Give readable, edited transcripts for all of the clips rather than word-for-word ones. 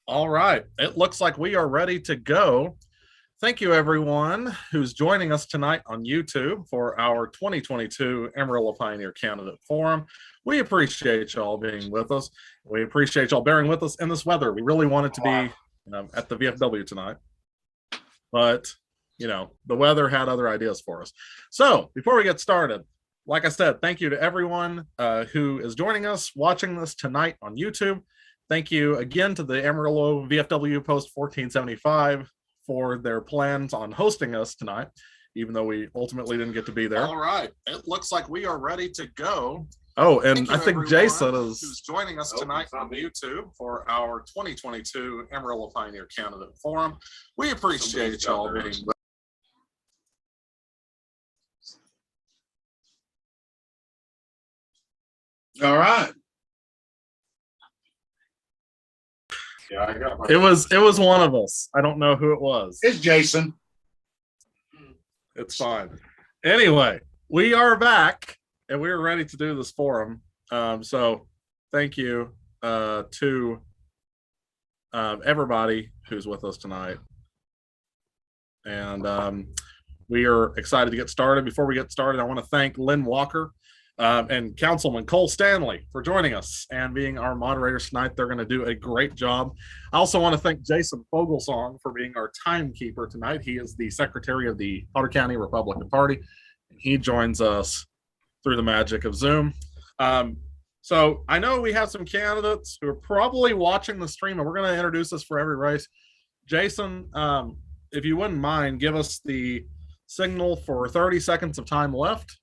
All right. It looks like we are ready to go. Thank you, everyone who's joining us tonight on YouTube for our 2022 Amarillo Pioneer Candidate Forum. We appreciate y'all being with us. We appreciate y'all bearing with us in this weather. We really wanted to be at the VFW tonight, but the weather had other ideas for us. So before we get started, like I said, thank you to everyone who is joining us, watching this tonight on YouTube. Thank you again to the Amarillo VFW Post 1475 for their plans on hosting us tonight, even though we ultimately didn't get to be there. All right. It looks like we are ready to go. Oh, and I think Jason who's joining us tonight on YouTube for our 2022 Amarillo Pioneer Candidate Forum. We appreciate y'all being with. All right. Yeah, I got it was one of us. I don't know who it was. It's Jason. It's fine. Anyway, we are back and we're ready to do this forum. So thank you to everybody who's with us tonight. And we are excited to get started. Before we get started, I want to thank Len Walker and Councilman Cole Stanley for joining us and being our moderators tonight. They're going to do a great job. I also want to thank Jason Fogelsong for being our timekeeper tonight. He is the secretary of the Potter County Republican Party, and he joins us through the magic of Zoom. So I know we have some candidates who are probably watching the stream, and we're going to introduce this for every race. Jason, if you wouldn't mind, give us the signal for 30 seconds of time left.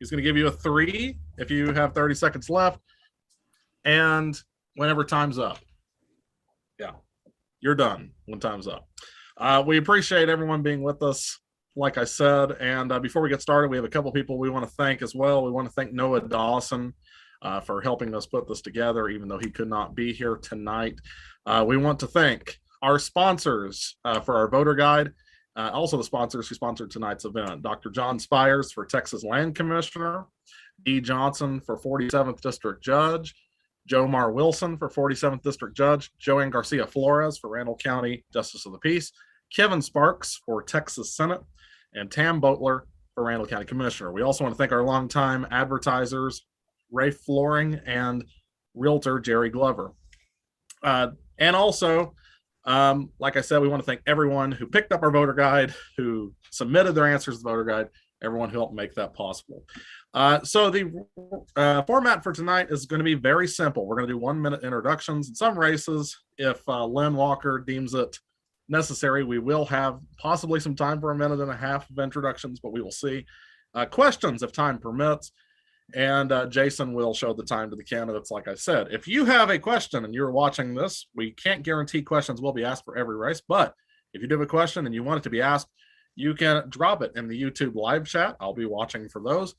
He's going to give you a 3 if you have 30 seconds left, and whenever time's up. Yeah, you're done when time's up. We appreciate everyone being with us, like I said, and before we get started, we have a couple people we want to thank as well. We want to thank Noah Dawson for helping us put this together, even though he could not be here tonight. We want to thank our sponsors for our voter guide. Also the sponsors who sponsored tonight's event: Dr. John Spiers for Texas Land Commissioner, D. Johnson for 47th District Judge, Joe Marr Wilson for 47th District Judge, Joanne Garcia Flores for Randall County Justice of the Peace, Kevin Sparks for Texas Senate, and Tam Boatler for Randall County Commissioner. We also want to thank our longtime advertisers, Ray Flooring and Realtor Jerry Glover. And also, like I said, we want to thank everyone who picked up our voter guide, who submitted their answers to the voter guide, everyone who helped make that possible. So the format for tonight is going to be very simple. We're going to do 1-minute introductions. In some races, if Len Walker deems it necessary, we will have possibly some time for 1.5 minutes of introductions, but we will see. Questions if time permits. And Jason will show the time to the candidates, like I said. If you have a question and you're watching this, we can't guarantee questions will be asked for every race, but if you do have a question and you want it to be asked, you can drop it in the YouTube live chat. I'll be watching for those,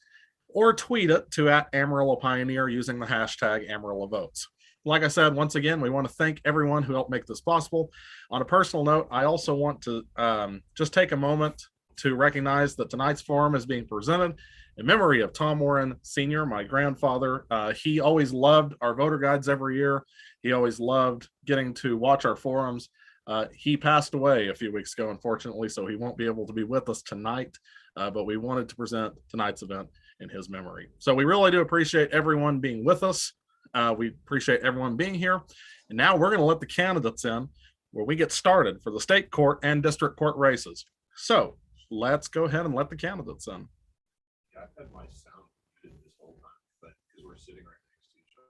or tweet it to @Amarillo Pioneer using the hashtag Amarillo Votes. Like I said, once again, we want to thank everyone who helped make this possible. On a personal note, I also want to just take a moment to recognize that tonight's forum is being presented in memory of Tom Warren Sr., my grandfather. He always loved our voter guides every year. He always loved getting to watch our forums. He passed away a few weeks ago, unfortunately, so he won't be able to be with us tonight, but we wanted to present tonight's event in his memory. So we really do appreciate everyone being with us. We appreciate everyone being here. And now we're going to let the candidates in, where we get started for the state court and district court races. So let's go ahead and let the candidates in. I've had my sound muted this whole time, but because we're sitting right next to each other.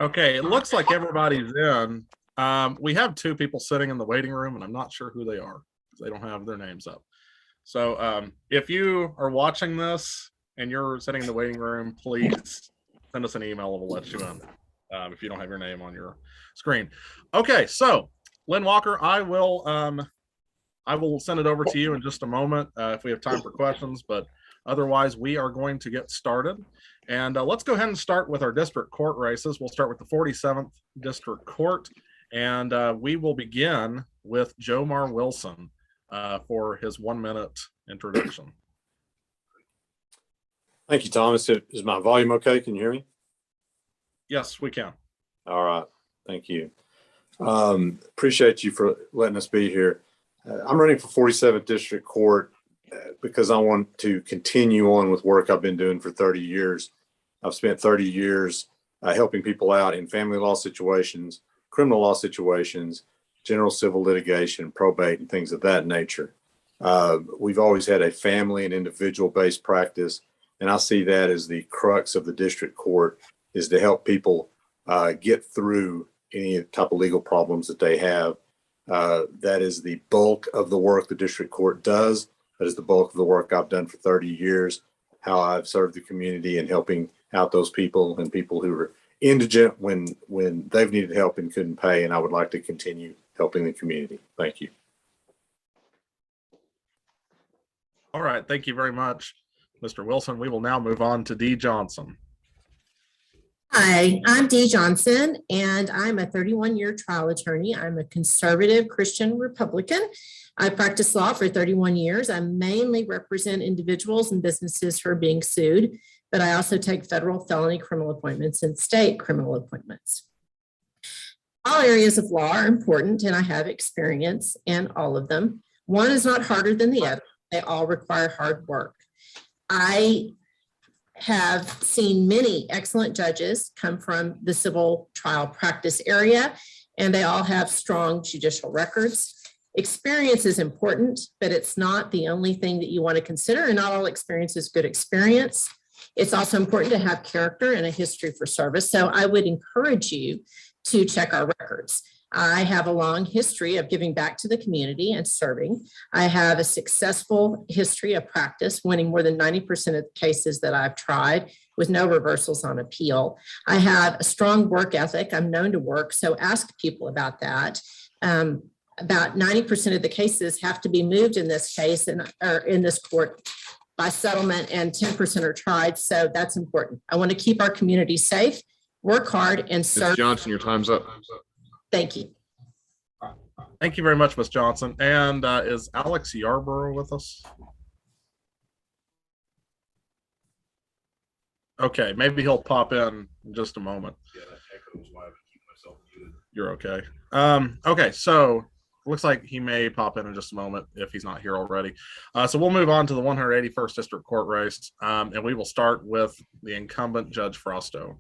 Okay, it looks like everybody's in. We have 2 people sitting in the waiting room, and I'm not sure who they are because they don't have their names up. So if you are watching this and you're sitting in the waiting room, please send us an email and we'll let you in if you don't have your name on your screen. Okay, so Len Walker, I will send it over to you in just a moment if we have time for questions, but otherwise we are going to get started. And let's go ahead and start with our district court races. We'll start with the 47th District Court, and we will begin with Joe Marr Wilson for his 1-minute introduction. Thank you, Thomas. Is my volume okay? Can you hear me? Yes, we can. All right. Thank you. Appreciate you for letting us be here. I'm running for 47th District Court because I want to continue on with work I've been doing for 30 years. I've spent 30 years helping people out in family law situations, criminal law situations, general civil litigation, probate, and things of that nature. We've always had a family and individual-based practice, and I see that as the crux of the district court, is to help people get through any type of legal problems that they have. That is the bulk of the work the district court does. That is the bulk of the work I've done for 30 years, how I've served the community and helping out those people and people who are indigent when they've needed help and couldn't pay. And I would like to continue helping the community. Thank you. All right. Thank you very much, Mr. Wilson. We will now move on to Dee Johnson. Hi, I'm Dee Johnson, and I'm a 31-year trial attorney. I'm a conservative Christian Republican. I practiced law for 31 years. I mainly represent individuals and businesses who are being sued, but I also take federal felony criminal appointments and state criminal appointments. All areas of law are important, and I have experience in all of them. One is not harder than the other. They all require hard work. I have seen many excellent judges come from the civil trial practice area, and they all have strong judicial records. Experience is important, but it's not the only thing that you want to consider, and not all experience is good experience. It's also important to have character and a history for service. So I would encourage you to check our records. I have a long history of giving back to the community and serving. I have a successful history of practice, winning more than 90% of the cases that I've tried with no reversals on appeal. I have a strong work ethic. I'm known to work, so ask people about that. About 90% of the cases have to be moved in this case or in this court by settlement, and 10% are tried. So that's important. I want to keep our community safe, work hard, and serve. Ms. Johnson, your time's up. Thank you. Thank you very much, Ms. Johnson. And is Alex Yarborough with us? Okay, maybe he'll pop in just a moment. Yeah, that echoes why I keep myself muted. You're okay. Okay, so looks like he may pop in just a moment if he's not here already. So we'll move on to the 181st District Court race, and we will start with the incumbent Judge Frosto.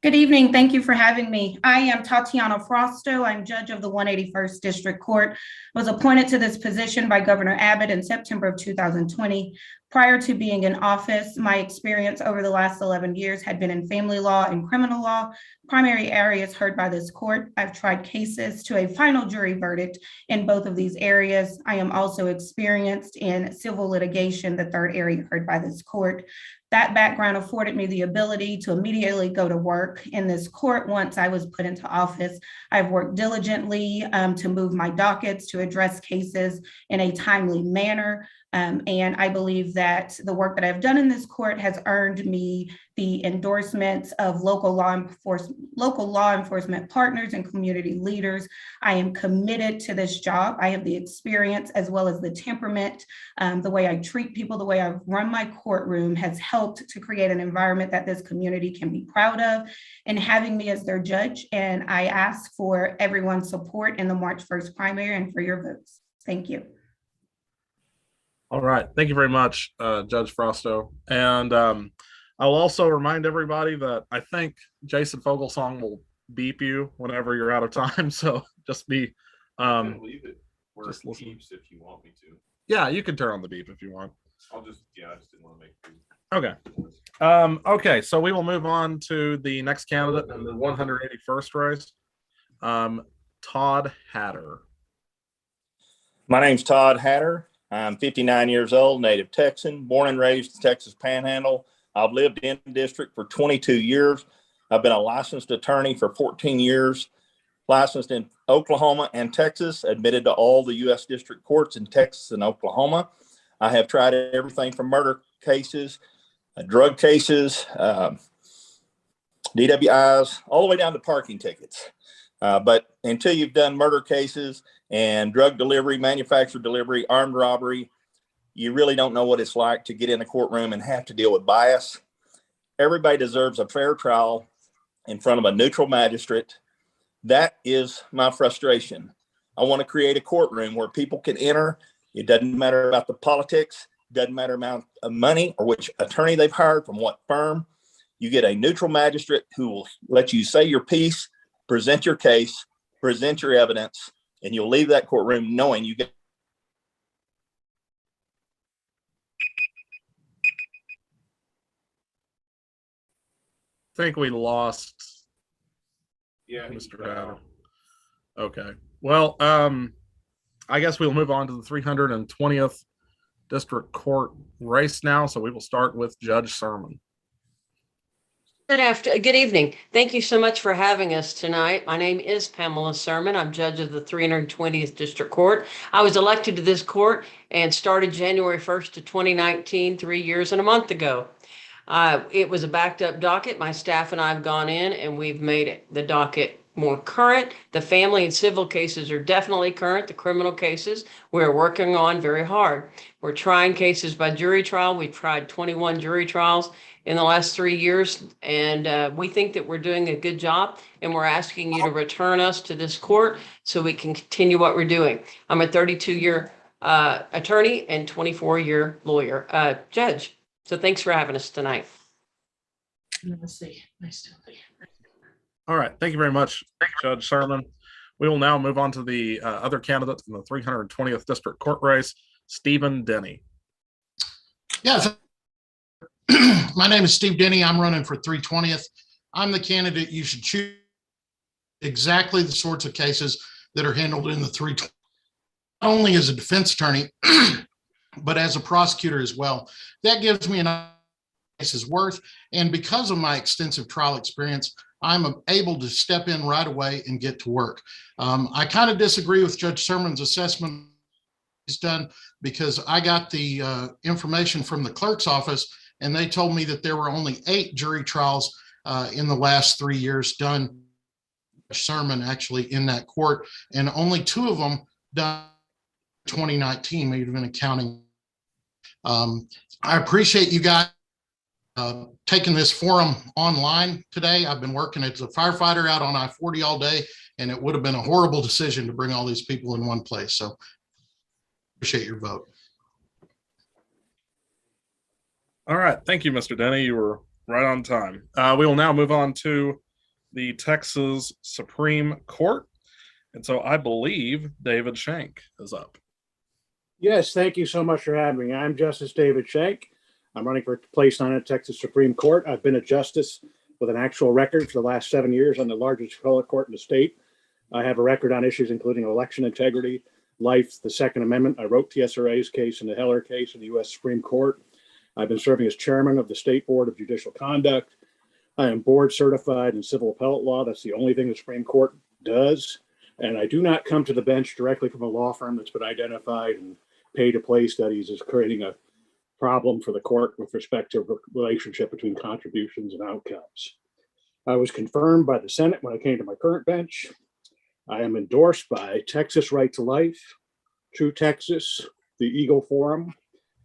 Good evening. Thank you for having me. I am Tatiana Frosto. I'm judge of the 181st District Court. I was appointed to this position by Governor Abbott in September of 2020. Prior to being in office, my experience over the last 11 years had been in family law and criminal law, primary areas heard by this court. I've tried cases to a final jury verdict in both of these areas. I am also experienced in civil litigation, the third area heard by this court. That background afforded me the ability to immediately go to work in this court once I was put into office. I've worked diligently to move my dockets, to address cases in a timely manner. And I believe that the work that I've done in this court has earned me the endorsements of local law enforcement partners and community leaders. I am committed to this job. I have the experience as well as the temperament. The way I treat people, the way I've run my courtroom has helped to create an environment that this community can be proud of, and having me as their judge. And I ask for everyone's support in the March 1st primary and for your votes. Thank you. All right. Thank you very much, Judge Frosto. And I'll also remind everybody that I think Jason Fogelsong will beep you whenever you're out of time. So just be leave it where just it listen. beeps if you want me to. Yeah, you can turn on the beep if you want. I just didn't want to make it. Okay. Okay, so we will move on to the next candidate in the 181st race, Todd Hatter. My name's Todd Hatter. I'm 59 years old, native Texan, born and raised in Texas Panhandle. I've lived in the district for 22 years. I've been a licensed attorney for 14 years. licensed in Oklahoma and Texas, admitted to all the U.S. district courts in Texas and Oklahoma. I have tried everything from murder cases, drug cases, DWIs, all the way down to parking tickets. But until you've done murder cases and drug delivery, manufactured delivery, armed robbery, you really don't know what it's like to get in a courtroom and have to deal with bias. Everybody deserves a fair trial in front of a neutral magistrate. That is my frustration. I want to create a courtroom where people can enter. It doesn't matter about the politics, doesn't matter amount of money or which attorney they've hired from what firm. You get a neutral magistrate who will let you say your piece, present your case, present your evidence, and you'll leave that courtroom knowing you get. I think we lost. Yeah, Mr. Hatter. Okay. Well, I guess we'll move on to the 320th District Court race now. So we will start with Judge Sermon. Good evening. Thank you so much for having us tonight. My name is Pamela Sermon. I'm judge of the 320th District Court. I was elected to this court and started January 1st of 2019, 3 years and a month ago. It was a backed up docket. My staff and I have gone in and we've made the docket more current. The family and civil cases are definitely current. The criminal cases we're working on very hard. We're trying cases by jury trial. We've tried 21 jury trials in the last 3 years, and we think that we're doing a good job, and we're asking you to return us to this court so we can continue what we're doing. I'm a 32-year attorney and 24-year lawyer, judge. So thanks for having us tonight. Let's see. All right. Thank you very much, Judge Sermon. We will now move on to the other candidates in the 320th District Court race, Stephen Denny. Yeah. My name is Steve Denny. I'm running for 320th. I'm the candidate you should choose. Exactly the sorts of cases that are handled in the 320. Not only as a defense attorney, but as a prosecutor as well. That gives me an case's worth. And because of my extensive trial experience, I'm able to step in right away and get to work. I kind of disagree with Judge Sermon's assessment he's done, because I got the information from the clerk's office, and they told me that there were only 8 jury trials in the last 3 years done. Sermon actually in that court, and only 2 of them done in 2019, may have been accounting. I appreciate you guys taking this forum online today. I've been working as a firefighter out on I-40 all day, and it would have been a horrible decision to bring all these people in one place. So appreciate your vote. All right. Thank you, Mr. Denny. You were right on time. We will now move on to the Texas Supreme Court. And so I believe David Shank is up. Yes, thank you so much for having me. I'm Justice David Shank. I'm running for place on the Texas Supreme Court. I've been a justice with an actual record for the last 7 years on the largest appellate court in the state. I have a record on issues including election integrity, life, the Second Amendment. I wrote TSRA's case and the Heller case in the U.S. Supreme Court. I've been serving as chairman of the State Board of Judicial Conduct. I am board certified in civil appellate law. That's the only thing the Supreme Court does. And I do not come to the bench directly from a law firm that's been identified and pay-to-play studies as creating a problem for the court with respect to the relationship between contributions and outcomes. I was confirmed by the Senate when I came to my current bench. I am endorsed by Texas Right to Life, True Texas, the Eagle Forum,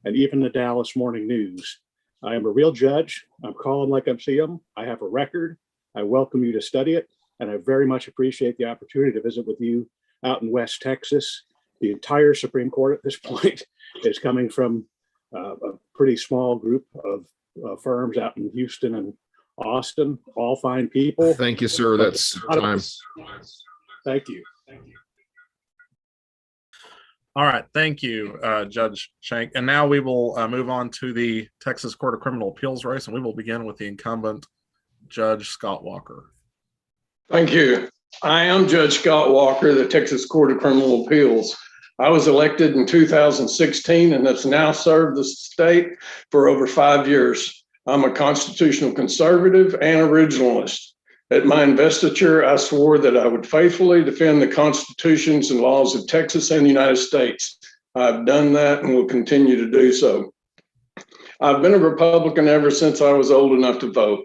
and even the Dallas Morning News. I am a real judge. I'm calling like I see them. I have a record. I welcome you to study it, and I very much appreciate the opportunity to visit with you out in West Texas. The entire Supreme Court at this point is coming from a pretty small group of firms out in Houston and Austin, all fine people. Thank you, sir. That's time. Thank you. All right. Thank you, Judge Shank. And now we will move on to the Texas Court of Criminal Appeals race, and we will begin with the incumbent, Judge Scott Walker. Thank you. I am Judge Scott Walker, the Texas Court of Criminal Appeals. I was elected in 2016 and have now served the state for over 5 years. I'm a constitutional conservative and originalist. At my investiture, I swore that I would faithfully defend the constitutions and laws of Texas and the United States. I've done that and will continue to do so. I've been a Republican ever since I was old enough to vote.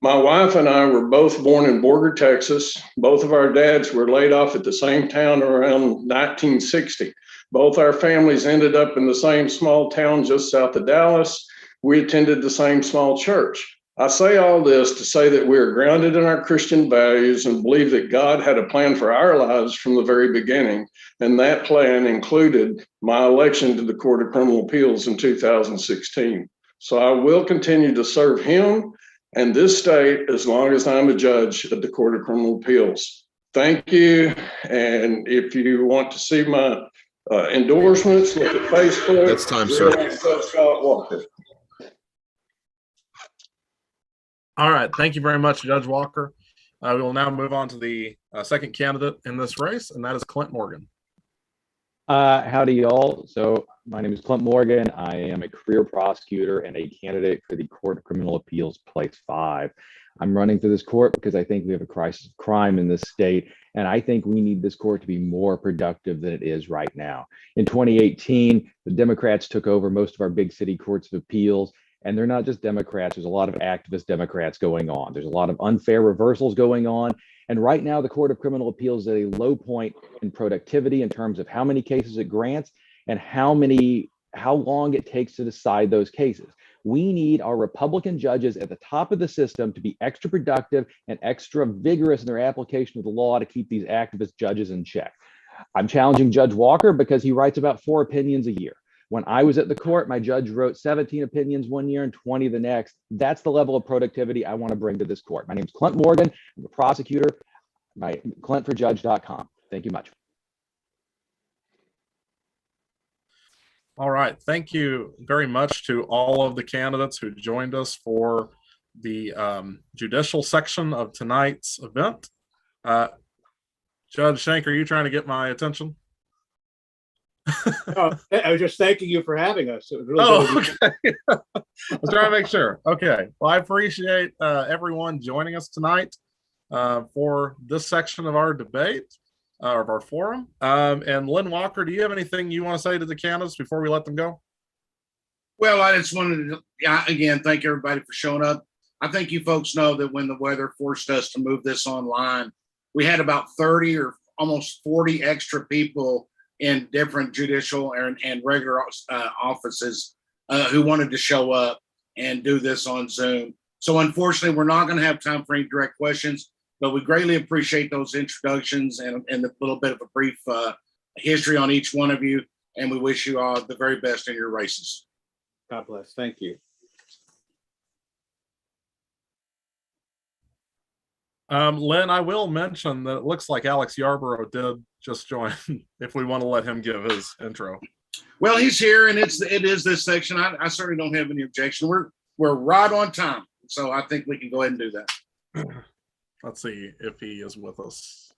My wife and I were both born in Borger, Texas. Both of our dads were laid off at the same town around 1960. Both our families ended up in the same small town just south of Dallas. We attended the same small church. I say all this to say that we are grounded in our Christian values and believe that God had a plan for our lives from the very beginning. And that plan included my election to the Court of Criminal Appeals in 2016. So I will continue to serve him and this state as long as I'm a judge at the Court of Criminal Appeals. Thank you. And if you want to see my endorsements, look at Facebook. That's time, sir. Scott Walker. All right. Thank you very much, Judge Walker. We will now move on to the second candidate in this race, and that is Clint Morgan. Howdy, y'all. So my name is Clint Morgan. I am a career prosecutor and a candidate for the Court of Criminal Appeals Place 5. I'm running for this court because I think we have a crisis of crime in this state, and I think we need this court to be more productive than it is right now. In 2018, the Democrats took over most of our big city courts of appeals, and they're not just Democrats. There's a lot of activist Democrats going on. There's a lot of unfair reversals going on. And right now, the Court of Criminal Appeals is at a low point in productivity in terms of how many cases it grants and how long it takes to decide those cases. We need our Republican judges at the top of the system to be extra productive and extra vigorous in their application of the law to keep these activist judges in check. I'm challenging Judge Walker because he writes about 4 opinions a year. When I was at the court, my judge wrote 17 opinions one year and 20 the next. That's the level of productivity I want to bring to this court. My name is Clint Morgan. I'm a prosecutor. ClintForJudge.com. Thank you much. All right. Thank you very much to all of the candidates who joined us for the judicial section of tonight's event. Judge Shank, are you trying to get my attention? Oh, I was just thanking you for having us. It was really okay. I was trying to make sure. Okay. Well, I appreciate everyone joining us tonight for this section of our debate, of our forum. And Len Walker, do you have anything you want to say to the candidates before we let them go? Well, I just wanted to, again, thank everybody for showing up. I think you folks know that when the weather forced us to move this online, we had about 30 or almost 40 extra people in different judicial and regular offices who wanted to show up and do this on Zoom. So unfortunately, we're not going to have time for any direct questions, but we greatly appreciate those introductions and a little bit of a brief history on each one of you. And we wish you all the very best in your races. God bless. Thank you. Len, I will mention that it looks like Alex Yarborough did just join, if we want to let him give his intro. Well, he's here, and it is this section. I certainly don't have any objection. We're right on time, so I think we can go ahead and do that. Let's see if he is with us.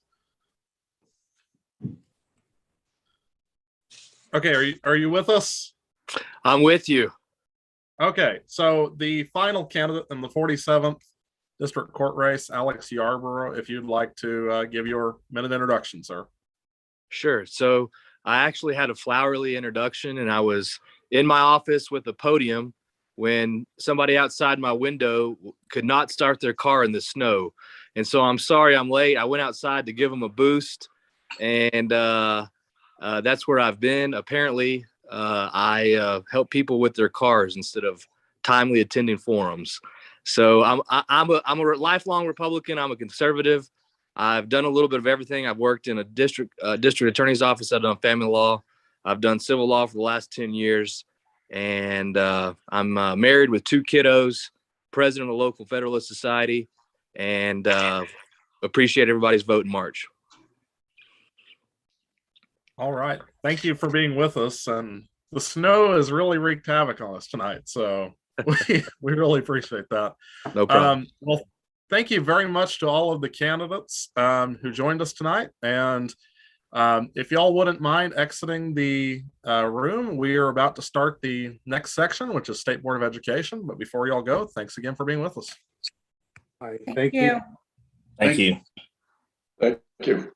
Okay, are you with us? I'm with you. Okay, so the final candidate in the 47th District Court race, Alex Yarborough, if you'd like to give your minute introduction, sir. Sure. So I actually had a flowery introduction, and I was in my office with a podium when somebody outside my window could not start their car in the snow. And so I'm sorry I'm late. I went outside to give them a boost, and that's where I've been. Apparently, I help people with their cars instead of timely attending forums. So I'm a lifelong Republican. I'm a conservative. I've done a little bit of everything. I've worked in a district attorney's office. I've done family law. I've done civil law for the last 10 years. And I'm married with 2 kiddos, president of the local Federalist Society, and appreciate everybody's vote in March. All right. Thank you for being with us. And the snow has really wreaked havoc on us tonight. So we really appreciate that. No problem. Well, thank you very much to all of the candidates who joined us tonight. And if y'all wouldn't mind exiting the room, we are about to start the next section, which is State Board of Education. But before y'all go, thanks again for being with us. All right, thank you. Thank you. Thank you.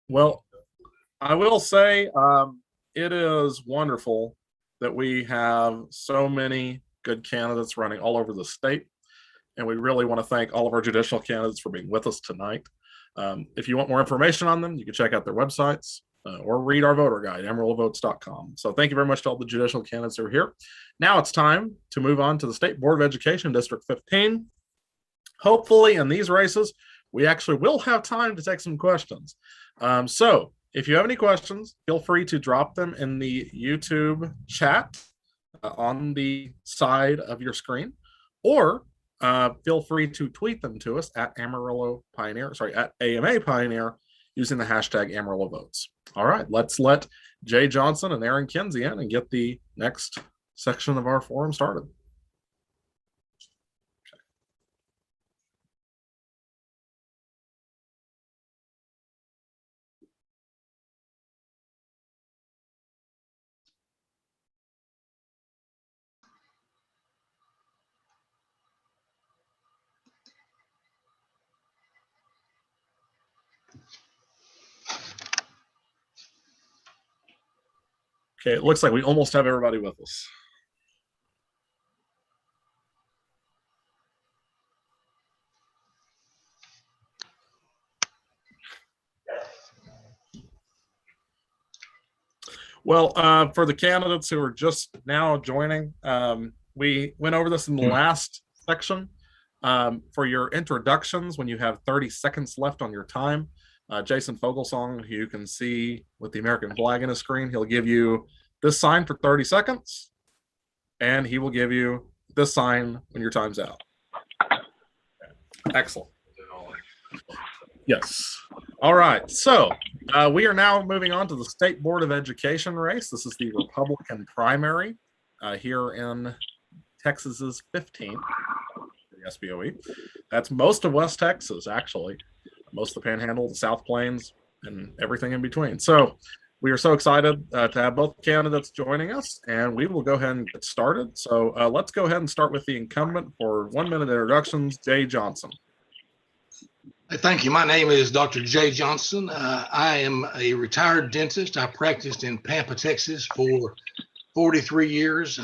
Well, I will say it is wonderful that we have so many good candidates running all over the state. And we really want to thank all of our judicial candidates for being with us tonight. If you want more information on them, you can check out their websites or read our voter guide, amarillovotes.com. So thank you very much to all the judicial candidates who are here. Now it's time to move on to the State Board of Education, District 15. Hopefully in these races, we actually will have time to take some questions. So if you have any questions, feel free to drop them in the YouTube chat on the side of your screen, or feel free to tweet them to us at Amarillo Pioneer, at AMA Pioneer, using the hashtag Amarillo Votes. All right, let's let Jay Johnson and Aaron Kinsey in and get the next section of our forum started. Okay, it looks like we almost have everybody with us. Well, for the candidates who are just now joining, we went over this in the last section. For your introductions, when you have 30 seconds left on your time, Jason Fogelsong, who you can see with the American flag in his screen, he'll give you this sign for 30 seconds, and he will give you this sign when your time's out. Excellent. Yes. All right. So we are now moving on to the State Board of Education race. This is the Republican primary here in Texas's 15th, the SBOE. That's most of West Texas, actually. Most of the Panhandle, the South Plains, and everything in between. So we are so excited to have both candidates joining us, and we will go ahead and get started. So let's go ahead and start with the incumbent for 1 minute introductions, Jay Johnson. Thank you. My name is Dr. Jay Johnson. I am a retired dentist. I practiced in Pampa, Texas for 43 years.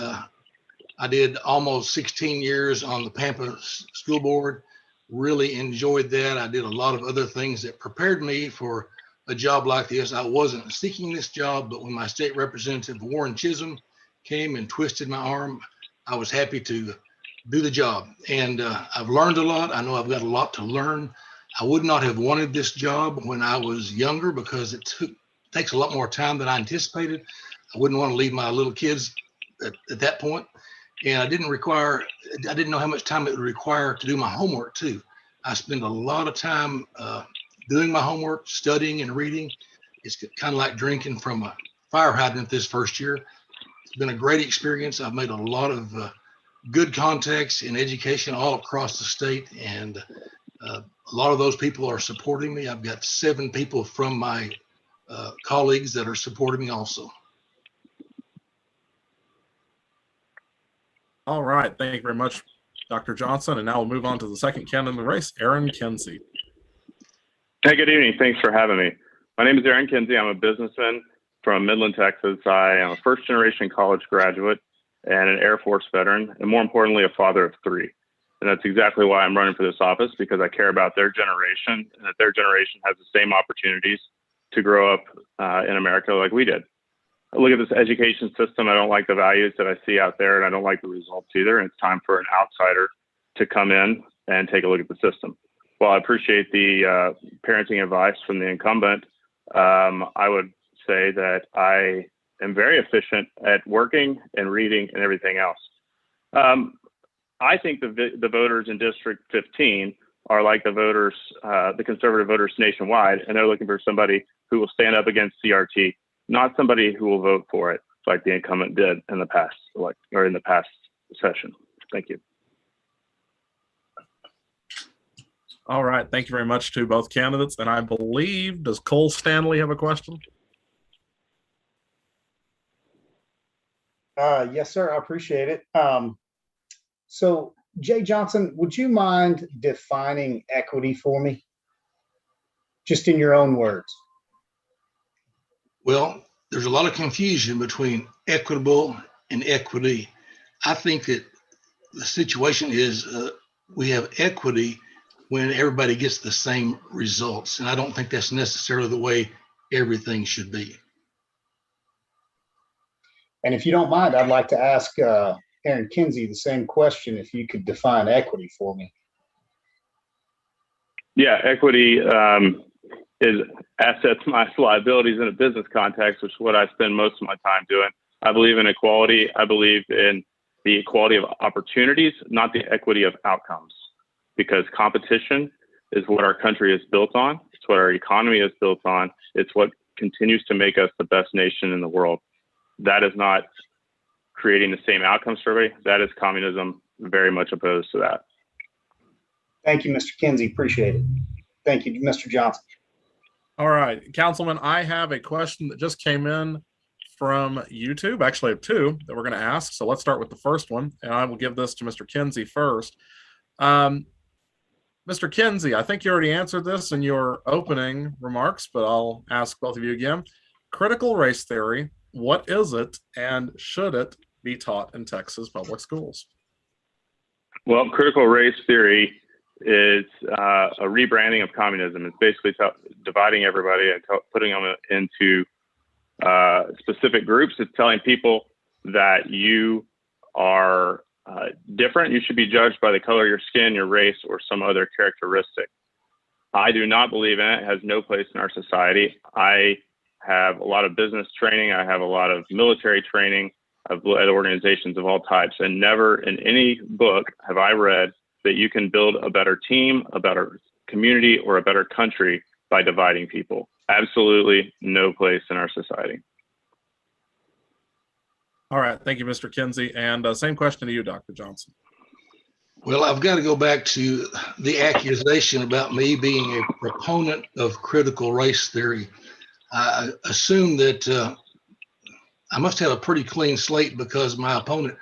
I did almost 16 years on the Pampa School Board. Really enjoyed that. I did a lot of other things that prepared me for a job like this. I wasn't seeking this job, but when my state representative, Warren Chisholm, came and twisted my arm, I was happy to do the job. And I've learned a lot. I know I've got a lot to learn. I would not have wanted this job when I was younger because it takes a lot more time than I anticipated. I wouldn't want to leave my little kids at that point. And I didn't know how much time it would require to do my homework too. I spend a lot of time doing my homework, studying and reading. It's kind of like drinking from a fire hydrant this first year. It's been a great experience. I've made a lot of good contacts in education all across the state, and a lot of those people are supporting me. I've got 7 people from my colleagues that are supporting me also. All right. Thank you very much, Dr. Johnson. And now we'll move on to the second candidate in the race, Aaron Kinsey. Hey, good evening. Thanks for having me. My name is Aaron Kinsey. I'm a businessman from Midland, Texas. I am a first-generation college graduate and an Air Force veteran, and more importantly, a father of 3. And that's exactly why I'm running for this office, because I care about their generation and that their generation has the same opportunities to grow up in America like we did. I look at this education system. I don't like the values that I see out there, and I don't like the results either. And it's time for an outsider to come in and take a look at the system. While I appreciate the parenting advice from the incumbent, I would say that I am very efficient at working and reading and everything else. I think the voters in District 15 are like the voters, the conservative voters nationwide, and they're looking for somebody who will stand up against CRT, not somebody who will vote for it like the incumbent did in the past, in the past session. Thank you. All right. Thank you very much to both candidates. And I believe, does Cole Stanley have a question? Yes, sir. I appreciate it. So, Jay Johnson, would you mind defining equity for me? Just in your own words. Well, there's a lot of confusion between equitable and equity. I think that the situation is we have equity when everybody gets the same results. And I don't think that's necessarily the way everything should be. And if you don't mind, I'd like to ask Aaron Kinsey the same question, if you could define equity for me. Yeah, equity is assets minus liabilities in a business context, which is what I spend most of my time doing. I believe in equality. I believe in the equality of opportunities, not the equity of outcomes, because competition is what our country is built on. It's what our economy is built on. It's what continues to make us the best nation in the world. That is not creating the same outcomes for everybody. That is communism. Very much opposed to that. Thank you, Mr. Kinsey. Appreciate it. Thank you, Mr. Johnson. All right, Councilman, I have a question that just came in from YouTube. Actually, I have two that we're going to ask. So let's start with the first one, and I will give this to Mr. Kinsey first. Mr. Kinsey, I think you already answered this in your opening remarks, but I'll ask both of you again. Critical race theory, what is it, and should it be taught in Texas public schools? Well, critical race theory is a rebranding of communism. It's basically dividing everybody and putting them into specific groups. It's telling people that you are different. You should be judged by the color of your skin, your race, or some other characteristic. I do not believe in it. It has no place in our society. I have a lot of business training. I have a lot of military training. I've led organizations of all types, and never in any book have I read that you can build a better team, a better community, or a better country by dividing people. Absolutely no place in our society. All right. Thank you, Mr. Kinsey. And same question to you, Dr. Johnson. Well, I've got to go back to the accusation about me being a proponent of critical race theory. I assume that I must have a pretty clean slate, because my opponent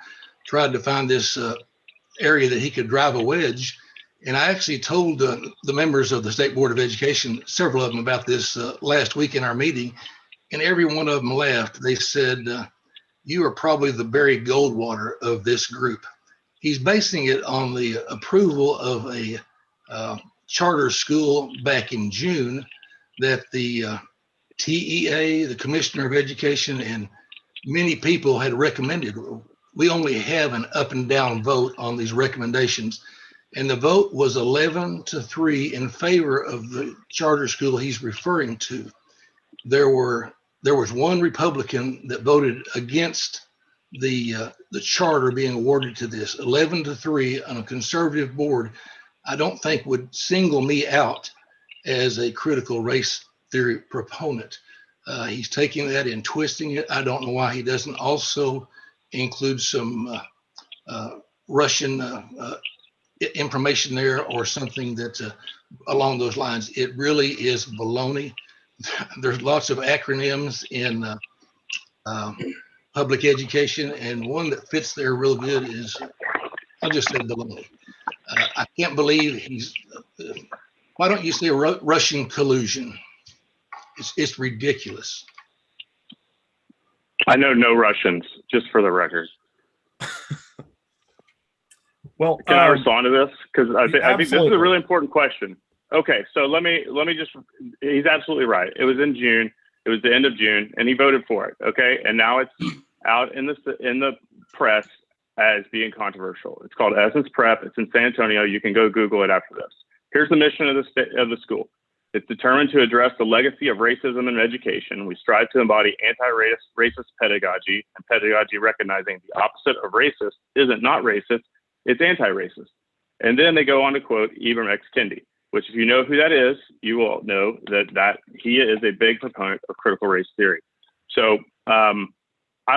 tried to find this area that he could drive a wedge. And I actually told the members of the State Board of Education, several of them, about this last week in our meeting, and every one of them laughed. They said, you are probably the Barry Goldwater of this group. He's basing it on the approval of a charter school back in June that the TEA, the Commissioner of Education, and many people had recommended. We only have an up and down vote on these recommendations. And the vote was 11-3 in favor of the charter school he's referring to. There was one Republican that voted against the charter being awarded to this. 11-3 on a conservative board, I don't think would single me out as a critical race theory proponent. He's taking that and twisting it. I don't know why he doesn't also include some Russian information there, or something that along those lines. It really is baloney. There's lots of acronyms in public education, and one that fits there real good is, I'll just say baloney. I can't believe he's, why don't you say Russian collusion? It's ridiculous. I know no Russians, just for the record. Well, can I respond to this? Because I think this is a really important question. Okay, so let me just. He's absolutely right. It was in June. It was the end of June, and he voted for it. Okay, and now it's out in the press as being controversial. It's called Essence Prep. It's in San Antonio. You can go Google it after this. Here's the mission of the school. It's determined to address the legacy of racism in education. We strive to embody anti-racist pedagogy, and pedagogy recognizing the opposite of racist isn't not racist, it's anti-racist. And then they go on to quote Ibram X. Kendi, which if you know who that is, you will know that he is a big proponent of critical race theory. So I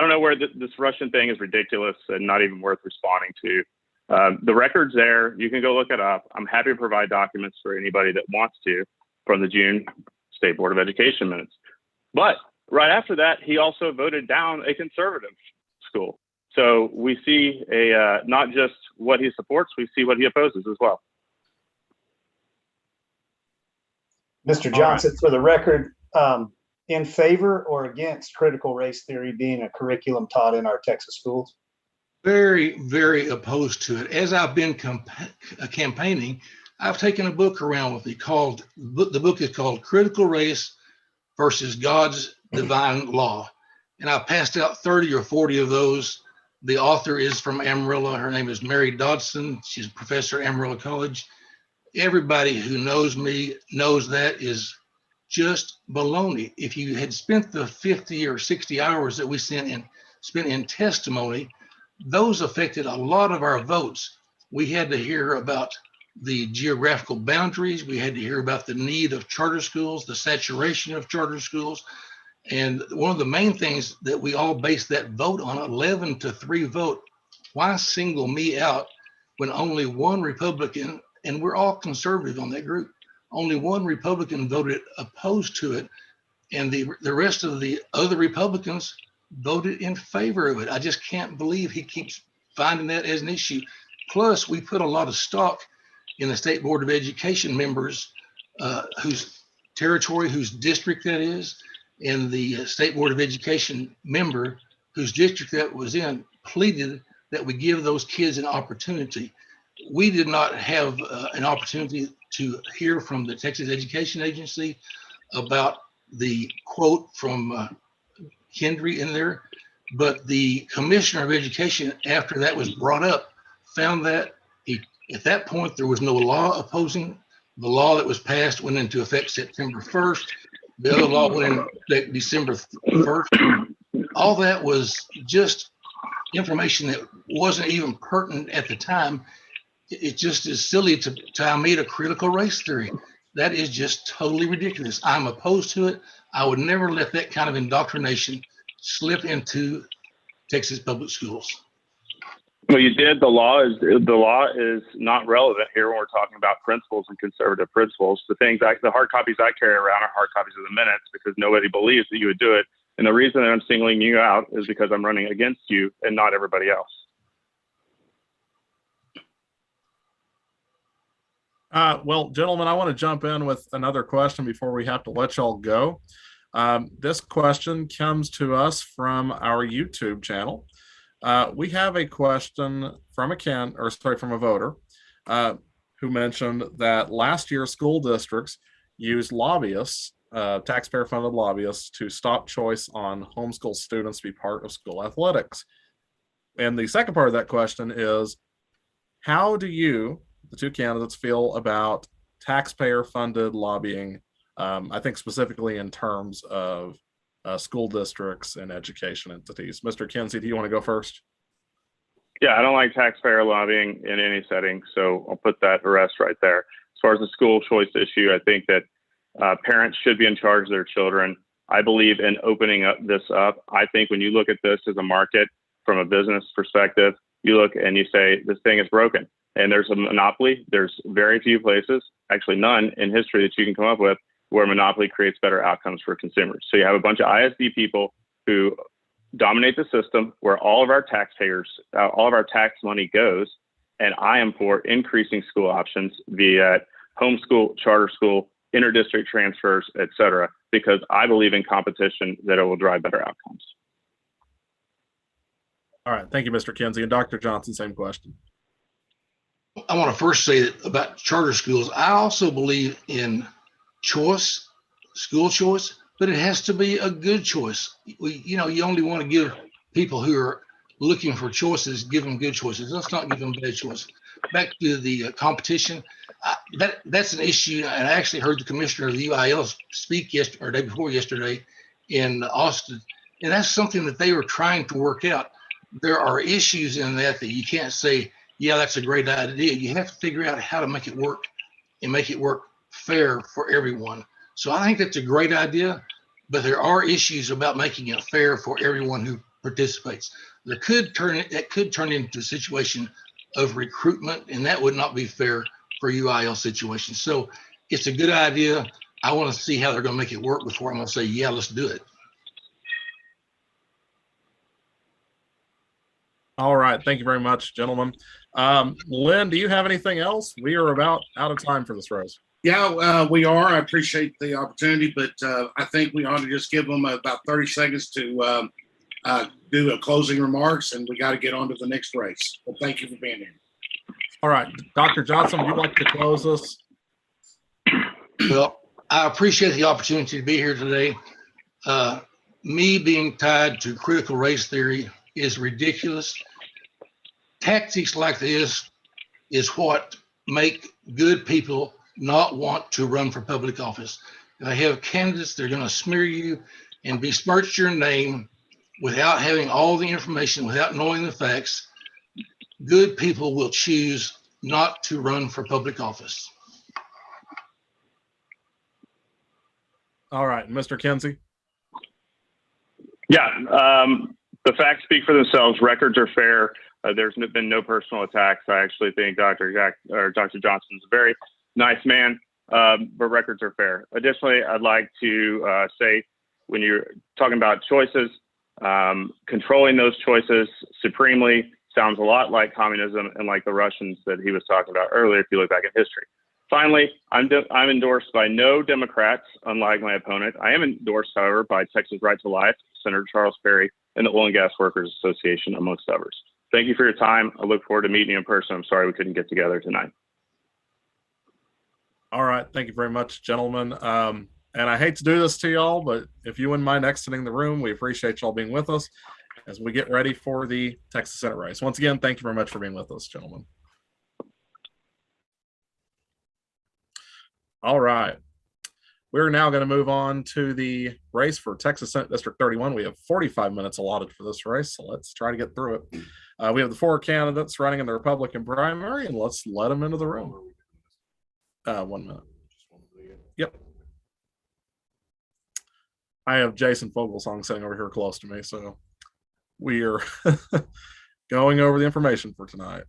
don't know where this Russian thing is ridiculous and not even worth responding to. The record's there. You can go look it up. I'm happy to provide documents for anybody that wants to from the June State Board of Education minutes. But right after that, he also voted down a conservative school. So we see not just what he supports, we see what he opposes as well. Mr. Johnson, for the record, in favor or against critical race theory being a curriculum taught in our Texas schools? Very, very opposed to it. As I've been campaigning, I've taken a book around with me called, the book is called Critical Race versus God's Divine Law. And I've passed out 30 or 40 of those. The author is from Amarillo. Her name is Mary Dodson. She's a professor at Amarillo College. Everybody who knows me knows that is just baloney. If you had spent the 50 or 60 hours that we spent in testimony, those affected a lot of our votes. We had to hear about the geographical boundaries. We had to hear about the need of charter schools, the saturation of charter schools. And one of the main things that we all based that vote on, 11-3 vote, why single me out when only one Republican, and we're all conservative on that group, only one Republican voted opposed to it, and the rest of the other Republicans voted in favor of it. I just can't believe he keeps finding that as an issue. Plus, we put a lot of stock in the State Board of Education members whose territory, whose district that is, and the State Board of Education member whose district that was in pleaded that we give those kids an opportunity. We did not have an opportunity to hear from the Texas Education Agency about the quote from Kinsey in there, but the Commissioner of Education, after that was brought up, found that at that point there was no law opposing. The law that was passed went into effect September 1st. The other law went into effect December 1st. All that was just information that wasn't even pertinent at the time. It just is silly to tie me to critical race theory. That is just totally ridiculous. I'm opposed to it. I would never let that kind of indoctrination slip into Texas public schools. Well, you did. The law is not relevant here when we're talking about principles and conservative principles. The hard copies I carry around are hard copies of the minutes because nobody believes that you would do it. And the reason that I'm singling you out is because I'm running against you and not everybody else. Well, gentlemen, I want to jump in with another question before we have to let y'all go. This question comes to us from our YouTube channel. We have a question from a voter who mentioned that last year school districts used lobbyists, taxpayer-funded lobbyists, to stop choice on homeschool students to be part of school athletics. And the second part of that question is, how do you, the two candidates, feel about taxpayer-funded lobbying, I think specifically in terms of school districts and education entities? Mr. Kinsey, do you want to go first? Yeah, I don't like taxpayer lobbying in any setting, so I'll put that to rest right there. As far as the school choice issue, I think that parents should be in charge of their children. I believe in opening this up. I think when you look at this as a market from a business perspective, you look and you say, this thing is broken. And there's a monopoly. There's very few places, actually none in history that you can come up with, where monopoly creates better outcomes for consumers. So you have a bunch of ISD people who dominate the system where all of our taxpayers, all of our tax money goes. And I am for increasing school options via homeschool, charter school, interdistrict transfers, et cetera, because I believe in competition that it will drive better outcomes. All right. Thank you, Mr. Kinsey. And Dr. Johnson, same question. I want to first say that about charter schools, I also believe in choice, school choice, but it has to be a good choice. You only want to give people who are looking for choices, give them good choices. Let's not give them bad choices. Back to the competition, that's an issue. And I actually heard the commissioner of the UIL speak yesterday or day before yesterday in Austin. And that's something that they were trying to work out. There are issues in that you can't say, yeah, that's a great idea. You have to figure out how to make it work and make it work fair for everyone. So I think that's a great idea, but there are issues about making it fair for everyone who participates. That could turn into a situation of recruitment, and that would not be fair for UIL situations. So it's a good idea. I want to see how they're going to make it work before I'm going to say, yeah, let's do it. All right. Thank you very much, gentlemen. Len, do you have anything else? We are about out of time for this race. Yeah, we are. I appreciate the opportunity, but I think we ought to just give them about 30 seconds to do a closing remarks, and we got to get on to the next race. Well, thank you for being here. All right. Dr. Johnson, would you like to close us? Well, I appreciate the opportunity to be here today. Me being tied to critical race theory is ridiculous. Tactics like this is what make good people not want to run for public office. They have candidates, they're going to smear you and besmirch your name without having all the information, without knowing the facts. Good people will choose not to run for public office. All right, Mr. Kinsey. Yeah, the facts speak for themselves. Records are fair. There's been no personal attacks. I actually think Dr. Johnson's a very nice man, but records are fair. Additionally, I'd like to say, when you're talking about choices, controlling those choices supremely sounds a lot like communism and like the Russians that he was talking about earlier, if you look back in history. Finally, I'm endorsed by no Democrats, unlike my opponent. I am endorsed, however, by Texas Right to Life, Senator Charles Perry, and the Oil and Gas Workers Association, amongst others. Thank you for your time. I look forward to meeting you in person. I'm sorry we couldn't get together tonight. All right. Thank you very much, gentlemen. And I hate to do this to y'all, but if you wouldn't mind exiting the room, we appreciate y'all being with us as we get ready for the Texas Senate race. Once again, thank you very much for being with us, gentlemen. All right. We're now going to move on to the race for Texas Senate District 31. We have 45 minutes allotted for this race, so let's try to get through it. We have the 4 candidates running in the Republican primary, and let's let them into the room. 1 minute. Yep. I have Jason Fogelsong sitting over here close to me, so we are going over the information for tonight.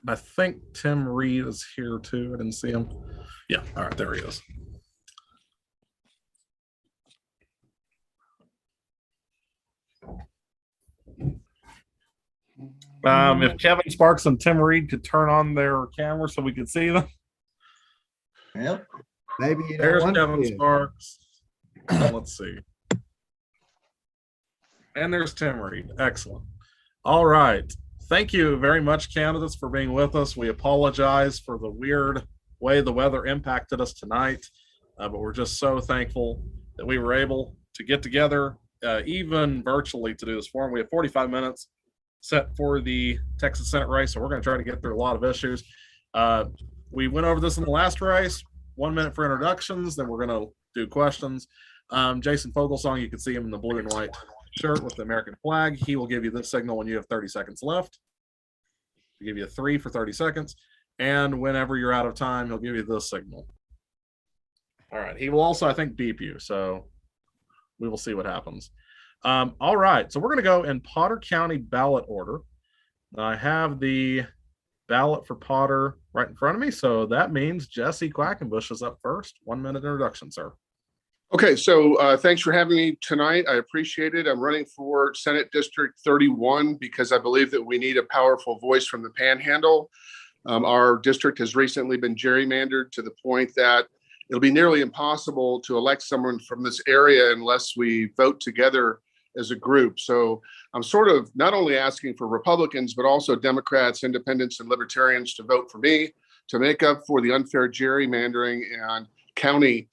I think Tim Reed is here too. I didn't see him. Yeah, all right, there he is. If Kevin Sparks and Tim Reed could turn on their camera so we could see them. Yep. Maybe you don't There's want Kevin to. Sparks. Let's see. And there's Tim Reed. Excellent. All right. Thank you very much, candidates, for being with us. We apologize for the weird way the weather impacted us tonight, but we're just so thankful that we were able to get together, even virtually, to do this forum. We have 45 minutes set for the Texas Senate race, so we're going to try to get through a lot of issues. We went over this in the last race. 1 minute for introductions, then we're going to do questions. Jason Fogelsong, you can see him in the blue and white shirt with the American flag. He will give you this signal when you have 30 seconds left. He'll give you a 3 for 30 seconds. And whenever you're out of time, he'll give you this signal. All right. He will also, I think, beep you. So we will see what happens. All right. So we're going to go in Potter County ballot order. I have the ballot for Potter right in front of me. So that means Jesse Quackenbush is up first. 1 minute introduction, sir. Okay, so thanks for having me tonight. I appreciate it. I'm running for Senate District 31 because I believe that we need a powerful voice from the Panhandle. Our district has recently been gerrymandered to the point that it'll be nearly impossible to elect someone from this area unless we vote together as a group. So I'm sort of not only asking for Republicans, but also Democrats, Independents, and Libertarians to vote for me to make up for the unfair gerrymandering and county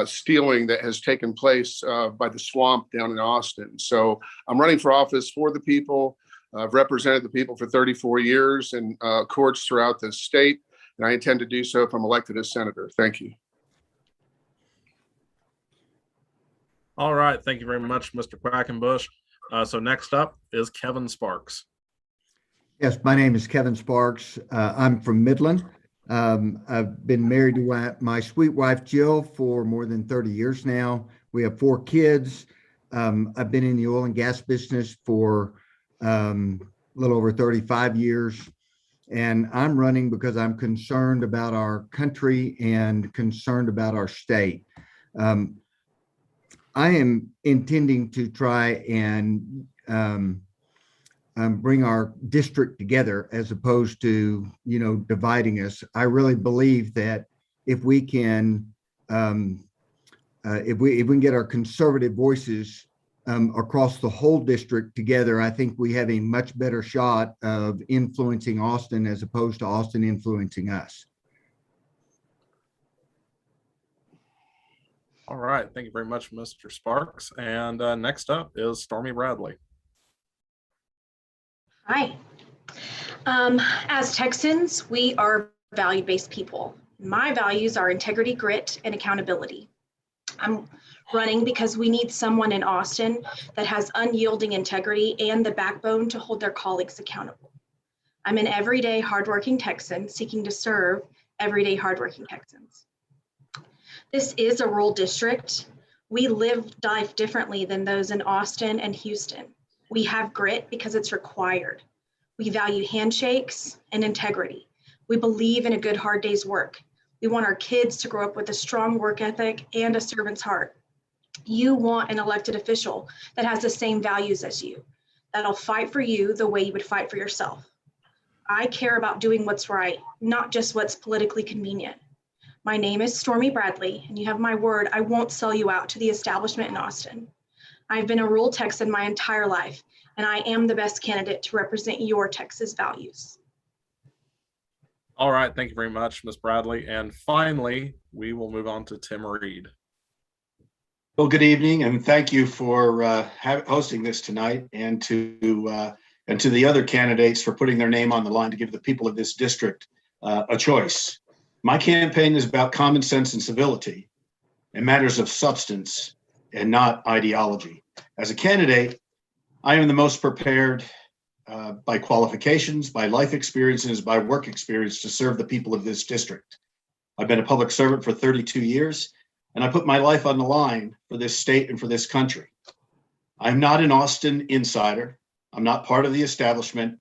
stealing that has taken place by the swamp down in Austin. So I'm running for office for the people. I've represented the people for 34 years in courts throughout the state, and I intend to do so if I'm elected as senator. Thank you. All right. Thank you very much, Mr. Quackenbush. So next up is Kevin Sparks. Yes, my name is Kevin Sparks. I'm from Midland. I've been married to my sweet wife, Jill, for more than 30 years now. We have 4 kids. I've been in the oil and gas business for a little over 35 years. And I'm running because I'm concerned about our country and concerned about our state. I am intending to try and bring our district together as opposed to, dividing us. I really believe that if we can, if we can get our conservative voices across the whole district together, I think we have a much better shot of influencing Austin as opposed to Austin influencing us. All right. Thank you very much, Mr. Sparks. And next up is Stormy Bradley. Hi. As Texans, we are value-based people. My values are integrity, grit, and accountability. I'm running because we need someone in Austin that has unyielding integrity and the backbone to hold their colleagues accountable. I'm an everyday hardworking Texan seeking to serve everyday hardworking Texans. This is a rural district. We live life differently than those in Austin and Houston. We have grit because it's required. We value handshakes and integrity. We believe in a good hard day's work. We want our kids to grow up with a strong work ethic and a servant's heart. You want an elected official that has the same values as you, that'll fight for you the way you would fight for yourself. I care about doing what's right, not just what's politically convenient. My name is Stormy Bradley, and you have my word, I won't sell you out to the establishment in Austin. I've been a rural Texan my entire life, and I am the best candidate to represent your Texas values. All right. Thank you very much, Ms. Bradley. And finally, we will move on to Tim Reed. Well, good evening, and thank you for hosting this tonight, and to the other candidates for putting their name on the line to give the people of this district a choice. My campaign is about common sense and civility and matters of substance and not ideology. As a candidate, I am the most prepared by qualifications, by life experiences, by work experience to serve the people of this district. I've been a public servant for 32 years, and I put my life on the line for this state and for this country. I'm not an Austin insider. I'm not part of the establishment,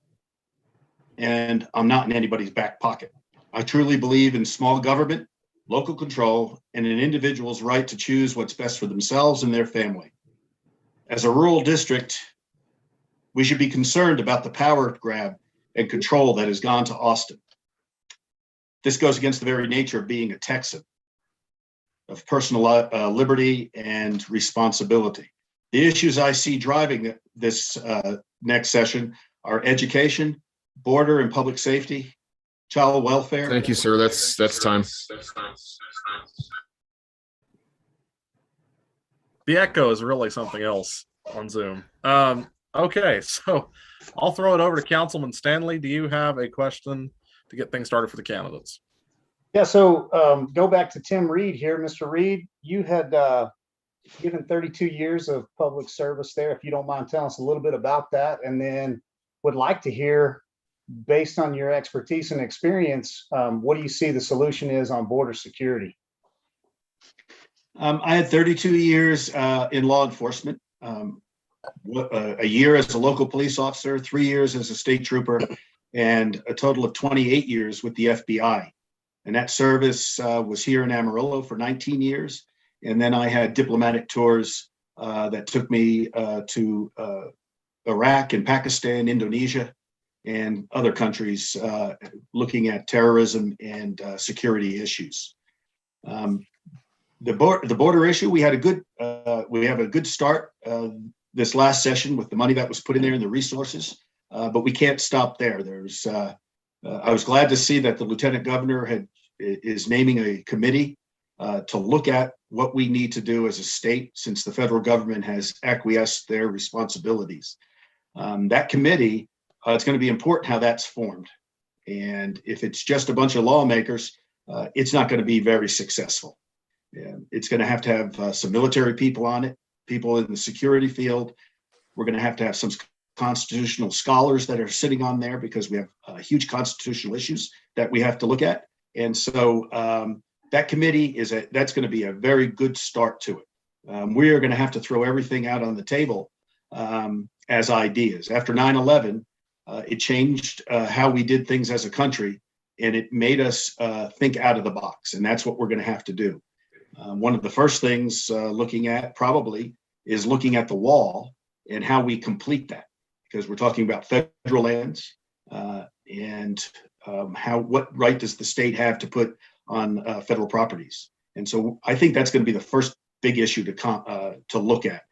and I'm not in anybody's back pocket. I truly believe in small government, local control, and an individual's right to choose what's best for themselves and their family. As a rural district, we should be concerned about the power grab and control that has gone to Austin. This goes against the very nature of being a Texan, of personal liberty and responsibility. The issues I see driving this next session are education, border and public safety, child welfare. Thank you, sir. That's time. The echo is really something else on Zoom. Okay, so I'll throw it over to Councilman Stanley. Do you have a question to get things started for the candidates? Yeah, so go back to Tim Reed here. Mr. Reed, you had given 32 years of public service there. If you don't mind telling us a little bit about that, and then would like to hear, based on your expertise and experience, what do you see the solution is on border security? I had 32 years in law enforcement, a year as a local police officer, 3 years as a state trooper, and a total of 28 years with the FBI. And that service was here in Amarillo for 19 years. And then I had diplomatic tours that took me to Iraq and Pakistan, Indonesia, and other countries looking at terrorism and security issues. The border issue, we have a good start this last session with the money that was put in there and the resources, but we can't stop there. I was glad to see that the Lieutenant Governor is naming a committee to look at what we need to do as a state, since the federal government has acquiesced their responsibilities. That committee, it's going to be important how that's formed. And if it's just a bunch of lawmakers, it's not going to be very successful. It's going to have some military people on it, people in the security field. We're going to have some constitutional scholars that are sitting on there, because we have huge constitutional issues that we have to look at. And so that committee that's going to be a very good start to it. We are going to have to throw everything out on the table as ideas. After 9/11, it changed how we did things as a country, and it made us think out of the box. And that's what we're going to have to do. One of the first things looking at probably is looking at the wall and how we complete that, because we're talking about federal lands and what right does the state have to put on federal properties. And so I think that's going to be the first big issue to look at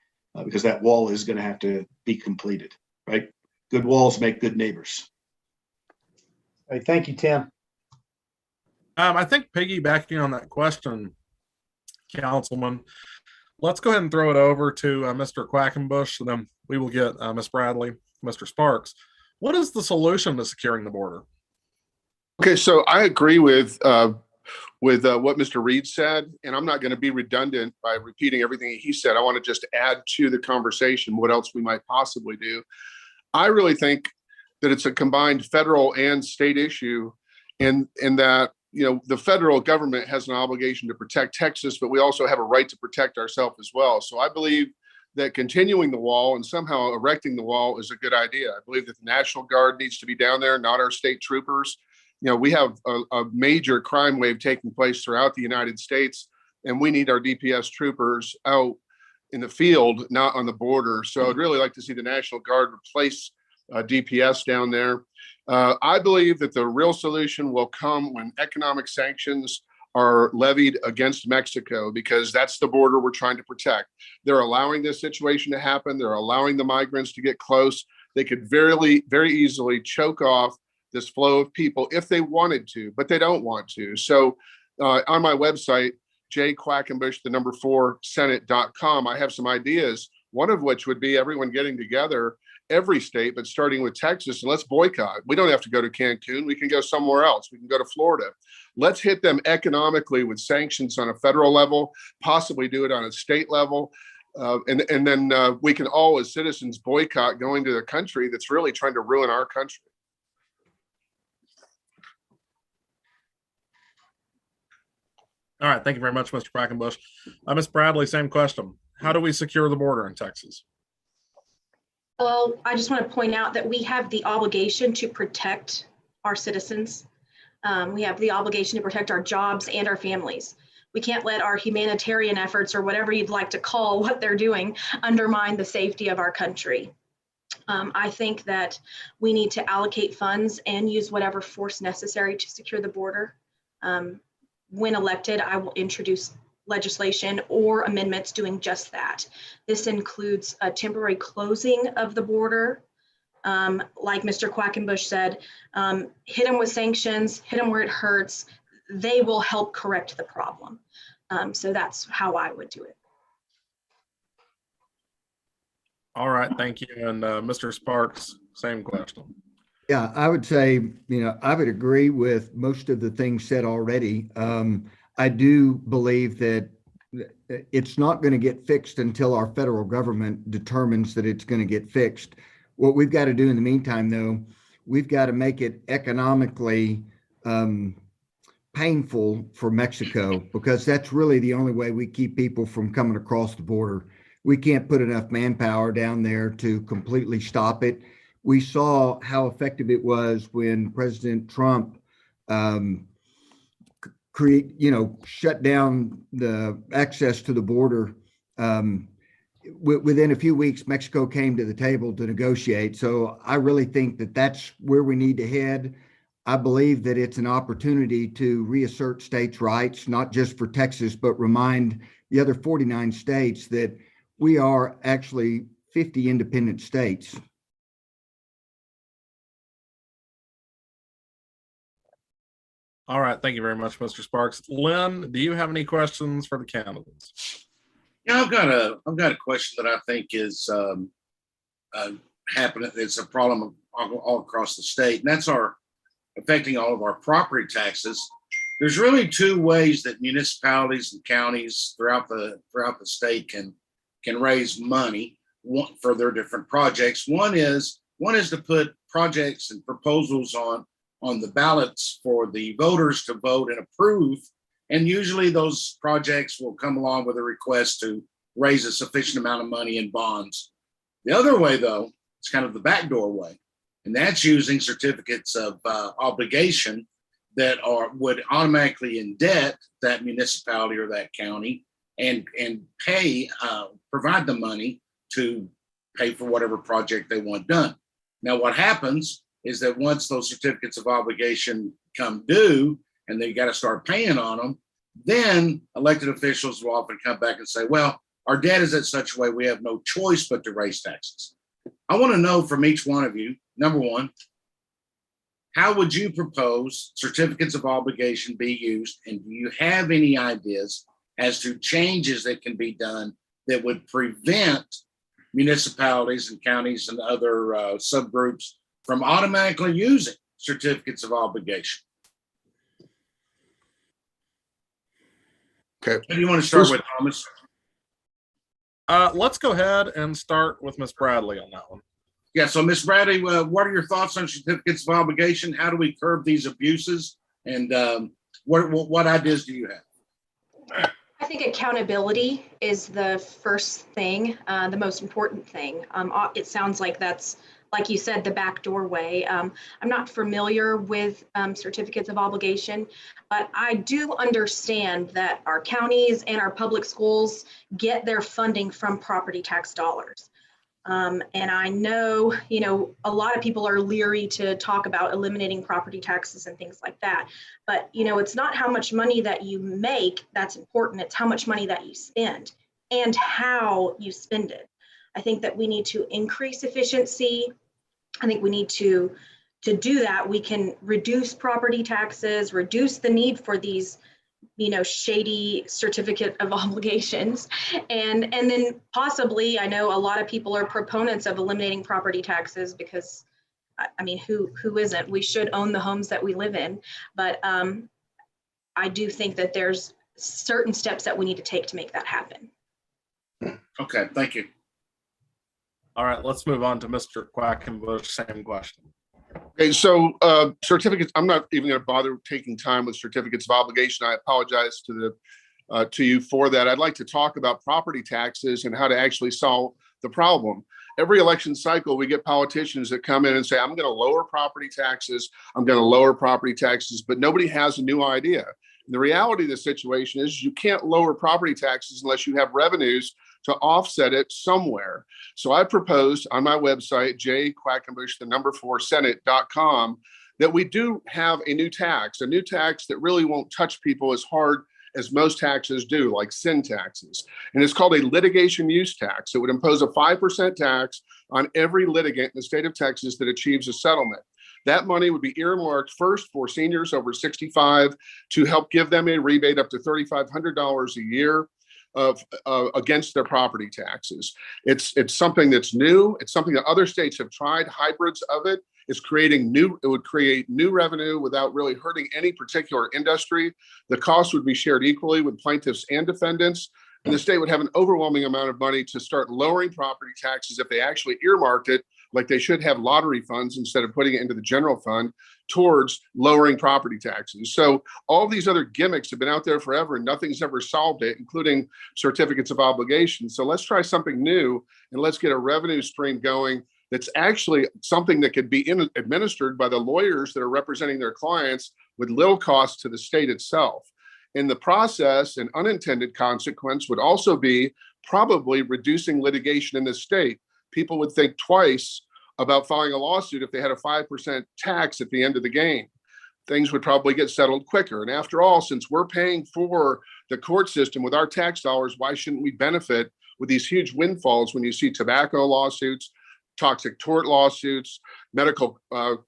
because that wall is going to have to be completed, right? Good walls make good neighbors. Hey, thank you, Tim. I think piggybacking on that question, Councilman, let's go ahead and throw it over to Mr. Quackenbush, and then we will get Ms. Bradley, Mr. Sparks. What is the solution to securing the border? Okay, so I agree with what Mr. Reed said, and I'm not going to be redundant by repeating everything he said. I want to just add to the conversation what else we might possibly do. I really think that it's a combined federal and state issue, in that the federal government has an obligation to protect Texas, but we also have a right to protect ourselves as well. So I believe that continuing the wall and somehow erecting the wall is a good idea. I believe that the National Guard needs to be down there, not our state troopers. We have a major crime wave taking place throughout the United States, and we need our DPS troopers out in the field, not on the border. So I'd really like to see the National Guard replace DPS down there. I believe that the real solution will come when economic sanctions are levied against Mexico, because that's the border we're trying to protect. They're allowing this situation to happen. They're allowing the migrants to get close. They could very, very easily choke off this flow of people if they wanted to, but they don't want to. So on my website, jquackenbush4senate.com, I have some ideas, one of which would be everyone getting together, every state, but starting with Texas, and let's boycott. We don't have to go to Cancun. We can go somewhere else. We can go to Florida. Let's hit them economically with sanctions on a federal level, possibly do it on a state level. And then we can all, as citizens, boycott going to a country that's really trying to ruin our country. All right. Thank you very much, Mr. Quackenbush. Ms. Bradley, same question. How do we secure the border in Texas? Well, I just want to point out that we have the obligation to protect our citizens. We have the obligation to protect our jobs and our families. We can't let our humanitarian efforts, or whatever you'd like to call what they're doing, undermine the safety of our country. I think that we need to allocate funds and use whatever force necessary to secure the border. When elected, I will introduce legislation or amendments doing just that. This includes a temporary closing of the border. Like Mr. Quackenbush said, hit them with sanctions, hit them where it hurts. They will help correct the problem. So that's how I would do it. All right, thank you. And Mr. Sparks, same question. Yeah, I would say, I would agree with most of the things said already. I do believe that it's not going to get fixed until our federal government determines that it's going to get fixed. What we've got to do in the meantime, though, we've got to make it economically painful for Mexico, because that's really the only way we keep people from coming across the border. We can't put enough manpower down there to completely stop it. We saw how effective it was when President Trump shut down the access to the border. Within a few weeks, Mexico came to the table to negotiate. So I really think that that's where we need to head. I believe that it's an opportunity to reassert states' rights, not just for Texas, but remind the other 49 states that we are actually 50 independent states. All right. Thank you very much, Mr. Sparks. Len, do you have any questions for the candidates? Yeah, I've got a question that I think is happening. It's a problem all across the state, and that's affecting all of our property taxes. There's really two ways that municipalities and counties throughout the state can raise money for their different projects. One is to put projects and proposals on on the ballots for the voters to vote and approve. And usually those projects will come along with a request to raise a sufficient amount of money in bonds. The other way, though, it's kind of the backdoor way, and that's using certificates of obligation that would automatically indebt that municipality or that county and provide the money to pay for whatever project they want done. Now, what happens is that once those certificates of obligation come due and they got to start paying on them, then elected officials will often come back and say, well, our debt is at such a way we have no choice but to raise taxes. I want to know from each one of you, number one, how would you propose certificates of obligation be used? And do you have any ideas as to changes that can be done that would prevent municipalities and counties and other subgroups from automatically using certificates of obligation? Okay. Who do you want to start with, Thomas? Let's go ahead and start with Miss Bradley on that one. Yeah, so Miss Bradley, what are your thoughts on certificates of obligation? How do we curb these abuses? And what ideas do you have? I think accountability is the first thing, the most important thing. It sounds like that's, like you said, the backdoor way. I'm not familiar with certificates of obligation, but I do understand that our counties and our public schools get their funding from property tax dollars. And I know, a lot of people are leery to talk about eliminating property taxes and things like that. But, it's not how much money that you make that's important. It's how much money that you spend and how you spend it. I think that we need to increase efficiency. I think we need to do that. We can reduce property taxes, reduce the need for these shady certificate of obligations. And then possibly, I know a lot of people are proponents of eliminating property taxes because, I mean, who isn't? We should own the homes that we live in. But I do think that there's certain steps that we need to take to make that happen. Okay, thank you. All right, let's move on to Mr. Quackenbush. Same question. Okay, so certificates, I'm not even going to bother taking time with certificates of obligation. I apologize to you for that. I'd like to talk about property taxes and how to actually solve the problem. Every election cycle, we get politicians that come in and say, I'm going to lower property taxes. I'm going to lower property taxes, but nobody has a new idea. And the reality of the situation is you can't lower property taxes unless you have revenues to offset it somewhere. So I proposed on my website, jquackenbush4senate.com, that we do have a new tax that really won't touch people as hard as most taxes do, like sin taxes. And it's called a litigation use tax. It would impose a 5% tax on every litigant in the state of Texas that achieves a settlement. That money would be earmarked first for seniors over 65 to help give them a rebate up to $3,500 a year against their property taxes. It's something that's new. It's something that other states have tried. Hybrids of it. It would create new revenue without really hurting any particular industry. The cost would be shared equally with plaintiffs and defendants. And the state would have an overwhelming amount of money to start lowering property taxes if they actually earmarked it, like they should have lottery funds instead of putting it into the general fund, towards lowering property taxes. So all these other gimmicks have been out there forever and nothing's ever solved it, including certificates of obligation. So let's try something new and let's get a revenue stream going that's actually something that could be administered by the lawyers that are representing their clients with little cost to the state itself. In the process, an unintended consequence would also be probably reducing litigation in the state. People would think twice about filing a lawsuit if they had a 5% tax at the end of the game. Things would probably get settled quicker. And after all, since we're paying for the court system with our tax dollars, why shouldn't we benefit with these huge windfalls when you see tobacco lawsuits, toxic tort lawsuits, medical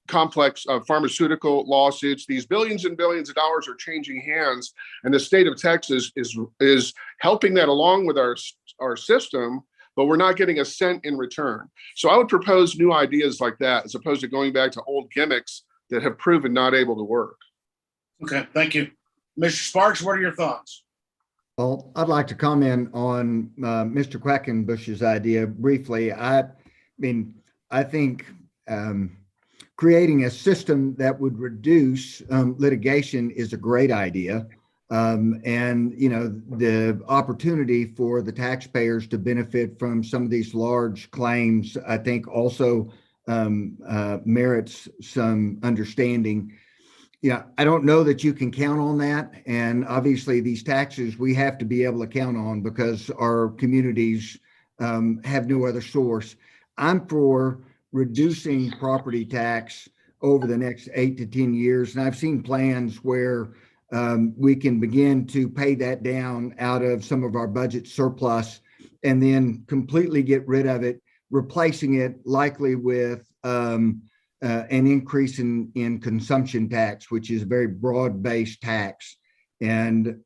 complex pharmaceutical lawsuits? These billions and billions of dollars are changing hands, and the state of Texas is helping that along with our system, but we're not getting a cent in return. So I would propose new ideas like that, as opposed to going back to old gimmicks that have proven not able to work. Okay, thank you. Mr. Sparks, what are your thoughts? Well, I'd like to comment on Mr. Quackenbush's idea briefly. I think creating a system that would reduce litigation is a great idea. And, you know, the opportunity for the taxpayers to benefit from some of these large claims, I think also merits some understanding. Yeah, I don't know that you can count on that. And obviously these taxes we have to be able to count on because our communities have no other source. I'm for reducing property tax over the next 8 to 10 years. And I've seen plans where we can begin to pay that down out of some of our budget surplus and then completely get rid of it, replacing it likely with an increase in consumption tax, which is a very broad-based tax. And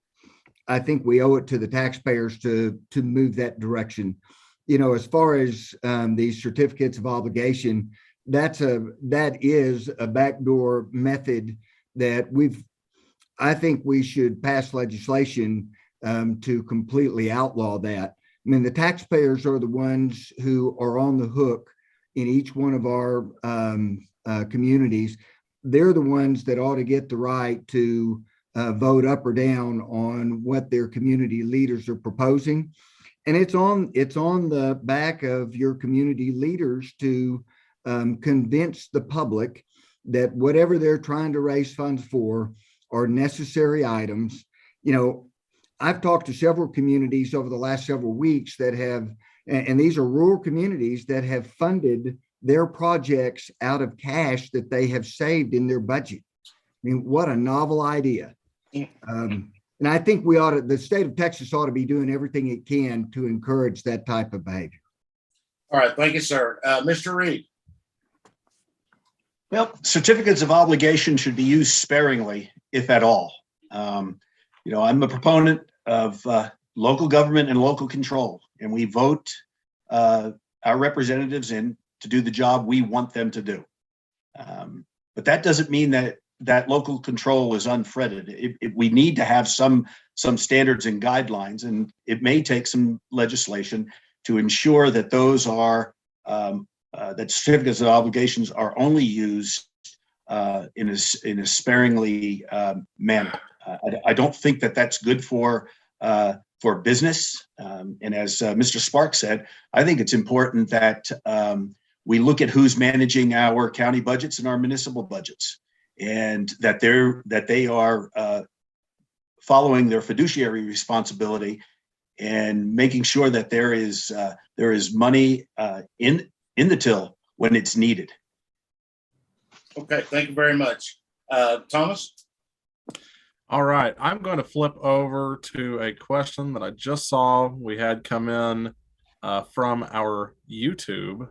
I think we owe it to the taxpayers to move that direction. You know, as far as these certificates of obligation, that is a backdoor method that I think we should pass legislation to completely outlaw that. I mean, the taxpayers are the ones who are on the hook in each one of our communities. They're the ones that ought to get the right to vote up or down on what their community leaders are proposing. And it's on the back of your community leaders to convince the public that whatever they're trying to raise funds for are necessary items. You know, I've talked to several communities over the last several weeks that have, and these are rural communities that have funded their projects out of cash that they have saved in their budget. I mean, what a novel idea. And I think the state of Texas ought to be doing everything it can to encourage that type of behavior. All right, thank you, sir. Mr. Reed. Well, certificates of obligation should be used sparingly, if at all. You know, I'm a proponent of local government and local control, and we vote our representatives in to do the job we want them to do. But that doesn't mean that local control is unfretted. We need to have some standards and guidelines, and it may take some legislation to ensure that those are that certificates of obligations are only used in a sparingly manner. I don't think that that's good for business. And as Mr. Sparks said, I think it's important that we look at who's managing our county budgets and our municipal budgets, and that they are following their fiduciary responsibility and making sure that there is money in the till when it's needed. Okay, thank you very much. Thomas? All right, I'm going to flip over to a question that I just saw we had come in from our YouTube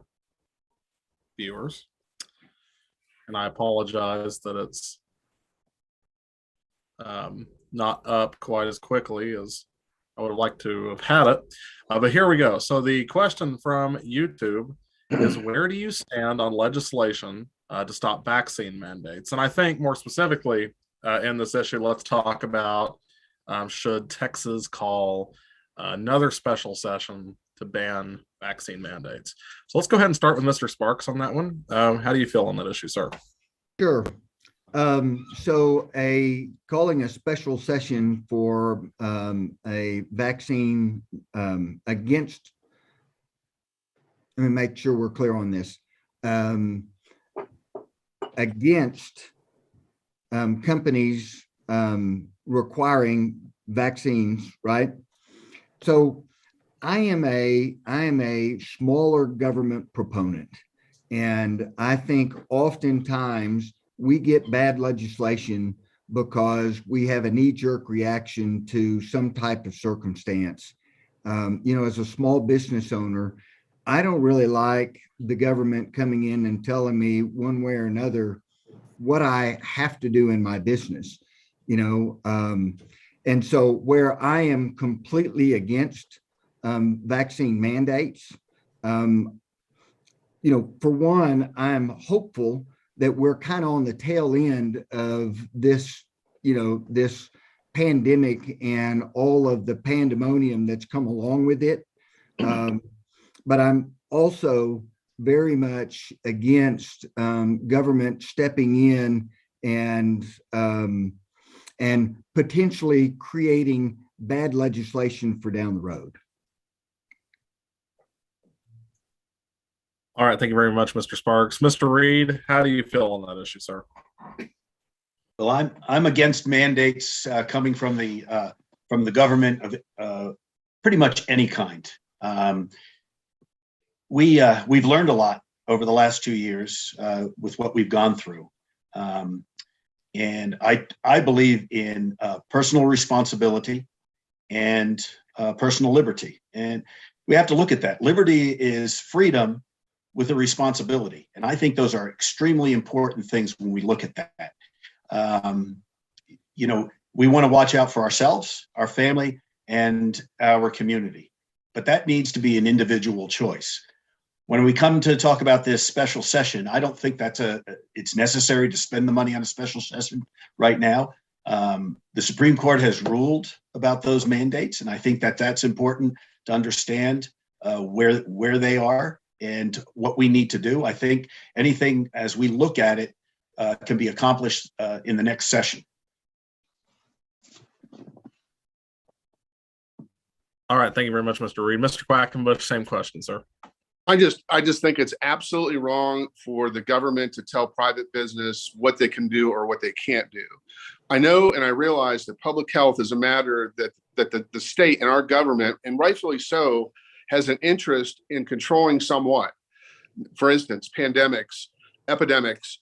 viewers. And I apologize that it's not up quite as quickly as I would have liked to have had it. But here we go. So the question from YouTube is, where do you stand on legislation to stop vaccine mandates? And I think more specifically in this issue, let's talk about should Texas call another special session to ban vaccine mandates? So let's go ahead and start with Mr. Sparks on that one. How do you feel on that issue, sir? Sure. So calling a special session for a vaccine against, let me make sure we're clear on this, against companies requiring vaccines, right? So I am a smaller government proponent, and I think oftentimes we get bad legislation because we have a knee-jerk reaction to some type of circumstance. You know, as a small business owner, I don't really like the government coming in and telling me one way or another what I have to do in my business, you know. And so where I am completely against vaccine mandates, you know, for one, I'm hopeful that we're kind of on the tail end of this, you know, this pandemic and all of the pandemonium that's come along with it. But I'm also very much against government stepping in and potentially creating bad legislation for down the road. All right. Thank you very much, Mr. Sparks. Mr. Reed, how do you feel on that issue, sir? Well, I'm against mandates coming from the government of pretty much any kind. We've learned a lot over the last 2 years with what we've gone through, and I believe in personal responsibility and personal liberty, and we have to look at that. Liberty is freedom with a responsibility, and I think those are extremely important things when we look at that. We want to watch out for ourselves, our family, and our community, but that needs to be an individual choice. When we come to talk about this special session, I don't think it's necessary to spend the money on a special session right now. The Supreme Court has ruled about those mandates, and I think that's important to understand where they are and what we need to do. I think anything as we look at it can be accomplished in the next session. All right. Thank you very much, Mr. Reed. Mr. Quackenbush, same question, sir. I just think it's absolutely wrong for the government to tell private business what they can do or what they can't do. I know and I realize that public health is a matter that the state and our government, and rightfully so, has an interest in controlling somewhat. For instance, pandemics, epidemics,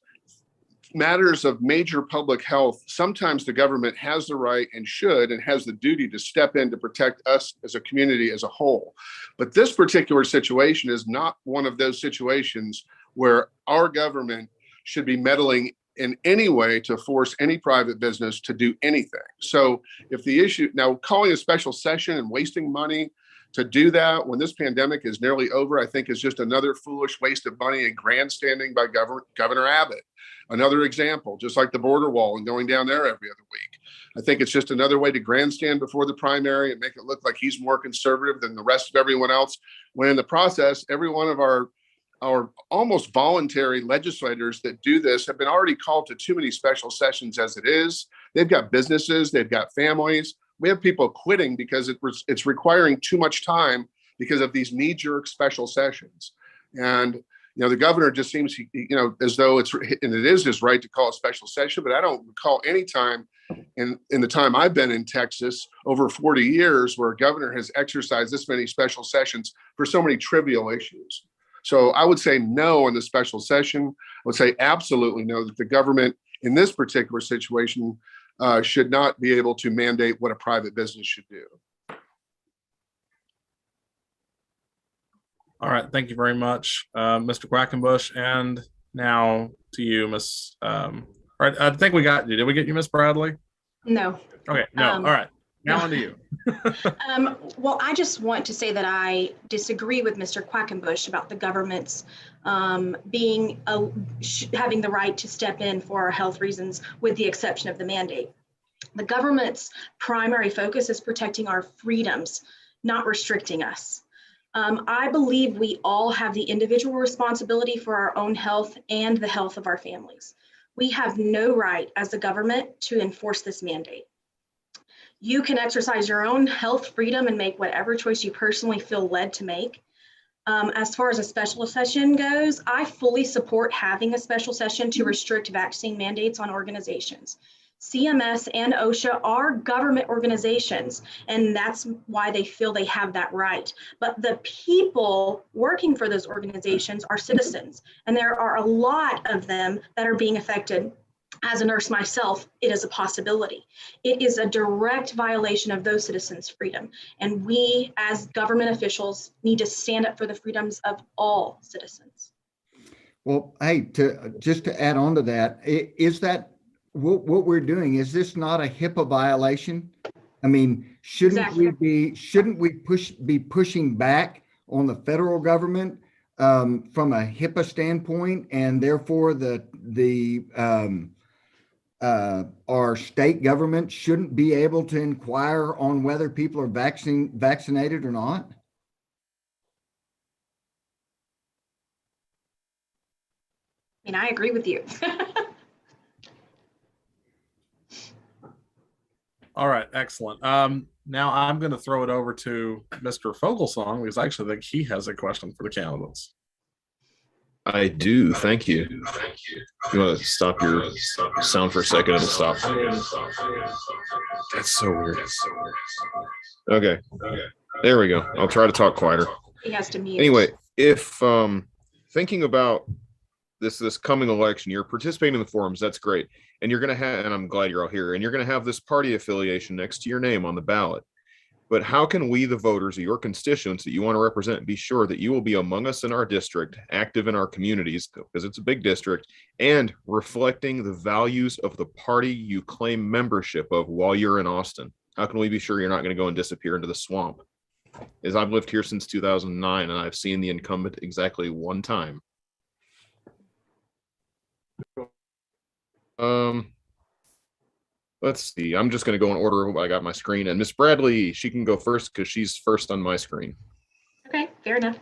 matters of major public health. Sometimes the government has the right and should and has the duty to step in to protect us as a community as a whole. But this particular situation is not one of those situations where our government should be meddling in any way to force any private business to do anything. So if the issue, now calling a special session and wasting money to do that when this pandemic is nearly over, I think is just another foolish waste of money and grandstanding by Governor Abbott. Another example, just like the border wall and going down there every other week. I think it's just another way to grandstand before the primary and make it look like he's more conservative than the rest of everyone else, when in the process, every one of our almost voluntary legislators that do this have been already called to too many special sessions as it is. They've got businesses, they've got families. We have people quitting because it's requiring too much time because of these knee-jerk special sessions. And the governor just seems, as though it is his right to call a special session, but I don't recall any time in the time I've been in Texas over 40 years where a governor has exercised this many special sessions for so many trivial issues. So I would say no on the special session. I would say absolutely no, that the government in this particular situation should not be able to mandate what a private business should do. All right. Thank you very much, Mr. Quackenbush. And now to you, Miss. All right. I think we got you. Did we get you, Miss Bradley? No. Okay. No. All right. Now on to you. Well, I just want to say that I disagree with Mr. Quackenbush about the government's having the right to step in for our health reasons, with the exception of the mandate. The government's primary focus is protecting our freedoms, not restricting us. I believe we all have the individual responsibility for our own health and the health of our families. We have no right as the government to enforce this mandate. You can exercise your own health freedom and make whatever choice you personally feel led to make. As far as a special session goes, I fully support having a special session to restrict vaccine mandates on organizations. CMS and OSHA are government organizations, and that's why they feel they have that right. But the people working for those organizations are citizens, and there are a lot of them that are being affected. As a nurse myself, it is a possibility. It is a direct violation of those citizens' freedom, and we as government officials need to stand up for the freedoms of all citizens. Well, hey, just to add on to that, is that what we're doing? Is this not a HIPAA violation? I mean, shouldn't we be pushing back on the federal government from a HIPAA standpoint, and therefore our state government shouldn't be able to inquire on whether people are vaccinated or not? And I agree with you. All right, excellent. Now I'm going to throw it over to Mr. Fogelsong because I actually think he has a question for the candidates. I do. Thank you. You want to stop your sound for a second? It'll stop. That's so weird. Okay. There we go. I'll try to talk quieter. He has to mute. Anyway, if thinking about this coming election, you're participating in the forums, that's great. And you're going to have, and I'm glad you're all here, and you're going to have this party affiliation next to your name on the ballot. But how can we, the voters of your constituents that you want to represent, be sure that you will be among us in our district, active in our communities, because it's a big district, and reflecting the values of the party you claim membership of while you're in Austin? How can we be sure you're not going to go and disappear into the swamp? As I've lived here since 2009, and I've seen the incumbent exactly one time. Let's see. I'm just going to go in order. I got my screen, and Miss Bradley, she can go first because she's first on my screen. Okay, fair enough.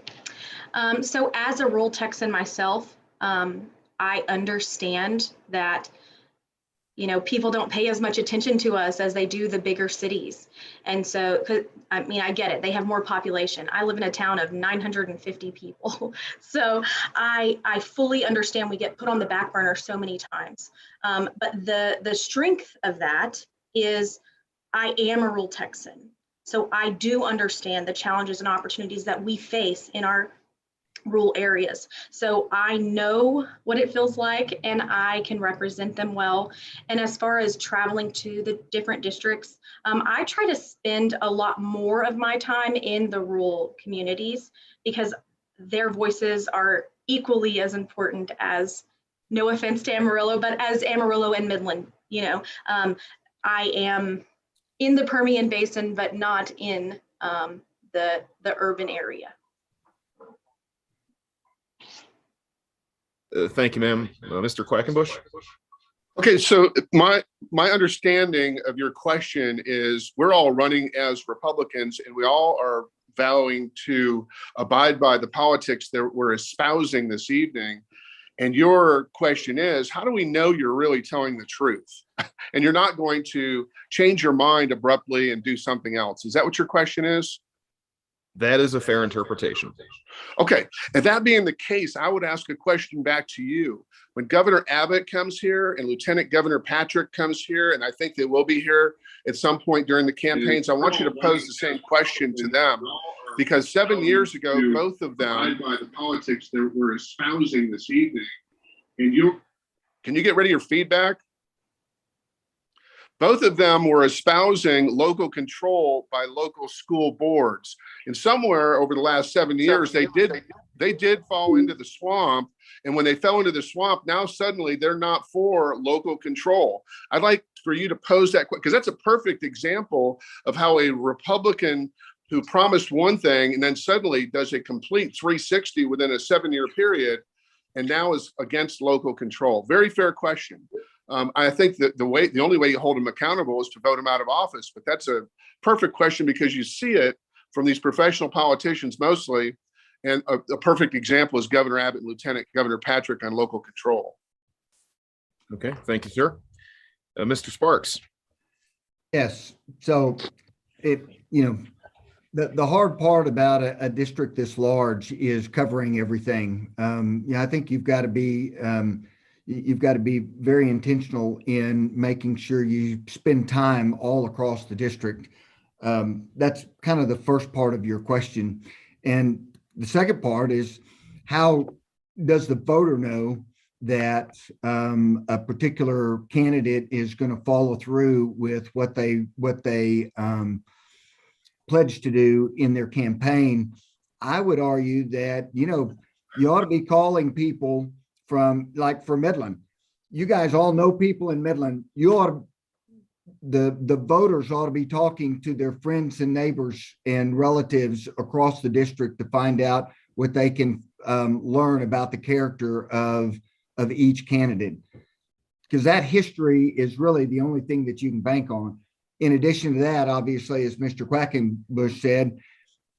So as a rural Texan myself, I understand that, people don't pay as much attention to us as they do the bigger cities. And so, I get it. They have more population. I live in a town of 950 people. So I fully understand we get put on the back burner so many times. But the strength of that is I am a rural Texan. So I do understand the challenges and opportunities that we face in our rural areas. So I know what it feels like and I can represent them well. And as far as traveling to the different districts, I try to spend a lot more of my time in the rural communities because their voices are equally as important as, no offense to Amarillo, but as Amarillo and Midland. I am in the Permian Basin, but not in the urban area. Thank you, ma'am. Mr. Quackenbush? Okay, so my understanding of your question is we're all running as Republicans and we all are vowing to abide by the politics that we're espousing this evening. And your question is, how do we know you're really telling the truth? And you're not going to change your mind abruptly and do something else. Is that what your question is? That is a fair interpretation. Okay, and that being the case, I would ask a question back to you. When Governor Abbott comes here and Lieutenant Governor Patrick comes here, and I think they will be here at some point during the campaigns, I want you to pose the same question to them. Because 7 years ago, both of them, by the politics that we're espousing this evening, and can you get rid of your feedback? Both of them were espousing local control by local school boards. And somewhere over the last 7 years, they did fall into the swamp. And when they fell into the swamp, now suddenly they're not for local control. I'd like for you to pose that question, because that's a perfect example of how a Republican who promised one thing and then suddenly does a complete 360 within a 7-year period and now is against local control. Very fair question. I think that the only way you hold them accountable is to vote them out of office. But that's a perfect question because you see it from these professional politicians mostly. And a perfect example is Governor Abbott and Lieutenant Governor Patrick on local control. Okay, thank you, sir. Mr. Sparks. Yes. So the hard part about a district this large is covering everything. I think you've got to be very intentional in making sure you spend time all across the district. That's kind of the first part of your question. And the second part is, how does the voter know that a particular candidate is going to follow through with what they pledged to do in their campaign? I would argue that, you ought to be calling people from, like, for Midland. You guys all know people in Midland. The voters ought to be talking to their friends and neighbors and relatives across the district to find out what they can learn about the character of each candidate, because that history is really the only thing that you can bank on. In addition to that, obviously, as Mr. Quackenbush said,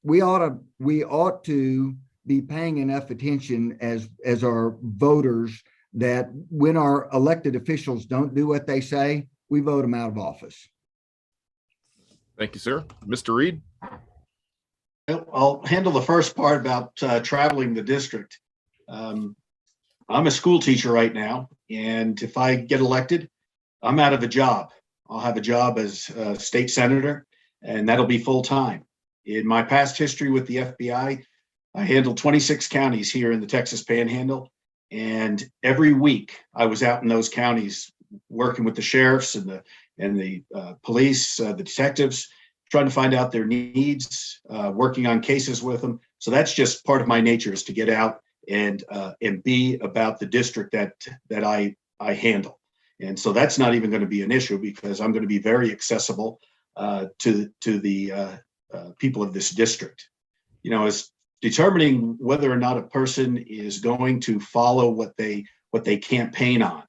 we ought to be paying enough attention as our voters that when our elected officials don't do what they say, we vote them out of office. Thank you, sir. Mr. Reed? I'll handle the first part about traveling the district. I'm a school teacher right now, and if I get elected, I'm out of a job. I'll have a job as a state senator, and that'll be full time. In my past history with the FBI, I handled 26 counties here in the Texas Panhandle, and every week I was out in those counties working with the sheriffs and the police, the detectives, trying to find out their needs, working on cases with them. So that's just part of my nature, is to get out and be about the district that I handle. And so that's not even going to be an issue, because I'm going to be very accessible to the people of this district. You know, as determining whether or not a person is going to follow what they campaign on,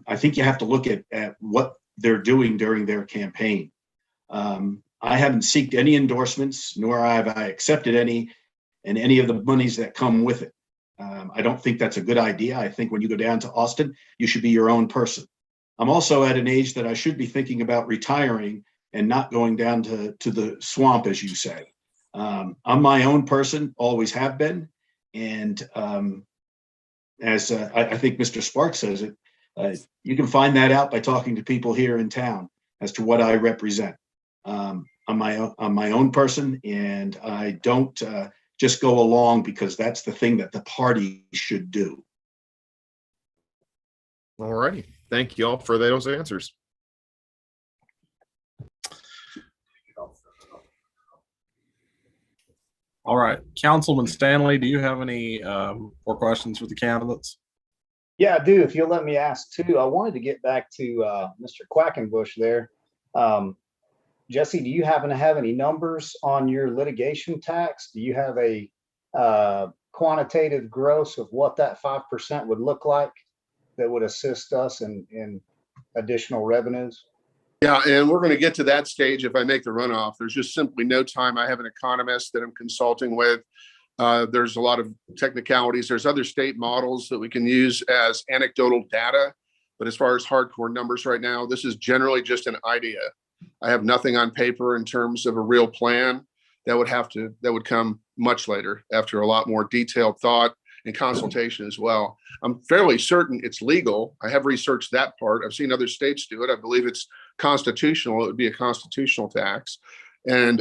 I think you have to look at what they're doing during their campaign. I haven't sought any endorsements, nor have I accepted any, and any of the monies that come with it. I don't think that's a good idea. I think when you go down to Austin, you should be your own person. I'm also at an age that I should be thinking about retiring and not going down to the swamp, as you say. I'm my own person, always have been. And as I think Mr. Sparks says it, you can find that out by talking to people here in town as to what I represent. I'm my own person, and I don't just go along because that's the thing that the party should do. All righty. Thank you all for those answers. All right, Councilman Stanley, do you have any more questions for the candidates? Yeah, I do. If you'll let me ask too, I wanted to get back to Mr. Quackenbush there. Jesse, do you happen to have any numbers on your litigation tax? Do you have a quantitative gross of what that 5% would look like that would assist us in additional revenues? Yeah, and we're going to get to that stage if I make the runoff. There's just simply no time. I have an economist that I'm consulting with. There's a lot of technicalities. There's other state models that we can use as anecdotal data. But as far as hardcore numbers right now, this is generally just an idea. I have nothing on paper in terms of a real plan. That would come much later, after a lot more detailed thought and consultation as well. I'm fairly certain it's legal. I have researched that part. I've seen other states do it. I believe it's constitutional. It would be a constitutional tax. And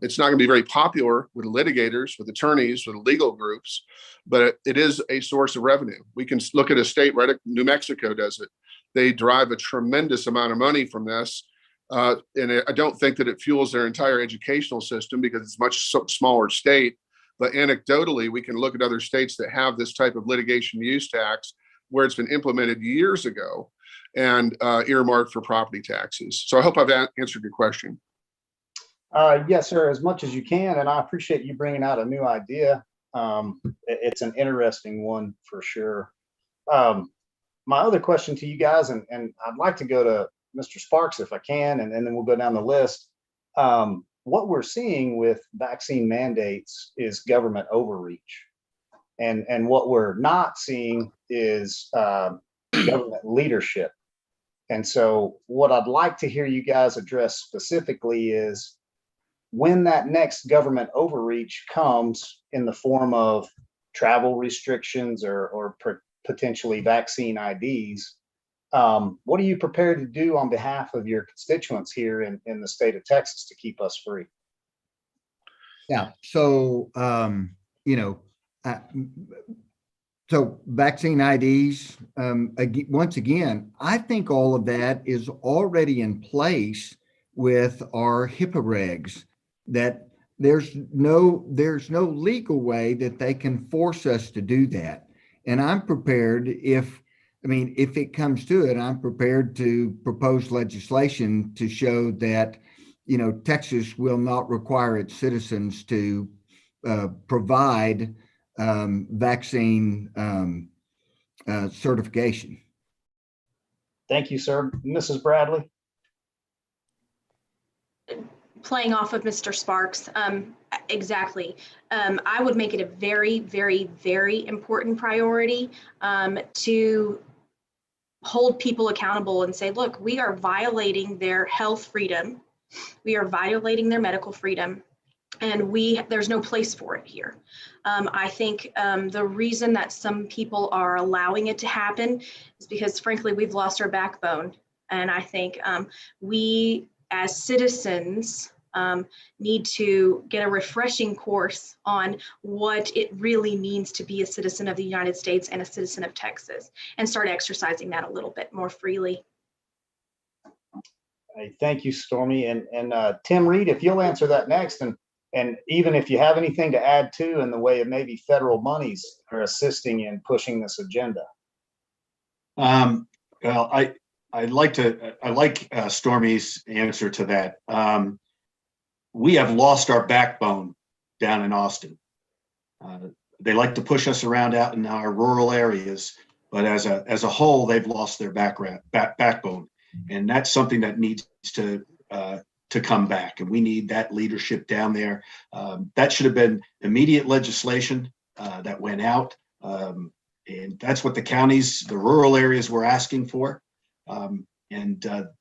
it's not going to be very popular with litigators, with attorneys, with legal groups, but it is a source of revenue. We can look at a state, right? New Mexico does it. They derive a tremendous amount of money from this. And I don't think that it fuels their entire educational system, because it's a much smaller state. But anecdotally, we can look at other states that have this type of litigation use tax, where it's been implemented years ago and earmarked for property taxes. So I hope I've answered your question. Yes, sir, as much as you can. And I appreciate you bringing out a new idea. It's an interesting one for sure. My other question to you guys, and I'd like to go to Mr. Sparks if I can, and then we'll go down the list. What we're seeing with vaccine mandates is government overreach. And what we're not seeing is government leadership. And so what I'd like to hear you guys address specifically is, when that next government overreach comes in the form of travel restrictions or potentially vaccine IDs, what are you prepared to do on behalf of your constituents here in the state of Texas to keep us free? Yeah. So, so vaccine IDs, once again, I think all of that is already in place with our HIPAA regs, that there's no legal way that they can force us to do that. And I'm prepared, if it comes to it, I'm prepared to propose legislation to show that, Texas will not require its citizens to provide vaccine certification. Thank you, sir. Mrs. Bradley? playing off of Mr. Sparks, exactly. I would make it a very, very, very important priority to hold people accountable and say, look, we are violating their health freedom. We are violating their medical freedom, and there's no place for it here. I think the reason that some people are allowing it to happen is because, frankly, we've lost our backbone. And I think we as citizens need to get a refreshing course on what it really means to be a citizen of the United States and a citizen of Texas, and start exercising that a little bit more freely. Hey, thank you, Stormy. And Tim Reed, if you'll answer that next, and even if you have anything to add to in the way of maybe federal monies are assisting in pushing this agenda. Well, I like Stormy's answer to that. We have lost our backbone down in Austin. They like to push us around out in our rural areas, but as a whole, they've lost their backbone, and that's something that needs to come back. And we need that leadership down there. That should have been immediate legislation that went out, and that's what the counties, the rural areas, were asking for.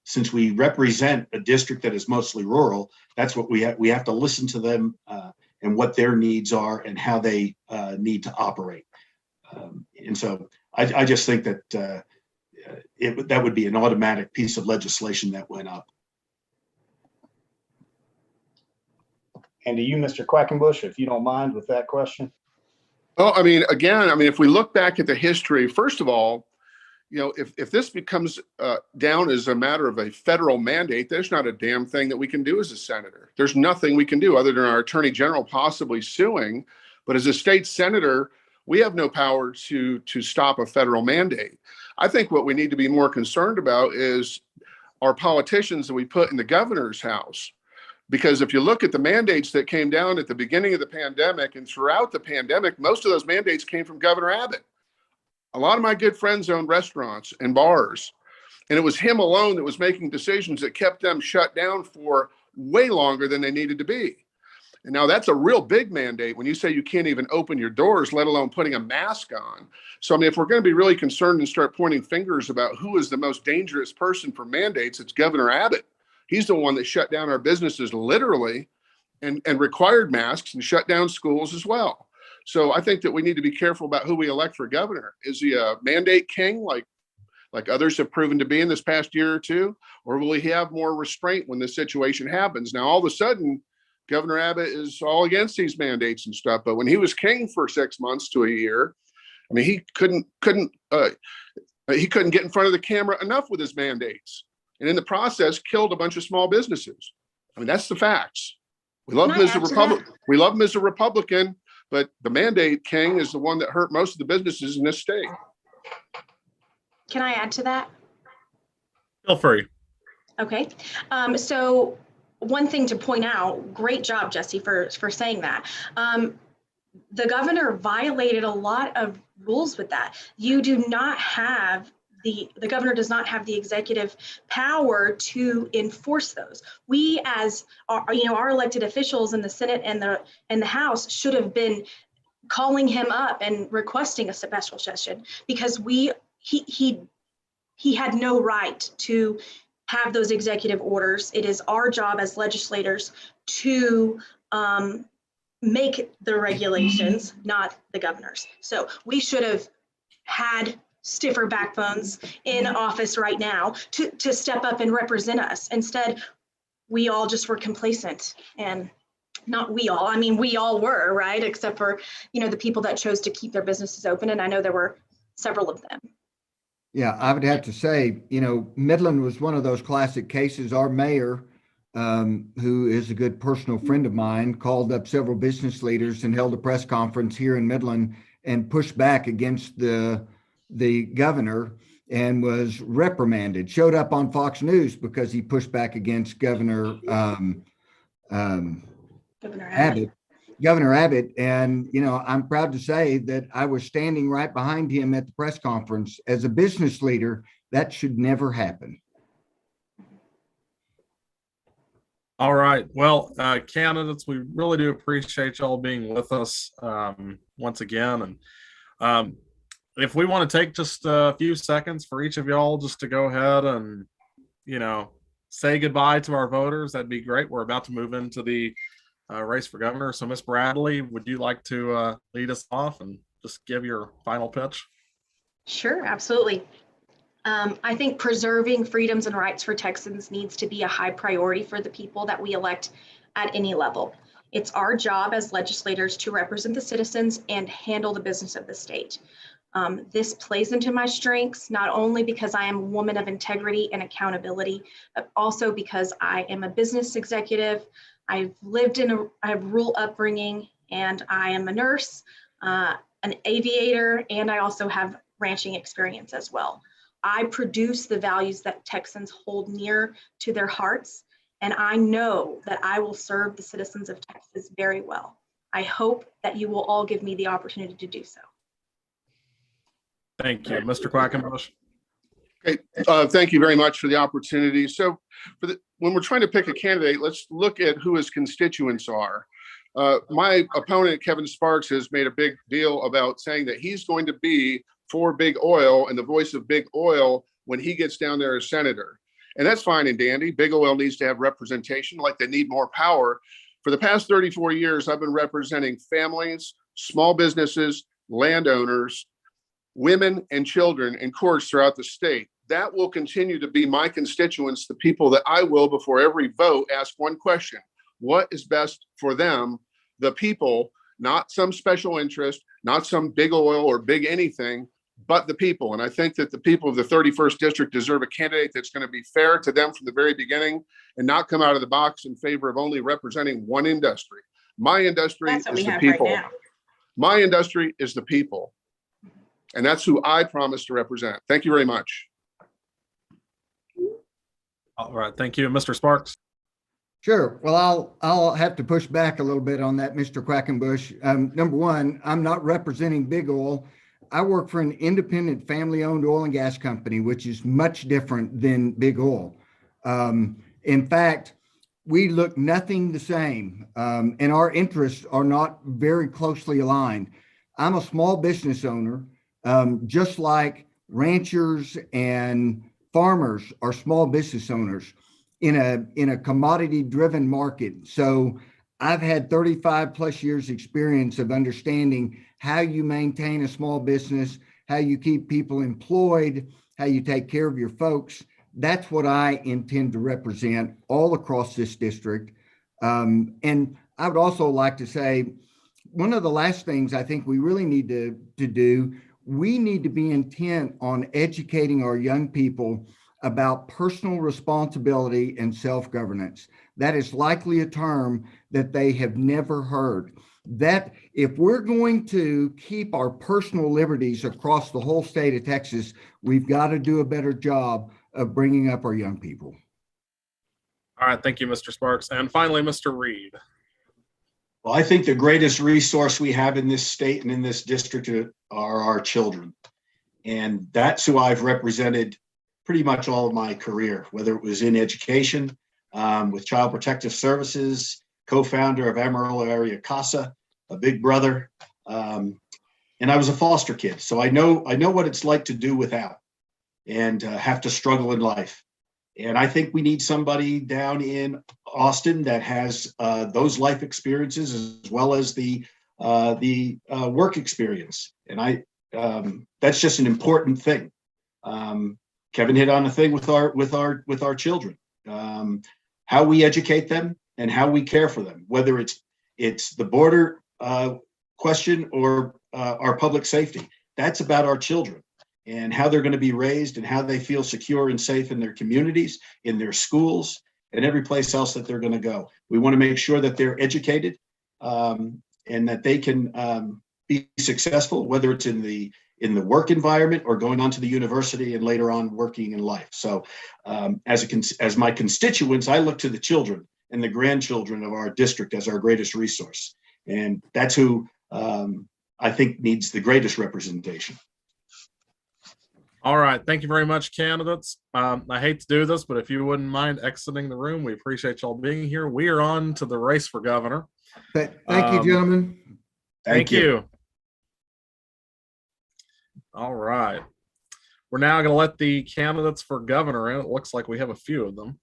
Since we represent a district that is mostly rural, that's what we have to listen to them and what their needs are and how they need to operate. And so I just think that that would be an automatic piece of legislation that went up. And to you, Mr. Quackenbush, if you don't mind with that question. Well, again, if we look back at the history, first of all, if this becomes down as a matter of a federal mandate, there's not a damn thing that we can do as a senator. There's nothing we can do other than our attorney general possibly suing. But as a state senator, we have no power to stop a federal mandate. I think what we need to be more concerned about is our politicians that we put in the governor's house. Because if you look at the mandates that came down at the beginning of the pandemic and throughout the pandemic, most of those mandates came from Governor Abbott. A lot of my good friends own restaurants and bars, and it was him alone that was making decisions that kept them shut down for way longer than they needed to be. And now that's a real big mandate when you say you can't even open your doors, let alone putting a mask on. So, if we're going to be really concerned and start pointing fingers about who is the most dangerous person for mandates, it's Governor Abbott. He's the one that shut down our businesses literally and required masks and shut down schools as well. So I think that we need to be careful about who we elect for governor. Is he a mandate king like others have proven to be in this past year or two? Or will he have more restraint when this situation happens? Now, all of a sudden, Governor Abbott is all against these mandates and stuff. But when he was king for 6 months to a year, he couldn't get in front of the camera enough with his mandates. And in the process, killed a bunch of small businesses. That's the facts. We love him as a Republican. We love him as a Republican. But the mandate king is the one that hurt most of the businesses in this state. Can I add to that? Feel free. Okay. So one thing to point out, great job, Jesse, for saying that. The governor violated a lot of rules with that. You do not have the governor does not have the executive power to enforce those. We, as our elected officials in the Senate and the House, should have been calling him up and requesting a special session, because he had no right to have those executive orders. It is our job as legislators to make the regulations, not the governor's. So we should have had stiffer backbones in office right now to step up and represent us. Instead, we all just were complacent, and not we all, we all were, right? Except for, the people that chose to keep their businesses open. And I know there were several of them. Yeah, I would have to say, Midland was one of those classic cases. Our mayor, who is a good personal friend of mine, called up several business leaders and held a press conference here in Midland and pushed back against the governor and was reprimanded, showed up on Fox News because he pushed back against Governor Abbott. And, I'm proud to say that I was standing right behind him at the press conference. As a business leader, that should never happen. All right. Well, candidates, we really do appreciate y'all being with us once again. And if we want to take just a few seconds for each of y'all just to go ahead and, say goodbye to our voters, that'd be great. We're about to move into the race for governor. So, Miss Bradley, would you like to lead us off and just give your final pitch? Sure, absolutely. I think preserving freedoms and rights for Texans needs to be a high priority for the people that we elect at any level. It's our job as legislators to represent the citizens and handle the business of the state. This plays into my strengths, not only because I am a woman of integrity and accountability, but also because I am a business executive. I have rural upbringing, and I am a nurse, an aviator, and I also have ranching experience as well. I produce the values that Texans hold near to their hearts, and I know that I will serve the citizens of Texas very well. I hope that you will all give me the opportunity to do so. Thank you. Mr. Quackenbush. Okay, thank you very much for the opportunity. So when we're trying to pick a candidate, let's look at who his constituents are. My opponent, Kevin Sparks, has made a big deal about saying that he's going to be for big oil and the voice of big oil when he gets down there as senator. And that's fine and dandy. Big oil needs to have representation, like they need more power. For the past 34 years, I've been representing families, small businesses, landowners, women, and children in courts throughout the state. That will continue to be my constituents, the people that I will, before every vote, ask one question: what is best for them, the people, not some special interest, not some big oil or big anything, but the people. And I think that the people of the 31st district deserve a candidate that's going to be fair to them from the very beginning and not come out of the box in favor of only representing one industry. My industry is the people. Right now. My industry is the people. And that's who I promise to represent. Thank you very much. All right. Thank you. Mr. Sparks. Sure. Well, I'll have to push back a little bit on that, Mr. Quackenbush. Number one, I'm not representing big oil. I work for an independent family-owned oil and gas company, which is much different than big oil. In fact, we look nothing the same, and our interests are not very closely aligned. I'm a small business owner, just like ranchers and farmers are small business owners in a commodity-driven market. So I've had 35 plus years experience of understanding how you maintain a small business, how you keep people employed, how you take care of your folks. That's what I intend to represent all across this district. And I would also like to say, one of the last things I think we really need to do, we need to be intent on educating our young people about personal responsibility and self-governance. That is likely a term that they have never heard. That if we're going to keep our personal liberties across the whole state of Texas, we've got to do a better job of bringing up our young people. All right. Thank you, Mr. Sparks. And finally, Mr. Reed. Well, I think the greatest resource we have in this state and in this district are our children. And that's who I've represented pretty much all of my career, whether it was in education, with Child Protective Services, co-founder of Amarillo Area CASA, a big brother. And I was a foster kid. So I know what it's like to do without and have to struggle in life. And I think we need somebody down in Austin that has those life experiences as well as the work experience. And that's just an important thing. Kevin hit on the thing with our children, how we educate them and how we care for them, whether it's the border question or our public safety. That's about our children and how they're going to be raised and how they feel secure and safe in their communities, in their schools, and every place else that they're going to go. We want to make sure that they're educated and that they can be successful, whether it's in the work environment or going on to the university and later on working in life. So as my constituents, I look to the children and the grandchildren of our district as our greatest resource. And that's who I think needs the greatest representation. All right. Thank you very much, candidates. I hate to do this, but if you wouldn't mind exiting the room, we appreciate y'all being here. We are on to the race for governor. Thank you, gentlemen. Thank you. All right. We're now going to let the candidates for governor in. It looks like we have a few of them.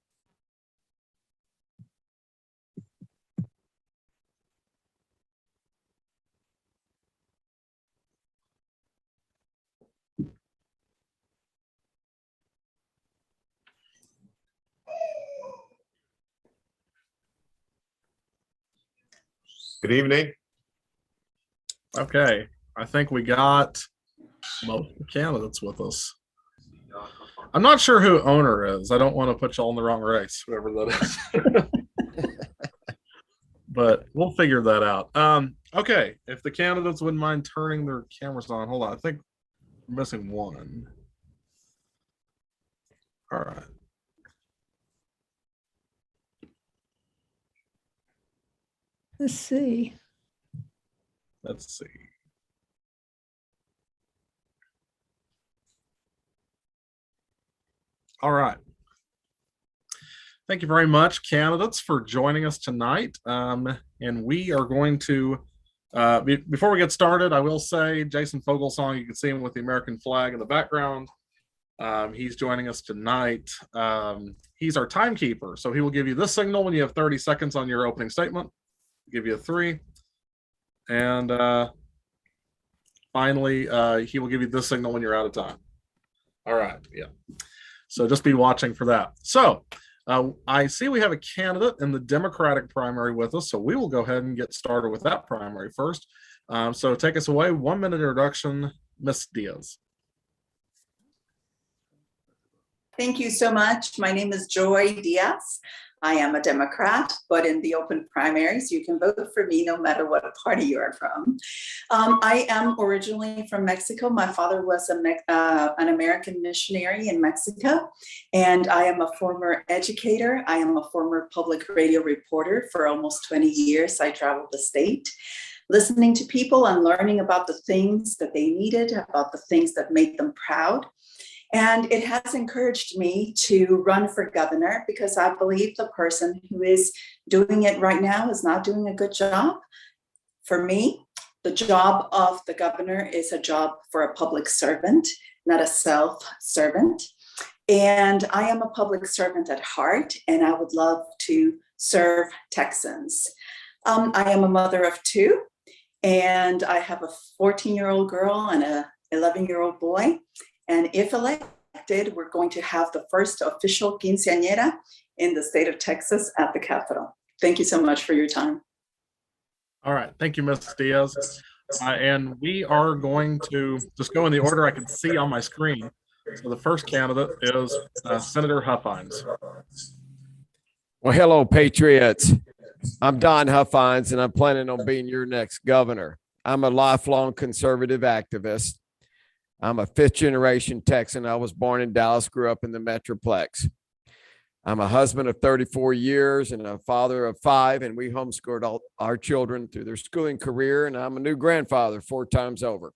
Good evening. Okay. I think we got most of the candidates with us. I'm not sure who owner is. I don't want to put y'all in the wrong race, whoever that is. But we'll figure that out. Okay. If the candidates wouldn't mind turning their cameras on. Hold on. I think we're missing one. All right. Let's see. Let's see. All right. Thank you very much, candidates, for joining us tonight. And we are going to, before we get started, I will say Jason Fogelsong, you can see him with the American flag in the background. He's joining us tonight. He's our timekeeper. So he will give you this signal when you have 30 seconds on your opening statement. Give you a 3. And finally, he will give you this signal when you're out of time. All right. Yeah. So just be watching for that. So I see we have a candidate in the Democratic primary with us. So we will go ahead and get started with that primary first. So take us away. 1 minute introduction, Ms. Diaz. Thank you so much. My name is Joy Diaz. I am a Democrat, but in the open primaries, you can vote for me no matter what party you are from. I am originally from Mexico. My father was an American missionary in Mexico, and I am a former educator. I am a former public radio reporter for almost 20 years. I traveled the state, listening to people and learning about the things that they needed, about the things that made them proud. And it has encouraged me to run for governor because I believe the person who is doing it right now is not doing a good job. For me, the job of the governor is a job for a public servant, not a self-servant. And I am a public servant at heart, and I would love to serve Texans. I am a mother of 2, and I have a 14-year-old girl and a 11-year-old boy. And if elected, we're going to have the first official quinceañera in the state of Texas at the Capitol. Thank you so much for your time. All right. Thank you, Ms. Diaz. And we are going to just go in the order I can see on my screen. So the first candidate is Senator Huffines. Well, hello, Patriots. I'm Don Huffines, and I'm planning on being your next governor. I'm a lifelong conservative activist. I'm a 5th-generation Texan. I was born in Dallas, grew up in the Metroplex. I'm a husband of 34 years and a father of 5, and we homeschooled all our children through their schooling career, and I'm a new grandfather 4 times over.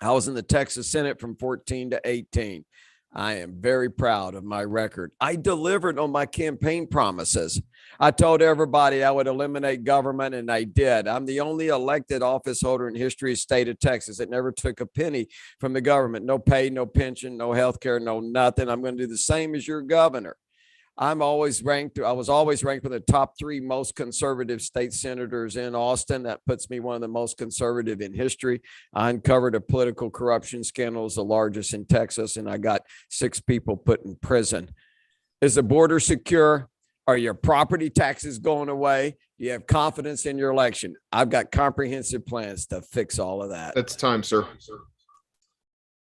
I was in the Texas Senate from 14 to 18. I am very proud of my record. I delivered on my campaign promises. I told everybody I would eliminate government, and I did. I'm the only elected office holder in history of the state of Texas that never took a penny from the government. No pay, no pension, no health care, no nothing. I'm going to do the same as your governor. I was always ranked with the top 3 most conservative state senators in Austin. That puts me one of the most conservative in history. I uncovered a political corruption scandal, the largest in Texas, and I got 6 people put in prison. Is the border secure? Are your property taxes going away? Do you have confidence in your election? I've got comprehensive plans to fix all of that. That's time, sir.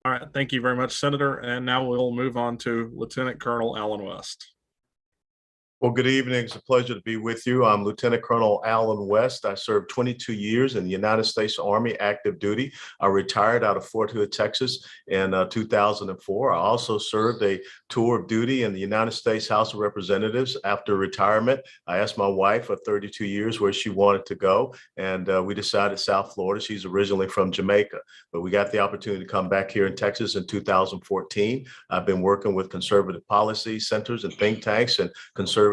All right. Thank you very much, Senator. And now we'll move on to Lieutenant Colonel Alan West. Well, good evening. It's a pleasure to be with you. I'm Lieutenant Colonel Alan West. I served 22 years in the United States Army active duty. I retired out of Fort Hood, Texas in 2004. I also served a tour of duty in the United States House of Representatives after retirement. I asked my wife of 32 years where she wanted to go, and we decided South Florida. She's originally from Jamaica, but we got the opportunity to come back here in Texas in 2014. I've been working with conservative policy centers and think tanks and conservative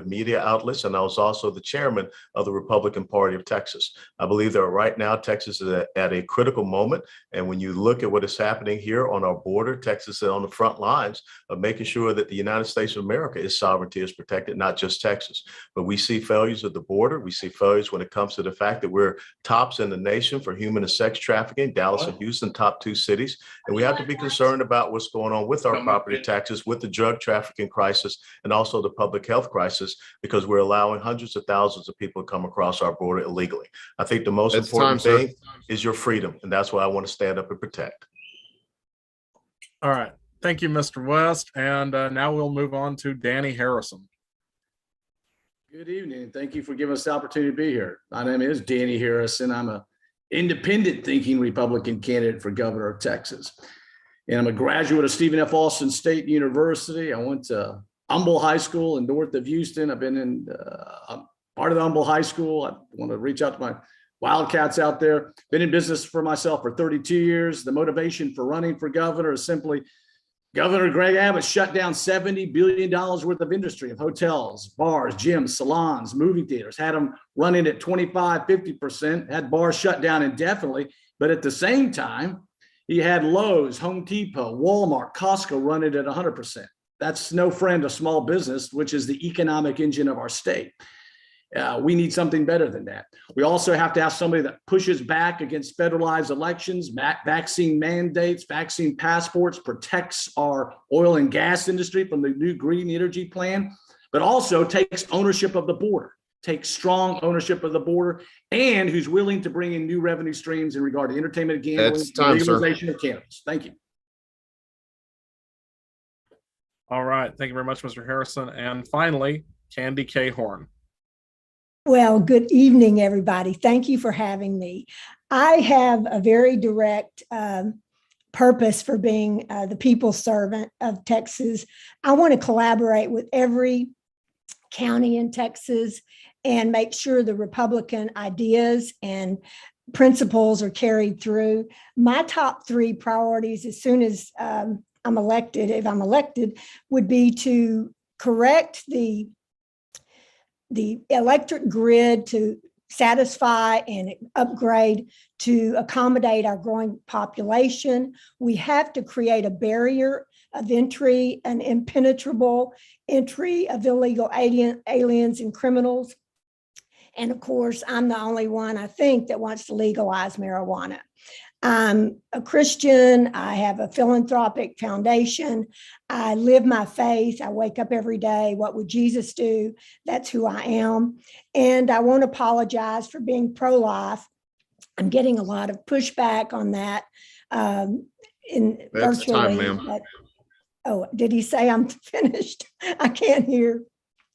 media outlets, and I was also the chairman of the Republican Party of Texas. I believe that right now Texas is at a critical moment, and when you look at what is happening here on our border, Texas is on the front lines of making sure that the United States of America, its sovereignty is protected, not just Texas. But we see failures at the border. We see failures when it comes to the fact that we're tops in the nation for human and sex trafficking. Dallas and Houston, top 2 cities, and we have to be concerned about what's going on with our property taxes, with the drug trafficking crisis, and also the public health crisis, because we're allowing hundreds of thousands of people to come across our border illegally. I think the most important thing is your freedom, and that's what I want to stand up and protect. All right. Thank you, Mr. West. And now we'll move on to Danny Harrison. Good evening. Thank you for giving us the opportunity to be here. My name is Danny Harrison. I'm an independent thinking Republican candidate for governor of Texas. And I'm a graduate of Stephen F. Austin State University. I went to Humble High School in north of Houston. I've been in part of the Humble High School. I want to reach out to my Wildcats out there. Been in business for myself for 32 years. The motivation for running for governor is simply Governor Greg Abbott shut down $70 billion worth of industry of hotels, bars, gyms, salons, movie theaters, had them running at 25, 50%, had bars shut down indefinitely. But at the same time, he had Lowe's, Home Depot, Walmart, Costco running at 100%. That's no friend of small business, which is the economic engine of our state. We need something better than that. We also have to have somebody that pushes back against federalized elections, vaccine mandates, vaccine passports, protects our oil and gas industry from the new green energy plan, but also takes ownership of the border, takes strong ownership of the border, and who's willing to bring in new revenue streams in regard to entertainment, gambling, legalization of cannabis. Thank you. All right. Thank you very much, Mr. Harrison. And finally, Candy K. Horn. Well, good evening, everybody. Thank you for having me. I have a very direct purpose for being the people's servant of Texas. I want to collaborate with every county in Texas and make sure the Republican ideas and principles are carried through. My top 3 priorities as soon as I'm elected, if I'm elected, would be to correct the electric grid to satisfy and upgrade to accommodate our growing population. We have to create a barrier of entry, an impenetrable entry of illegal aliens and criminals. And of course, I'm the only one, I think, that wants to legalize marijuana. I'm a Christian. I have a philanthropic foundation. I live my faith. I wake up every day. What would Jesus do? That's who I am. And I won't apologize for being pro-life. I'm getting a lot of pushback on that in That's virtually. time, ma'am. But, oh, did he say I'm finished? I can't hear.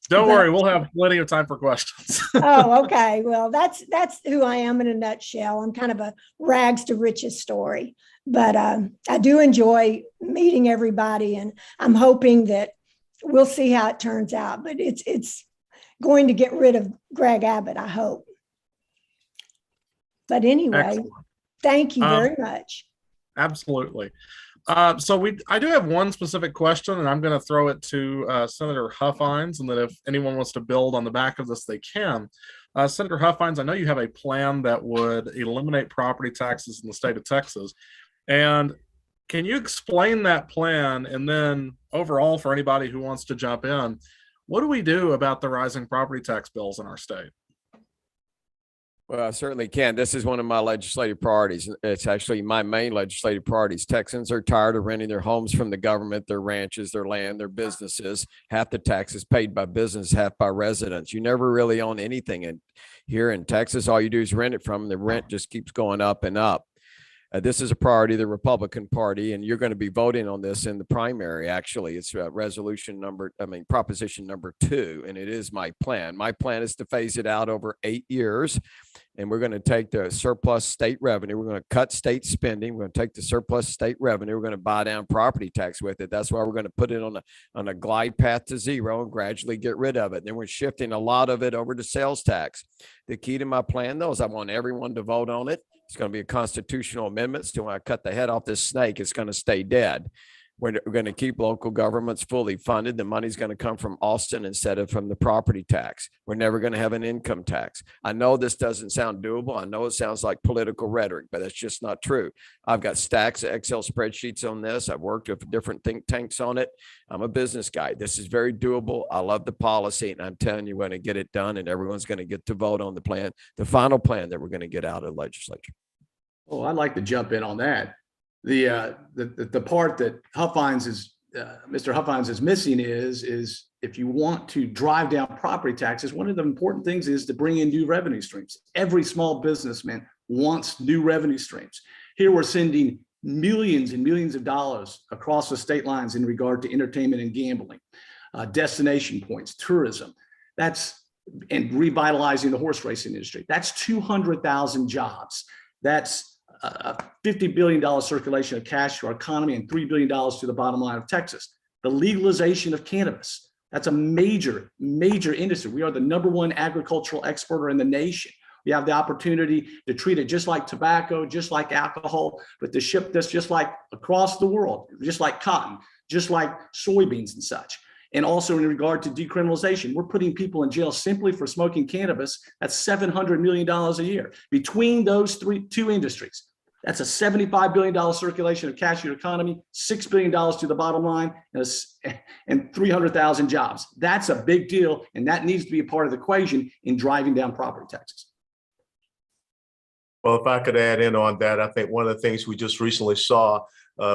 Don't worry, we'll have plenty of time for questions. Oh, okay. Well, that's who I am in a nutshell. I'm kind of a rags to riches story, but I do enjoy meeting everybody, and I'm hoping that we'll see how it turns out. But it's going to get rid of Greg Abbott, I hope. But anyway, Excellent. Thank you very much. Absolutely. So I do have one specific question, and I'm going to throw it to Senator Huffines, and that if anyone wants to build on the back of this, they can. Senator Huffines, I know you have a plan that would eliminate property taxes in the state of Texas. And can you explain that plan? And then overall, for anybody who wants to jump in, what do we do about the rising property tax bills in our state? Well, I certainly can. This is one of my legislative priorities. It's actually my main legislative priorities. Texans are tired of renting their homes from the government, their ranches, their land, their businesses. Half the taxes paid by business, half by residents. You never really own anything here in Texas. All you do is rent it from them. The rent just keeps going up and up. This is a priority of the Republican Party, and you're going to be voting on this in the primary. Actually, it's proposition number 2, and it is my plan. My plan is to phase it out over 8 years, and we're going to take the surplus state revenue. We're going to cut state spending. We're going to take the surplus state revenue. We're going to buy down property tax with it. That's why we're going to put it on a glide path to zero and gradually get rid of it. And then we're shifting a lot of it over to sales tax. The key to my plan, though, is I want everyone to vote on it. It's going to be a constitutional amendment. So when I cut the head off this snake, it's going to stay dead. We're going to keep local governments fully funded. The money's going to come from Austin instead of from the property tax. We're never going to have an income tax. I know this doesn't sound doable. I know it sounds like political rhetoric, but that's just not true. I've got stacks of Excel spreadsheets on this. I've worked with different think tanks on it. I'm a business guy. This is very doable. I love the policy, and I'm telling you, we're going to get it done, and everyone's going to get to vote on the plan, the final plan that we're going to get out of the legislature. Oh, I'd like to jump in on that. The part that Huffines is Mr. Huffines is missing is if you want to drive down property taxes, one of the important things is to bring in new revenue streams. Every small businessman wants new revenue streams. Here we're sending millions and millions of dollars across the state lines in regard to entertainment and gambling, destination points, tourism. And revitalizing the horse racing industry. That's 200,000 jobs. That's a $50 billion circulation of cash to our economy and $3 billion to the bottom line of Texas. The legalization of cannabis. That's a major, major industry. We are the #1 agricultural exporter in the nation. We have the opportunity to treat it just like tobacco, just like alcohol, but to ship this just like across the world, just like cotton, just like soybeans and such. And also in regard to decriminalization, we're putting people in jail simply for smoking cannabis. That's $700 million a year. Between those two industries, that's a $75 billion circulation of cash in your economy, $6 billion to the bottom line, and 300,000 jobs. That's a big deal, and that needs to be a part of the equation in driving down property taxes. Well, if I could add in on that, I think one of the things we just recently saw,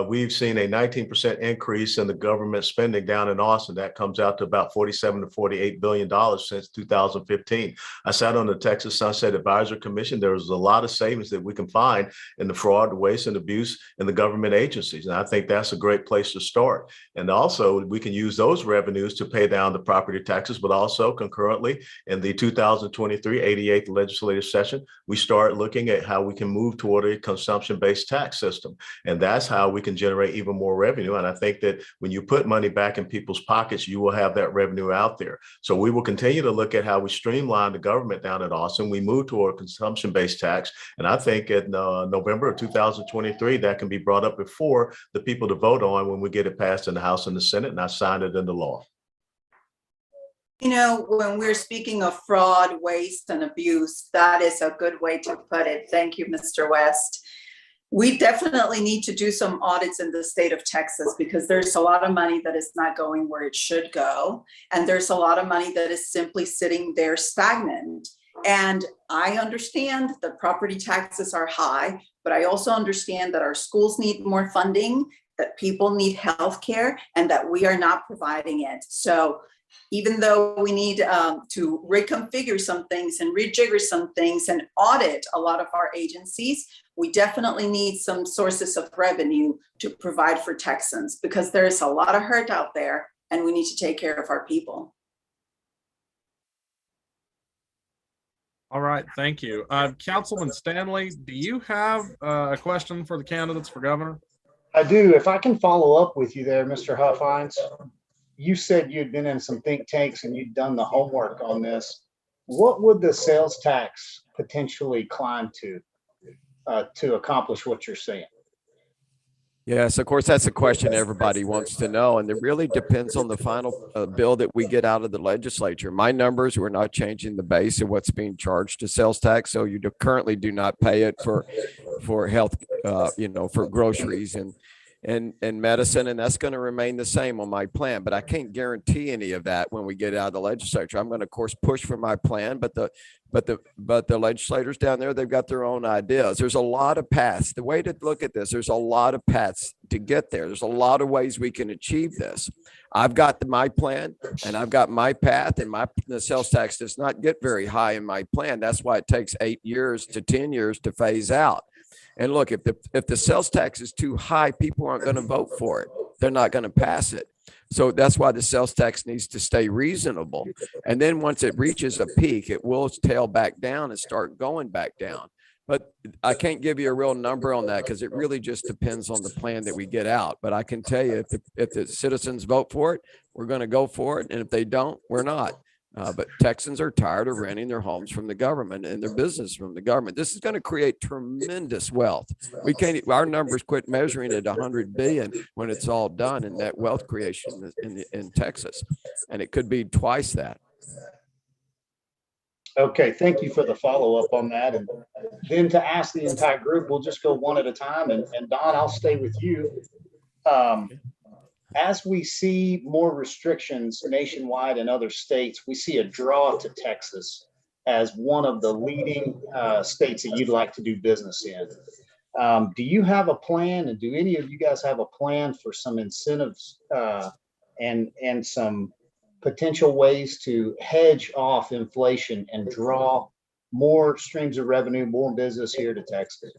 we've seen a 19% increase in the government spending down in Austin. That comes out to about $47 to $48 billion since 2015. I sat on the Texas Sunset Advisory Commission. There was a lot of savings that we can find in the fraud, waste, and abuse in the government agencies. And I think that's a great place to start. And also, we can use those revenues to pay down the property taxes, but also concurrently in the 2023 88th legislative session, we start looking at how we can move toward a consumption-based tax system. And that's how we can generate even more revenue. And I think that when you put money back in people's pockets, you will have that revenue out there. So we will continue to look at how we streamline the government down at Austin. We move toward consumption-based tax. And I think in November of 2023, that can be brought up before the people to vote on when we get it passed in the House and the Senate, and I signed it into law. You know, when we're speaking of fraud, waste, and abuse, that is a good way to put it. Thank you, Mr. West. We definitely need to do some audits in the state of Texas because there's a lot of money that is not going where it should go. And there's a lot of money that is simply sitting there stagnant. And I understand that property taxes are high, but I also understand that our schools need more funding, that people need health care, and that we are not providing it. So even though we need to reconfigure some things and rejigger some things and audit a lot of our agencies, we definitely need some sources of revenue to provide for Texans because there is a lot of hurt out there and we need to take care of our people. All right, thank you. Councilman Stanley, do you have a question for the candidates for governor? I do. If I can follow up with you there, Mr. Huffines. You said you'd been in some think tanks and you'd done the homework on this. What would the sales tax potentially climb to accomplish what you're saying? Yes, of course, that's a question everybody wants to know. And it really depends on the final bill that we get out of the legislature. My numbers, we're not changing the base of what's being charged to sales tax. So you currently do not pay it for health, for groceries and medicine, and that's going to remain the same on my plan. But I can't guarantee any of that when we get out of the legislature. I'm going to, of course, push for my plan, but the legislators down there, they've got their own ideas. There's a lot of paths. The way to look at this, there's a lot of paths to get there. There's a lot of ways we can achieve this. I've got my plan, and I've got my path, and the sales tax does not get very high in my plan. That's why it takes 8 years to 10 years to phase out. And look, if the sales tax is too high, people aren't going to vote for it. They're not going to pass it. So that's why the sales tax needs to stay reasonable. And then once it reaches a peak, it will tail back down and start going back down. But I can't give you a real number on that because it really just depends on the plan that we get out. But I can tell you if the citizens vote for it, we're going to go for it. And if they don't, we're not. But Texans are tired of renting their homes from the government and their business from the government. This is going to create tremendous wealth. We can't, our numbers quit measuring at 100 billion when it's all done in that wealth creation in Texas. And it could be twice that. Okay, thank you for the follow-up on that. And then to ask the entire group, we'll just go one at a time. And Don, I'll stay with you. As we see more restrictions nationwide in other states, we see a draw to Texas as one of the leading states that you'd like to do business in. Do you have a plan, and do any of you guys have a plan for some incentives and some potential ways to hedge off inflation and draw more streams of revenue, more business here to Texas?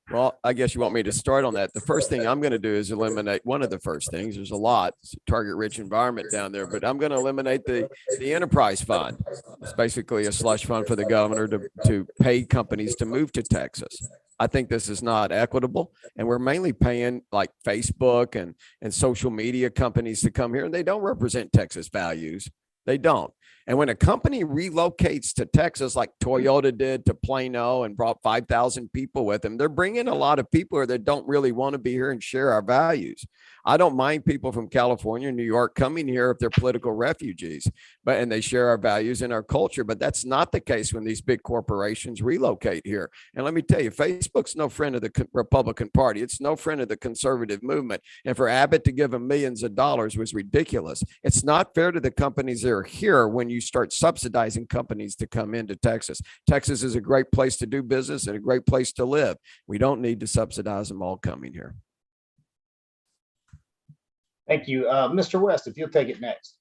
Well, I guess you want me to start on that. The first thing I'm going to do is eliminate one of the first things. There's a lot. It's a target-rich environment down there, but I'm going to eliminate the enterprise fund. It's basically a slush fund for the governor to pay companies to move to Texas. I think this is not equitable, and we're mainly paying like Facebook and social media companies to come here, and they don't represent Texas values. They don't. And when a company relocates to Texas, like Toyota did to Plano and brought 5,000 people with them, they're bringing a lot of people here that don't really want to be here and share our values. I don't mind people from California and New York coming here if they're political refugees, and they share our values and our culture. But that's not the case when these big corporations relocate here. And let me tell you, Facebook's no friend of the Republican Party. It's no friend of the conservative movement. And for Abbott to give them millions of dollars was ridiculous. It's not fair to the companies that are here when you start subsidizing companies to come into Texas. Texas is a great place to do business and a great place to live. We don't need to subsidize them all coming here. Thank you. Mr. West, if you'll take it next.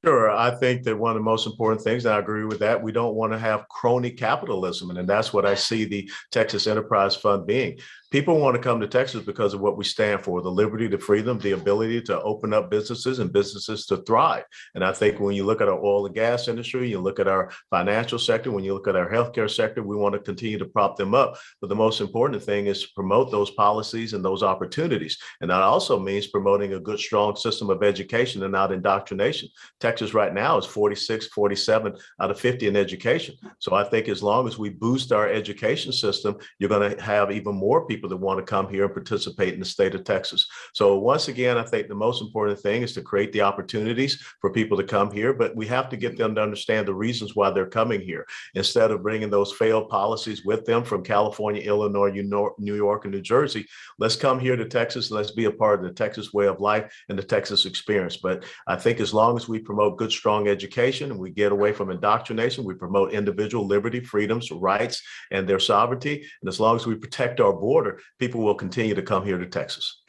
Sure. I think that one of the most important things, and I agree with that, we don't want to have crony capitalism. And that's what I see the Texas Enterprise Fund being. People want to come to Texas because of what we stand for, the liberty, the freedom, the ability to open up businesses and businesses to thrive. And I think when you look at our oil and gas industry, you look at our financial sector, when you look at our healthcare sector, we want to continue to prop them up. But the most important thing is to promote those policies and those opportunities. And that also means promoting a good, strong system of education and not indoctrination. Texas right now is 46, 47 out of 50 in education. So I think as long as we boost our education system, you're going to have even more people that want to come here and participate in the state of Texas. So once again, I think the most important thing is to create the opportunities for people to come here, but we have to get them to understand the reasons why they're coming here. Instead of bringing those failed policies with them from California, Illinois, New York, and New Jersey, let's come here to Texas. Let's be a part of the Texas way of life and the Texas experience. But I think as long as we promote good, strong education and we get away from indoctrination, we promote individual liberty, freedoms, rights, and their sovereignty. And as long as we protect our border, people will continue to come here to Texas.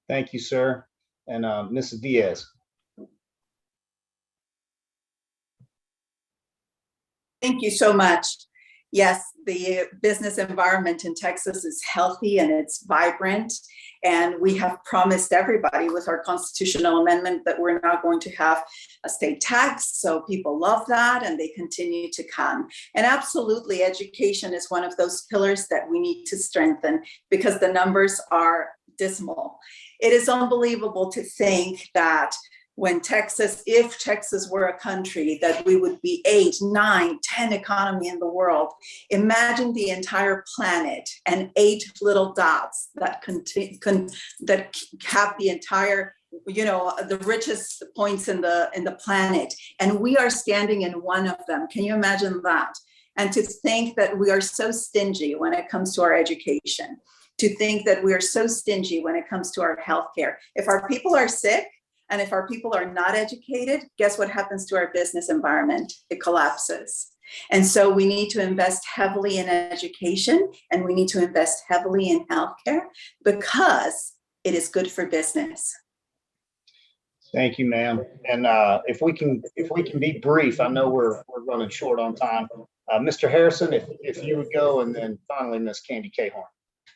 Thank you, sir. And Mrs. Diaz. Thank you so much. Yes, the business environment in Texas is healthy and it's vibrant. And we have promised everybody with our constitutional amendment that we're not going to have a state tax. So people love that and they continue to come. And absolutely, education is one of those pillars that we need to strengthen because the numbers are dismal. It is unbelievable to think that when Texas, if Texas were a country, that we would be 8, 9, 10 economy in the world. Imagine the entire planet and 8 little dots that that have the entire, the richest points in the planet. And we are standing in one of them. Can you imagine that? And to think that we are so stingy when it comes to our education, to think that we are so stingy when it comes to our healthcare. If our people are sick, and if our people are not educated, guess what happens to our business environment? It collapses. And so we need to invest heavily in education and we need to invest heavily in healthcare because it is good for business. Thank you, ma'am. And if we can be brief, I know we're running short on time. Mr. Harrison, if you would go, and then finally, Miss Candy Cahorn.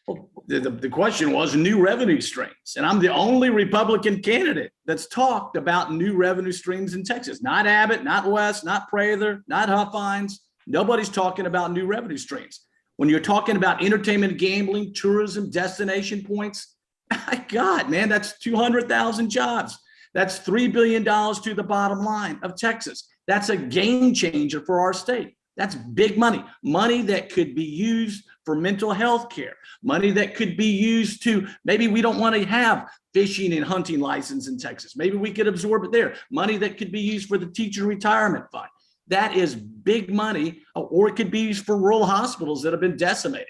Well, the question was new revenue streams, and I'm the only Republican candidate that's talked about new revenue streams in Texas. Not Abbott, not West, not Prather, not Huffines. Nobody's talking about new revenue streams. When you're talking about entertainment, gambling, tourism, destination points, my God, man, that's 200,000 jobs. That's $3 billion to the bottom line of Texas. That's a game changer for our state. That's big money, money that could be used for mental health care, money that could be used to, maybe we don't want to have fishing and hunting license in Texas. Maybe we could absorb it there. Money that could be used for the teacher retirement fund. That is big money, or it could be used for rural hospitals that have been decimated.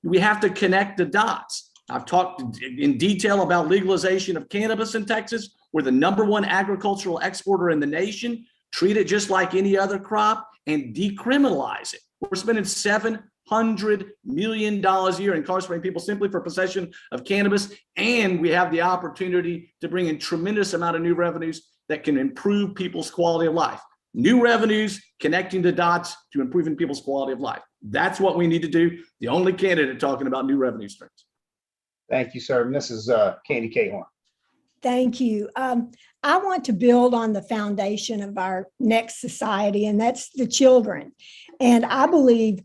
We have to connect the dots. I've talked in detail about legalization of cannabis in Texas. We're the #1 agricultural exporter in the nation. Treat it just like any other crop and decriminalize it. We're spending $700 million a year incarcerating people simply for possession of cannabis. And we have the opportunity to bring in tremendous amount of new revenues that can improve people's quality of life. New revenues, connecting the dots to improving people's quality of life. That's what we need to do. The only candidate talking about new revenue streams. Thank you, sir. Mrs. Candy Cahorn. Thank you. I want to build on the foundation of our next society, and that's the children. And I believe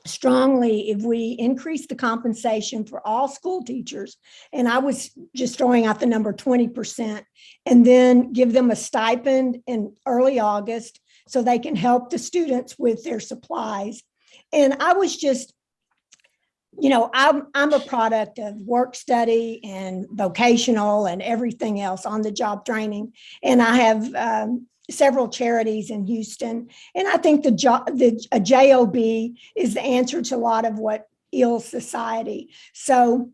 strongly if we increase the compensation for all school teachers, and I was just throwing out the number 20%, and then give them a stipend in early August so they can help the students with their supplies. And I was just, I'm a product of work study and vocational and everything else on the job training. And I have several charities in Houston. And I think a job is the answer to a lot of what ails society. So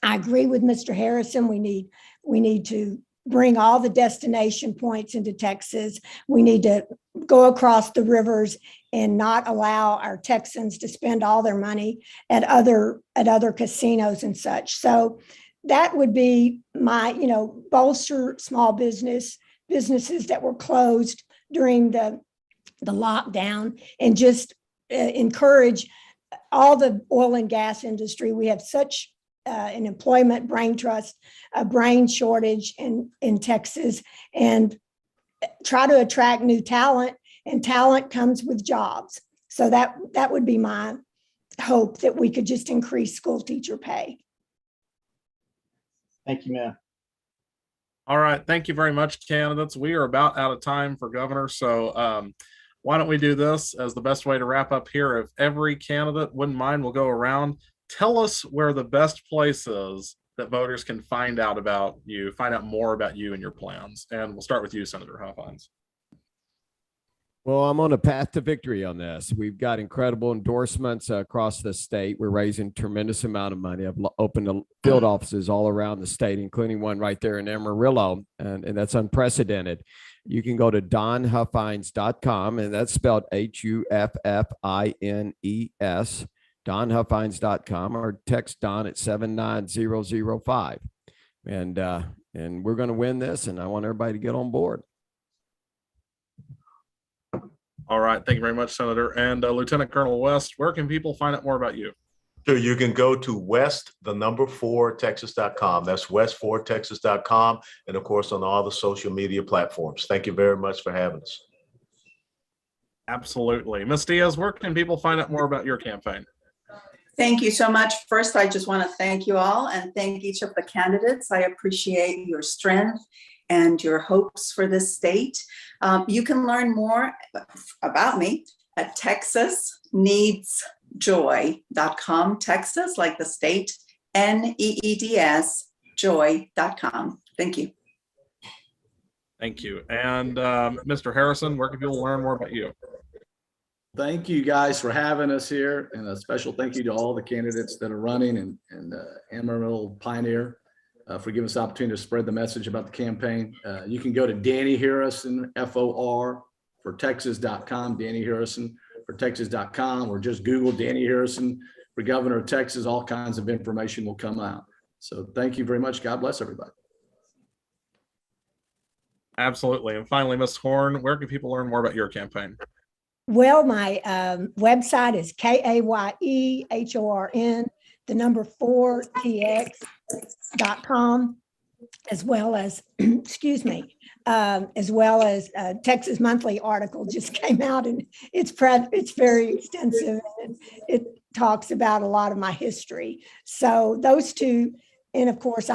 I agree with Mr. Harrison. We need to bring all the destination points into Texas. We need to go across the rivers and not allow our Texans to spend all their money at other casinos and such. So that would be my, bolster small businesses that were closed during the lockdown, and just encourage all the oil and gas industry. We have such an employment brain trust, a brain shortage in Texas, and try to attract new talent, and talent comes with jobs. So that would be my hope, that we could just increase school teacher pay. Thank you, ma'am. All right. Thank you very much, candidates. We are about out of time for governor. So why don't we do this as the best way to wrap up here? If every candidate wouldn't mind, we'll go around. Tell us where the best place is that voters can find out more about you and your plans. And we'll start with you, Senator Huffines. Well, I'm on a path to victory on this. We've got incredible endorsements across the state. We're raising tremendous amount of money. I've opened field offices all around the state, including one right there in Amarillo, and that's unprecedented. You can go to donhuffines.com, and that's spelled HUFFINES, donhuffines.com, or text Don at 79005. And we're going to win this, and I want everybody to get on board. All right. Thank you very much, Senator. And Lieutenant Colonel West, where can people find out more about you? Sure, you can go to west4texas.com. That's west4texas.com. And of course, on all the social media platforms. Thank you very much for having us. Absolutely. Ms. Diaz, where can people find out more about your campaign? Thank you so much. First, I just want to thank you all and thank each of the candidates. I appreciate your strength and your hopes for this state. You can learn more about me at texasneedsjoy.com. Texas, like the state, NEEDS, joy.com. Thank you. Thank you. And Mr. Harrison, where can people learn more about you? Thank you guys for having us here, and a special thank you to all the candidates that are running, and Amarillo Pioneer for giving us the opportunity to spread the message about the campaign. You can go to Denny Harrison, FOR, for Texas.com, Denny Harrison for Texas.com, or just Google Denny Harrison for governor of Texas. All kinds of information will come out. So thank you very much. God bless everybody. Absolutely. And finally, Ms. Horn, where can people learn more about your campaign? Well, my website is KAYEHORN4TX.com, as well as, excuse me, as well as Texas Monthly article just came out, and it's very extensive. And it talks about a lot of my history. So those two, and of course,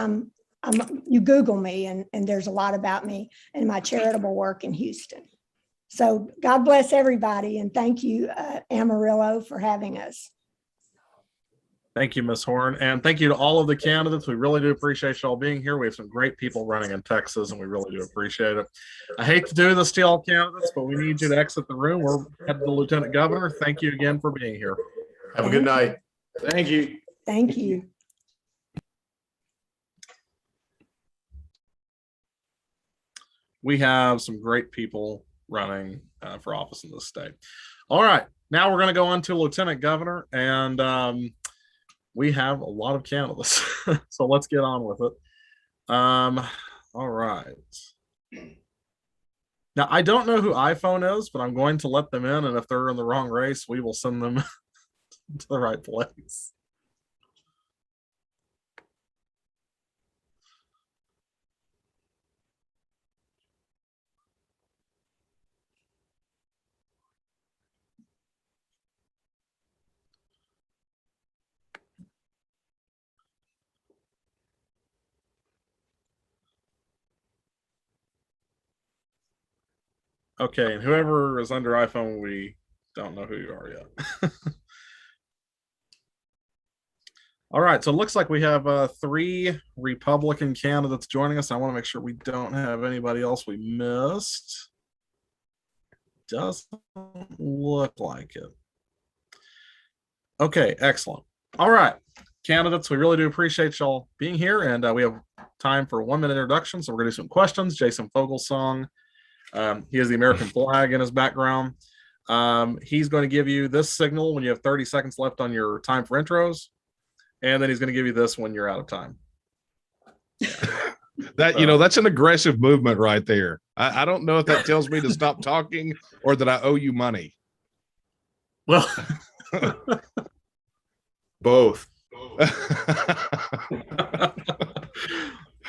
you Google me, and there's a lot about me and my charitable work in Houston. So God bless everybody, and thank you, Amarillo, for having us. Thank you, Ms. Horn, and thank you to all of the candidates. We really do appreciate you all being here. We have some great people running in Texas, and we really do appreciate it. I hate to do this to all candidates, but we need you to exit the room. We're headed to the Lieutenant Governor. Thank you again for being here. Have a good night. Thank you. Thank you. We have some great people running for office in this state. All right, now we're going to go on to Lieutenant Governor, and we have a lot of candidates. So let's get on with it. All right. Now, I don't know who iPhone is, but I'm going to let them in, and if they're in the wrong race, we will send them to the right place. Okay, and whoever is under iPhone, we don't know who you are yet. All right, so it looks like we have 3 Republican candidates joining us. I want to make sure we don't have anybody else we missed. Doesn't look like it. Okay, excellent. All right, candidates, we really do appreciate y'all being here, and we have time for a 1-minute introduction, so we're going to do some questions. Jason Fogelsong. He has the American flag in his background. He's going to give you this signal when you have 30 seconds left on your time for intros. And then he's going to give you this when you're out of time. That's an aggressive movement right there. I don't know if that tells me to stop talking or that I owe you money. Well, both.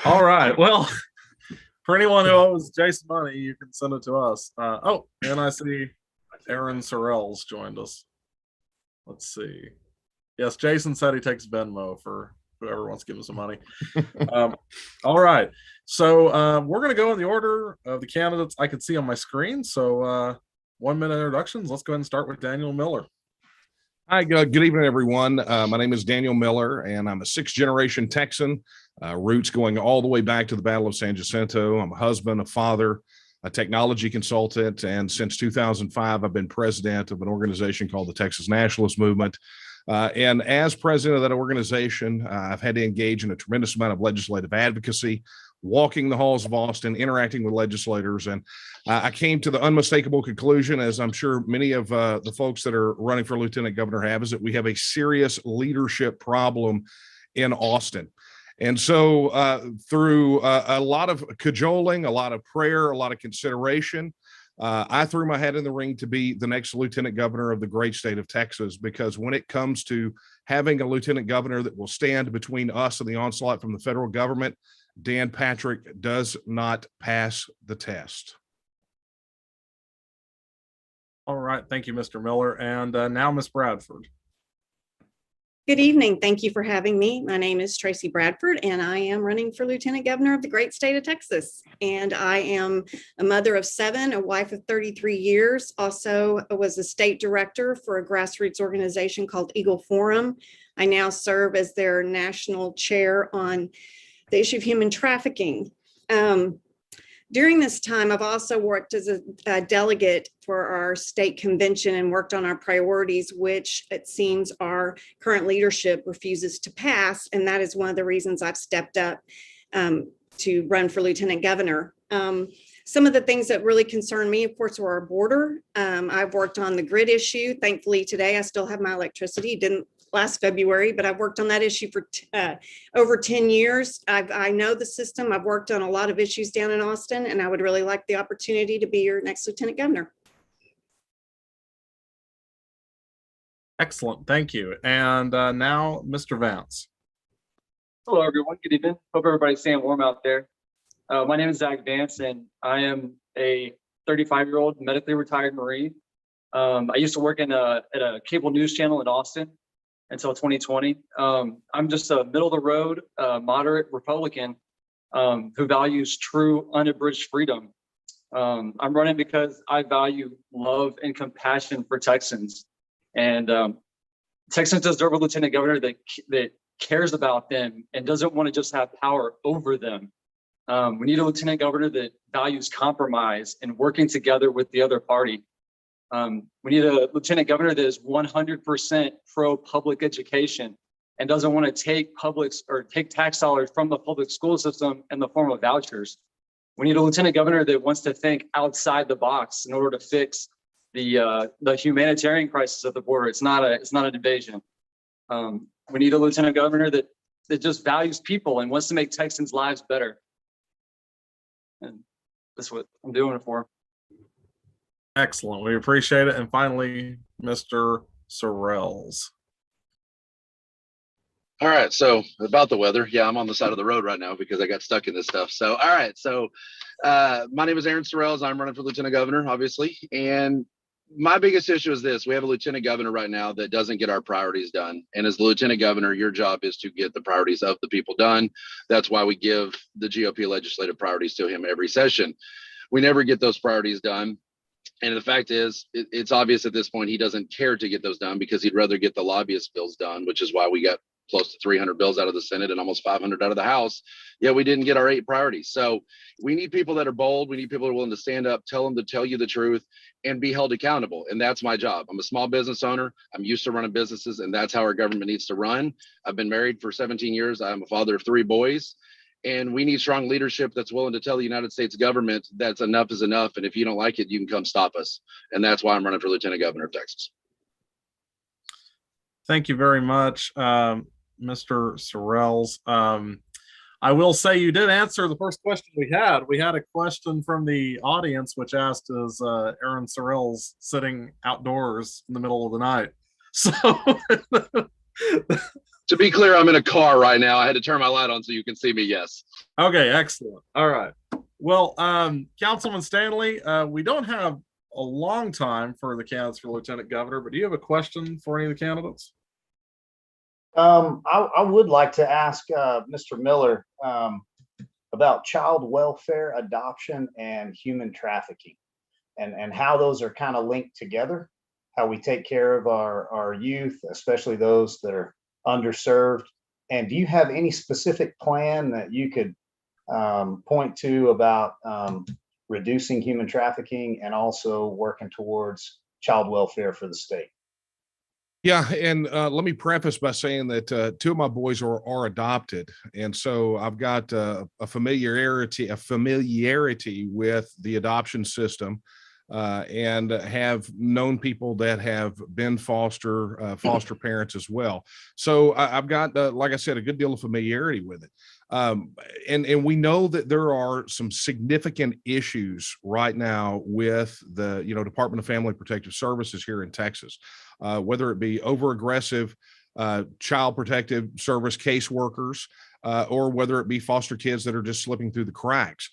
All right. Well, for anyone who owes Jason money, you can send it to us. And I see Aaron Sorrell's joined us. Let's see. Yes, Jason said he takes Venmo for whoever wants to give him some money. All right. So we're going to go in the order of the candidates I can see on my screen. So 1-minute introductions. Let's go ahead and start with Daniel Miller. Hi, good evening, everyone. My name is Daniel Miller, and I'm a 6th-generation Texan, roots going all the way back to the Battle of San Jacinto. I'm a husband, a father, a technology consultant, and since 2005, I've been president of an organization called the Texas Nationalist Movement. And as president of that organization, I've had to engage in a tremendous amount of legislative advocacy, walking the halls of Austin, interacting with legislators. And I came to the unmistakable conclusion, as I'm sure many of the folks that are running for lieutenant governor have, is that we have a serious leadership problem in Austin. And so through a lot of cajoling, a lot of prayer, a lot of consideration, I threw my hat in the ring to be the next lieutenant governor of the great state of Texas, because when it comes to having a lieutenant governor that will stand between us and the onslaught from the federal government, Dan Patrick does not pass the test. All right. Thank you, Mr. Miller. And now Ms. Bradford. Good evening. Thank you for having me. My name is Tracy Bradford, and I am running for Lieutenant Governor of the great state of Texas. And I am a mother of 7, a wife of 33 years, also was a state director for a grassroots organization called Eagle Forum. I now serve as their national chair on the issue of human trafficking. During this time, I've also worked as a delegate for our state convention and worked on our priorities, which it seems our current leadership refuses to pass. And that is one of the reasons I've stepped up to run for lieutenant governor. Some of the things that really concern me, of course, are our border. I've worked on the grid issue. Thankfully, today I still have my electricity. It didn't last February, but I've worked on that issue for over 10 years. I know the system. I've worked on a lot of issues down in Austin, and I would really like the opportunity to be your next lieutenant governor. Excellent. Thank you. And now, Mr. Vance. Hello, everyone. Good evening. Hope everybody's staying warm out there. My name is Zach Vance, and I am a 35-year-old medically retired Marine. I used to work at a cable news channel in Austin until 2020. I'm just a middle-of-the-road, moderate Republican who values true, unabridged freedom. I'm running because I value love and compassion for Texans. And Texans deserve a lieutenant governor that cares about them and doesn't want to just have power over them. We need a lieutenant governor that values compromise and working together with the other party. We need a lieutenant governor that is 100% pro public education and doesn't want to take take tax dollars from the public school system in the form of vouchers. We need a lieutenant governor that wants to think outside the box in order to fix the humanitarian crisis at the border. It's not an invasion. We need a lieutenant governor that just values people and wants to make Texans' lives better. And that's what I'm doing it for. Excellent. We appreciate it. And finally, Mr. Sorrells. All right. So about the weather. Yeah, I'm on the side of the road right now because I got stuck in this stuff. So, all right. So my name is Aaron Sorrells. I'm running for lieutenant governor, obviously. And my biggest issue is this. We have a lieutenant governor right now that doesn't get our priorities done. And as the lieutenant governor, your job is to get the priorities of the people done. That's why we give the GOP legislative priorities to him every session. We never get those priorities done. And the fact is, it's obvious at this point he doesn't care to get those done because he'd rather get the lobbyist bills done, which is why we got close to 300 bills out of the Senate and almost 500 out of the House. Yeah, we didn't get our 8 priorities. So we need people that are bold. We need people that are willing to stand up, tell them to tell you the truth and be held accountable. And that's my job. I'm a small business owner. I'm used to running businesses, and that's how our government needs to run. I've been married for 17 years. I'm a father of 3 boys. And we need strong leadership that's willing to tell the United States government that's enough is enough. And if you don't like it, you can come stop us. And that's why I'm running for lieutenant governor of Texas. Thank you very much, Mr. Sorrells. I will say you did answer the first question we had. We had a question from the audience which asked, is Aaron Sorrells sitting outdoors in the middle of the night? So to be clear, I'm in a car right now. I had to turn my light on so you can see me. Yes. Okay, excellent. All right. Well, Councilman Stanley, we don't have a long time for the candidates for lieutenant governor, but do you have a question for any of the candidates? I would like to ask Mr. Miller about child welfare, adoption, and human trafficking, and how those are kind of linked together, how we take care of our youth, especially those that are underserved. And do you have any specific plan that you could point to about reducing human trafficking and also working towards child welfare for the state? Yeah, and let me preface by saying that 2 of my boys are adopted, and so I've got a familiarity with the adoption system, and have known people that have been foster parents as well. So I've got, like I said, a good deal of familiarity with it. And we know that there are some significant issues right now with the Department of Family Protective Services here in Texas, whether it be over aggressive child protective service caseworkers, or whether it be foster kids that are just slipping through the cracks.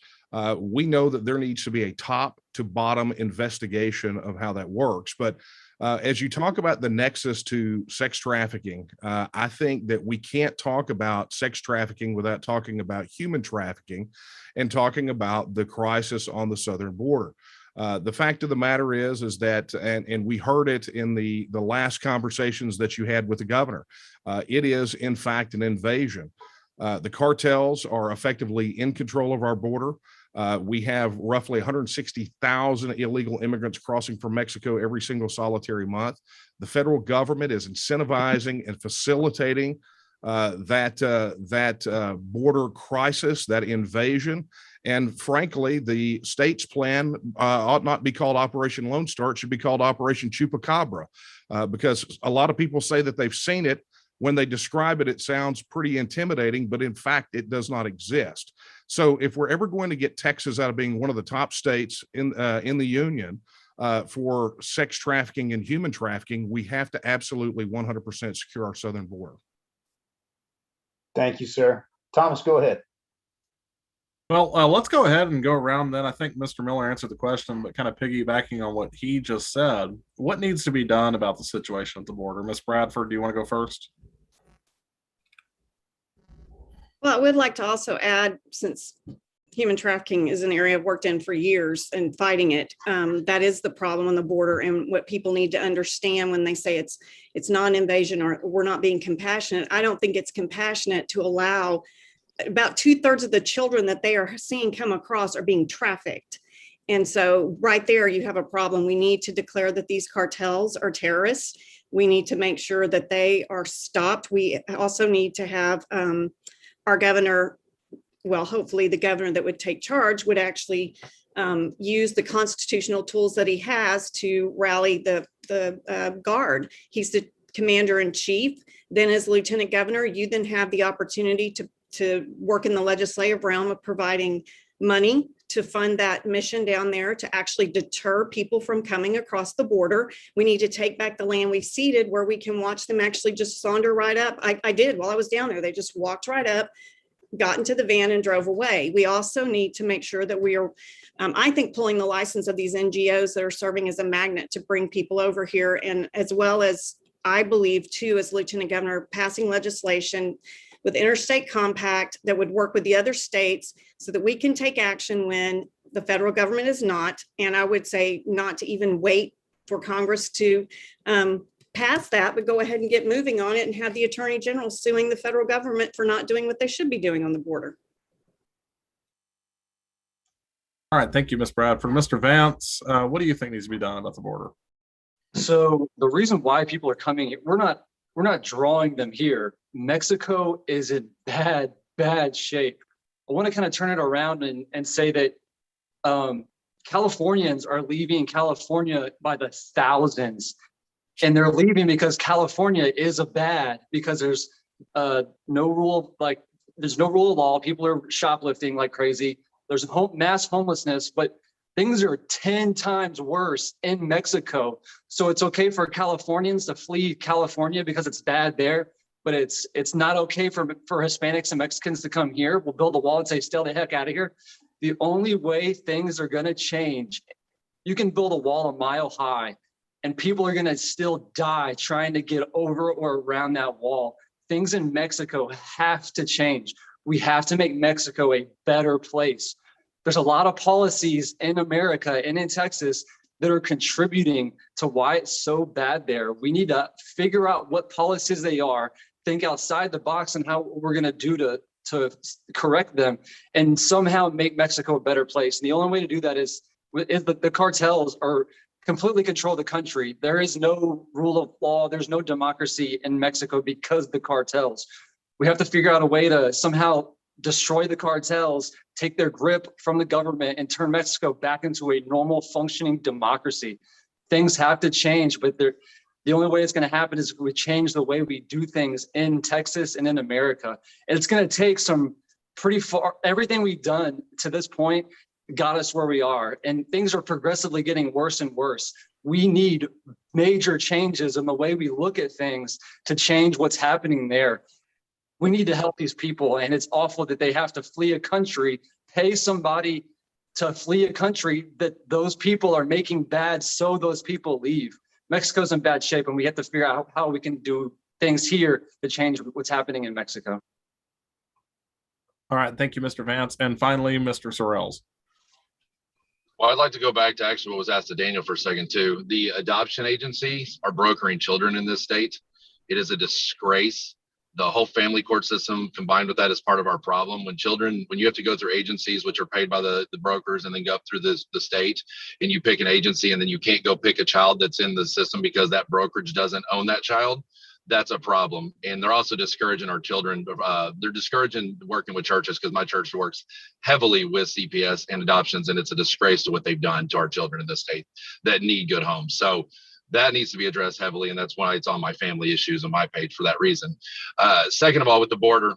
We know that there needs to be a top to bottom investigation of how that works. But as you talk about the nexus to sex trafficking, I think that we can't talk about sex trafficking without talking about human trafficking and talking about the crisis on the southern border. The fact of the matter is that, and we heard it in the last conversations that you had with the governor, it is in fact an invasion. The cartels are effectively in control of our border. We have roughly 160,000 illegal immigrants crossing from Mexico every single solitary month. The federal government is incentivizing and facilitating that border crisis, that invasion. And frankly, the state's plan ought not be called Operation Lone Star. It should be called Operation Chupacabra, because a lot of people say that they've seen it. When they describe it, it sounds pretty intimidating, but in fact, it does not exist. So if we're ever going to get Texas out of being one of the top states in the union, for sex trafficking and human trafficking, we have to absolutely 100% secure our southern border. Thank you, sir. Thomas, go ahead. Well, let's go ahead and go around then. I think Mr. Miller answered the question, but kind of piggybacking on what he just said, what needs to be done about the situation at the border? Ms. Bradford, do you want to go first? Well, I would like to also add, since human trafficking is an area I've worked in for years and fighting it, that is the problem on the border, and what people need to understand when they say it's non-invasion or we're not being compassionate. I don't think it's compassionate to allow about 2/3 of the children that they are seeing come across are being trafficked. And so right there, you have a problem. We need to declare that these cartels are terrorists. We need to make sure that they are stopped. We also need to have our governor, well, hopefully the governor that would take charge would actually use the constitutional tools that he has to rally the guard. He's the commander in chief. Then as lieutenant governor, you then have the opportunity to work in the legislative realm of providing money to fund that mission down there to actually deter people from coming across the border. We need to take back the land we've ceded where we can watch them actually just saunter right up. I did while I was down there. They just walked right up, got into the van and drove away. We also need to make sure that we are, I think, pulling the license of these NGOs that are serving as a magnet to bring people over here. And as well as I believe too, as lieutenant governor, passing legislation with interstate compact that would work with the other states so that we can take action when the federal government is not. And I would say not to even wait for Congress to pass that, but go ahead and get moving on it and have the attorney general suing the federal government for not doing what they should be doing on the border. All right. Thank you, Ms. Bradford. Mr. Vance, what do you think needs to be done about the border? So the reason why people are coming here, we're not drawing them here. Mexico is in bad shape. I want to kind of turn it around and say that Californians are leaving California by the thousands, and they're leaving because California is because there's no rule, there's no rule of law. People are shoplifting like crazy. There's mass homelessness, but things are 10 times worse in Mexico. So it's okay for Californians to flee California because it's bad there, but it's not okay for Hispanics and Mexicans to come here. We'll build a wall and say, stay the heck out of here. The only way things are going to change, you can build a wall a mile high and people are going to still die trying to get over or around that wall. Things in Mexico have to change. We have to make Mexico a better place. There's a lot of policies in America and in Texas that are contributing to why it's so bad there. We need to figure out what policies they are, think outside the box and how we're going to do to correct them and somehow make Mexico a better place. And the only way to do that is the cartels are completely control the country. There is no rule of law. There's no democracy in Mexico because the cartels. We have to figure out a way to somehow destroy the cartels, take their grip from the government and turn Mexico back into a normal functioning democracy. Things have to change, but the only way it's going to happen is if we change the way we do things in Texas and in America. And it's going to take some pretty far, everything we've done to this point got us where we are, and things are progressively getting worse and worse. We need major changes in the way we look at things to change what's happening there. We need to help these people, and it's awful that they have to flee a country, pay somebody to flee a country that those people are making bad, so those people leave. Mexico's in bad shape, and we have to figure out how we can do things here to change what's happening in Mexico. All right. Thank you, Mr. Vance. And finally, Mr. Sorrells. Well, I'd like to go back to actually what was asked to Daniel for a second, too. The adoption agencies are brokering children in this state. It is a disgrace. The whole family court system combined with that is part of our problem. When you have to go through agencies, which are paid by the brokers, and then go up through the state, and you pick an agency, and then you can't go pick a child that's in the system because that brokerage doesn't own that child, that's a problem. And they're also discouraging our children. They're discouraging working with churches, because my church works heavily with CPS and adoptions, and it's a disgrace to what they've done to our children in this state that need good homes. So that needs to be addressed heavily, and that's why it's on my family issues on my page for that reason. Second of all, with the border,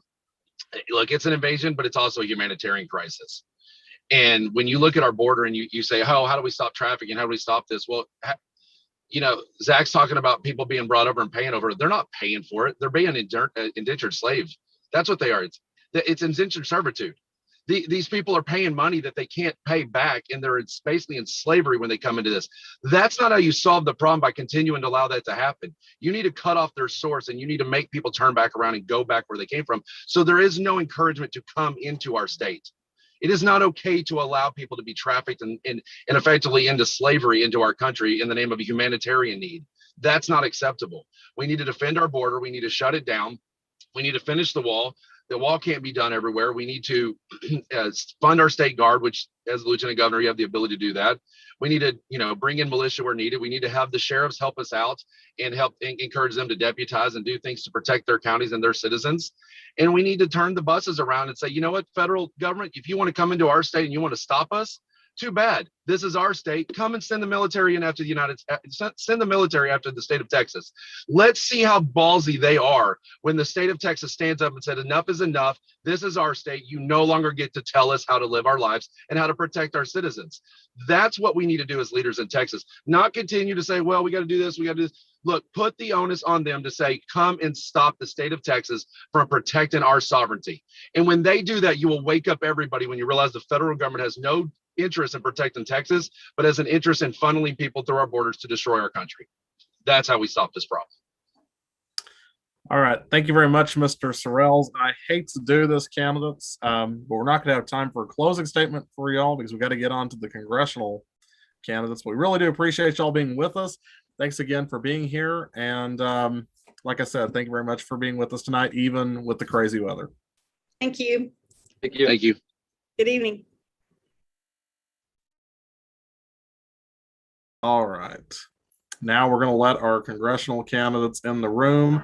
look, it's an invasion, but it's also a humanitarian crisis. And when you look at our border and you say, oh, how do we stop traffic and how do we stop this? Well, you know, Zach's talking about people being brought over and paying over. They're not paying for it. They're being indentured slaves. That's what they are. It's indentured servitude. These people are paying money that they can't pay back, and they're basically in slavery when they come into this. That's not how you solve the problem, by continuing to allow that to happen. You need to cut off their source, and you need to make people turn back around and go back where they came from. So there is no encouragement to come into our state. It is not okay to allow people to be trafficked and effectively into slavery into our country in the name of a humanitarian need. That's not acceptable. We need to defend our border. We need to shut it down. We need to finish the wall. The wall can't be done everywhere. We need to fund our state guard, which as lieutenant governor, you have the ability to do that. We need to, you know, bring in militia where needed. We need to have the sheriffs help us out and help encourage them to deputize and do things to protect their counties and their citizens. And we need to turn the buses around and say, you know what, federal government, if you want to come into our state and you want to stop us, too bad. This is our state. Come and send the military in after send the military after the state of Texas. Let's see how ballsy they are when the state of Texas stands up and said, enough is enough. This is our state. You no longer get to tell us how to live our lives and how to protect our citizens. That's what we need to do as leaders in Texas, not continue to say, well, we got to do this. We got to do this. Look, put the onus on them to say, come and stop the state of Texas from protecting our sovereignty. And when they do that, you will wake up everybody when you realize the federal government has no interest in protecting Texas, but has an interest in funneling people through our borders to destroy our country. That's how we stop this problem. All right. Thank you very much, Mr. Sorrells. I hate to do this, candidates, but we're not going to have time for a closing statement for y'all because we got to get on to the congressional candidates. We really do appreciate y'all being with us. Thanks again for being here. And like I said, thank you very much for being with us tonight, even with the crazy weather. Thank you. Thank you. Thank you. Good evening. All right. Now we're going to let our congressional candidates in the room.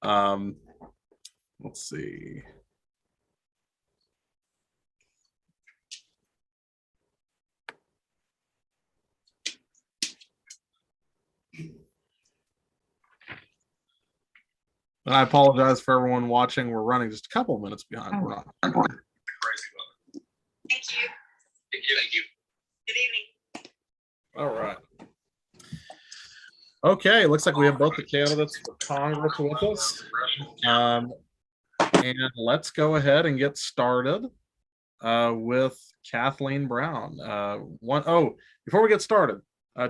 Let's see. And I apologize for everyone watching. We're running just a couple of minutes behind. We're not crazy weather. Thank you. Thank you. Thank you. Good evening. All right. Okay, looks like we have both the candidates for Congress with us. And let's go ahead and get started with Kathleen Brown. Before we get started,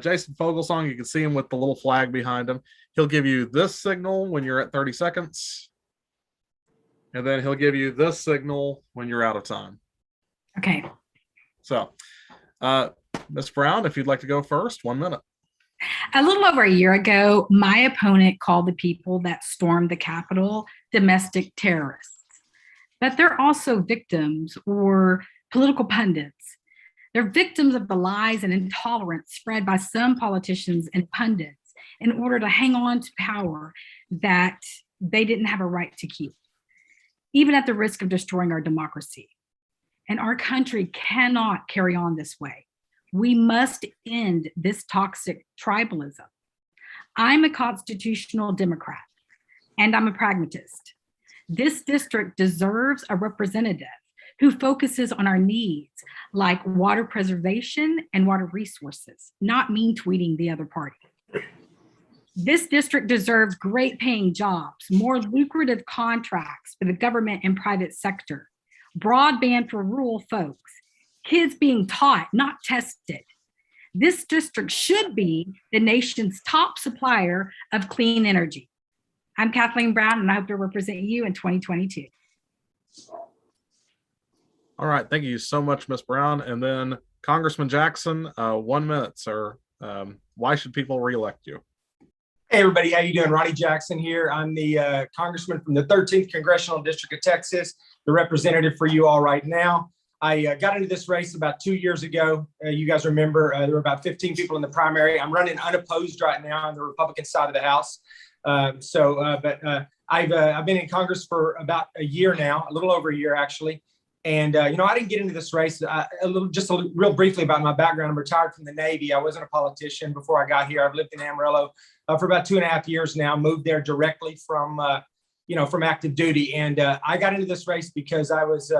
Jason Fogelsong, you can see him with the little flag behind him. He'll give you this signal when you're at 30 seconds. And then he'll give you this signal when you're out of time. Okay. So, Ms. Brown, if you'd like to go first, 1 minute. A little over a year ago, my opponent called the people that stormed the Capitol domestic terrorists. But they're also victims or political pundits. They're victims of the lies and intolerance spread by some politicians and pundits in order to hang on to power that they didn't have a right to keep, even at the risk of destroying our democracy. And our country cannot carry on this way. We must end this toxic tribalism. I'm a constitutional Democrat, and I'm a pragmatist. This district deserves a representative who focuses on our needs like water preservation and water resources, not mean tweeting the other party. This district deserves great paying jobs, more lucrative contracts for the government and private sector, broadband for rural folks, kids being taught, not tested. This district should be the nation's top supplier of clean energy. I'm Kathleen Brown, and I hope to represent you in 2022. All right. Thank you so much, Ms. Brown. And then Congressman Jackson, 1 minute, sir. Why should people reelect you? Hey, everybody. How you doing? Ronnie Jackson here. I'm the congressman from the 13th Congressional District of Texas, the representative for you all right now. I got into this race about 2 years ago. You guys remember there were about 15 people in the primary. I'm running unopposed right now on the Republican side of the House. I've been in Congress for about a year now, a little over a year actually. And I didn't get into this race. Real briefly about my background. I'm retired from the Navy. I wasn't a politician before I got here. I've lived in Amarillo for about 2.5 years now. Moved there directly from from active duty. And I got into this race because I was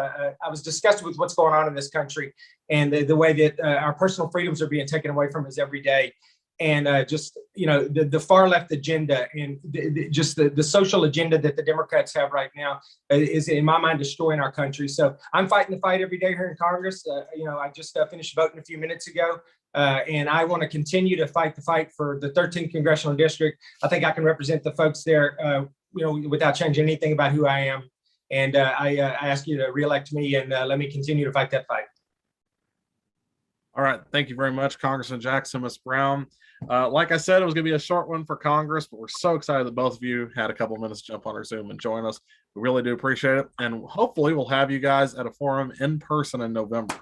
disgusted with what's going on in this country and the way that our personal freedoms are being taken away from us every day. And the far left agenda and the social agenda that the Democrats have right now is, in my mind, destroying our country. So I'm fighting the fight every day here in Congress. I just finished voting a few minutes ago. And I want to continue to fight the fight for the 13th congressional district. I think I can represent the folks there, without changing anything about who I am. And I ask you to reelect me and let me continue to fight that fight. All right. Thank you very much, Congressman Jackson, Ms. Brown. Like I said, it was going to be a short one for Congress, but we're so excited that both of you had a couple of minutes to jump on our Zoom and join us. We really do appreciate it. And hopefully we'll have you guys at a forum in person in November.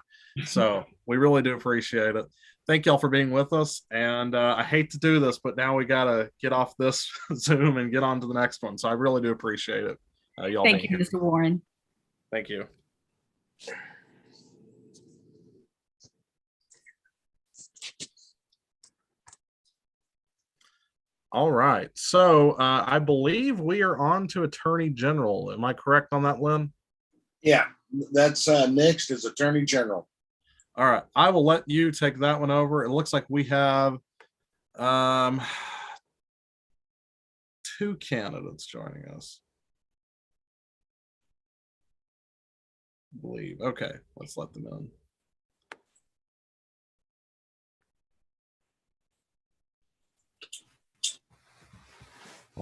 So we really do appreciate it. Thank y'all for being with us. And I hate to do this, but now we got to get off this Zoom and get on to the next one. So I really do appreciate it. Y'all Thank you, Mr. Warren. Thank you. All right. So I believe we are on to Attorney General. Am I correct on that, Len? Yeah, that's next is Attorney General. All right. I will let you take that one over. It looks like we have two candidates joining us. I believe. Okay, let's let them in.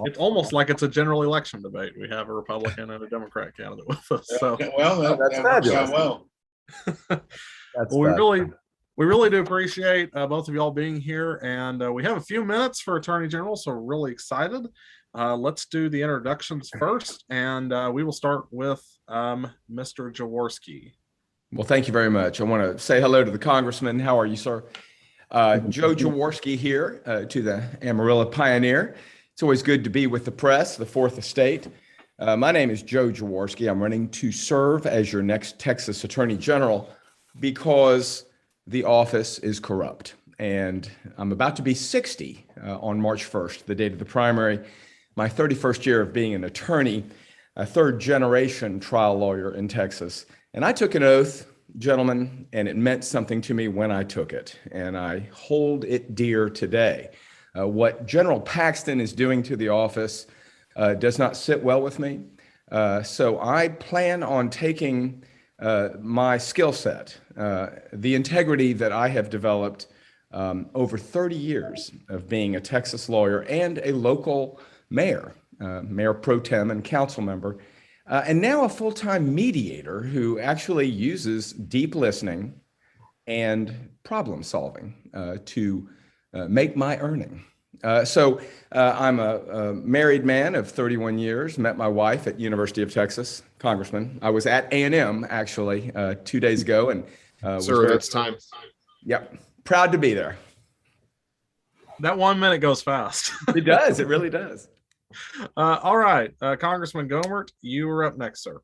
It's almost like it's a general election debate. We have a Republican and a Democrat candidate with us. So well, that's fabulous. Well, we really do appreciate both of y'all being here, and we have a few minutes for Attorney General, so we're really excited. Let's do the introductions first, and we will start with Mr. Jaworski. Well, thank you very much. I want to say hello to the Congressman. How are you, sir? Joe Jaworski here to the Amarillo Pioneer. It's always good to be with the press, the Fourth Estate. My name is Joe Jaworski. I'm running to serve as your next Texas Attorney General because the office is corrupt. And I'm about to be 60 on March 1st, the date of the primary. My 31st year of being an attorney, a third-generation trial lawyer in Texas. And I took an oath, gentlemen, and it meant something to me when I took it. And I hold it dear today. What General Paxton is doing to the office does not sit well with me. So I plan on taking my skill set, the integrity that I have developed over 30 years of being a Texas lawyer and a local mayor, mayor pro tem and council member, and now a full-time mediator who actually uses deep listening and problem solving to make my earning. So I'm a married man of 31 years, met my wife at University of Texas, Congressman. I was at A&M actually 2 days ago. And sir, that's time. Yep. Proud to be there. That 1 minute goes fast. It does. It really does. All right. Congressman Gohmert, you are up next, sir.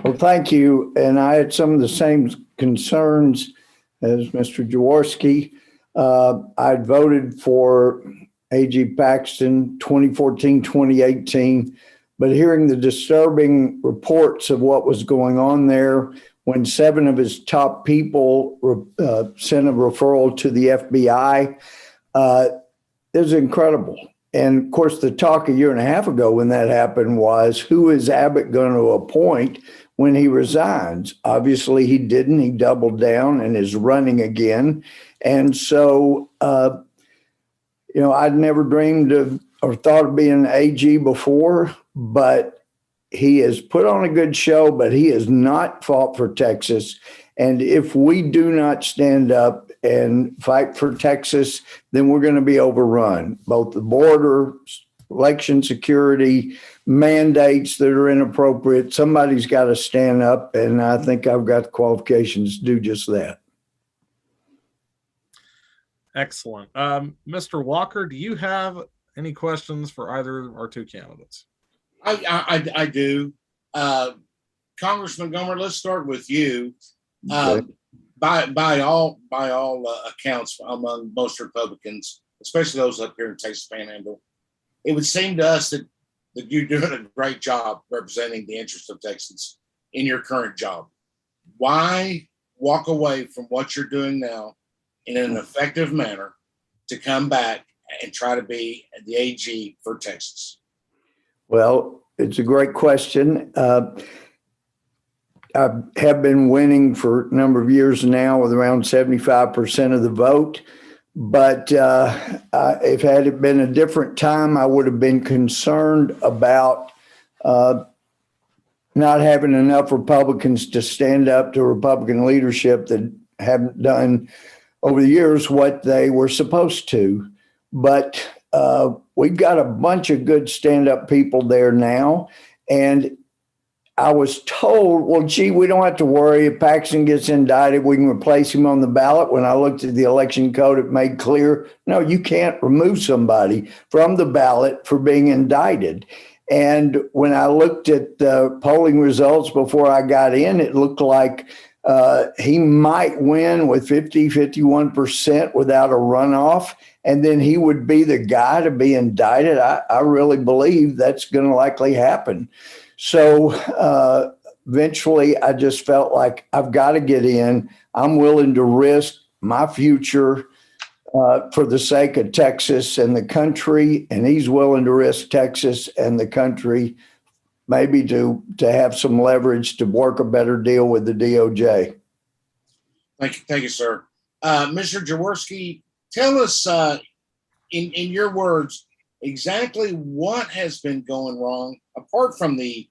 Well, thank you. And I had some of the same concerns as Mr. Jaworski. I'd voted for A.G. Paxton 2014, 2018, but hearing the disturbing reports of what was going on there when 7 of his top people sent a referral to the FBI, it was incredible. And of course, the talk a year and a half ago when that happened was, who is Abbott going to appoint when he resigns? Obviously, he didn't. He doubled down and is running again. And so, I'd never dreamed of or thought of being an AG before, but he has put on a good show, but he has not fought for Texas. And if we do not stand up and fight for Texas, then we're going to be overrun. Both the border, election security, mandates that are inappropriate. Somebody's got to stand up, and I think I've got the qualifications to do just that. Excellent. Mr. Walker, do you have any questions for either of our two candidates? I do. Congressman Gohmert, let's start with you. Okay. By all accounts among most Republicans, especially those up here in Texas Panhandle, it would seem to us that that you're doing a great job representing the interests of Texans in your current job. Why walk away from what you're doing now in an effective manner to come back and try to be the AG for Texas? Well, it's a great question. I have been winning for a number of years now with around 75% of the vote. But if had it been a different time, I would have been concerned about not having enough Republicans to stand up to Republican leadership that haven't done over the years what they were supposed to. But we've got a bunch of good stand-up people there now. And I was told, well, gee, we don't have to worry. If Paxton gets indicted, we can replace him on the ballot. When I looked at the election code, it made clear, no, you can't remove somebody from the ballot for being indicted. And when I looked at the polling results before I got in, it looked like he might win with 51% without a runoff. And then he would be the guy to be indicted. I really believe that's going to likely happen. So eventually I just felt like I've got to get in. I'm willing to risk my future for the sake of Texas and the country. And he's willing to risk Texas and the country, maybe to have some leverage to work a better deal with the DOJ. Thank you, sir. Mr. Jaworski, tell us in your words exactly what has been going wrong, apart from the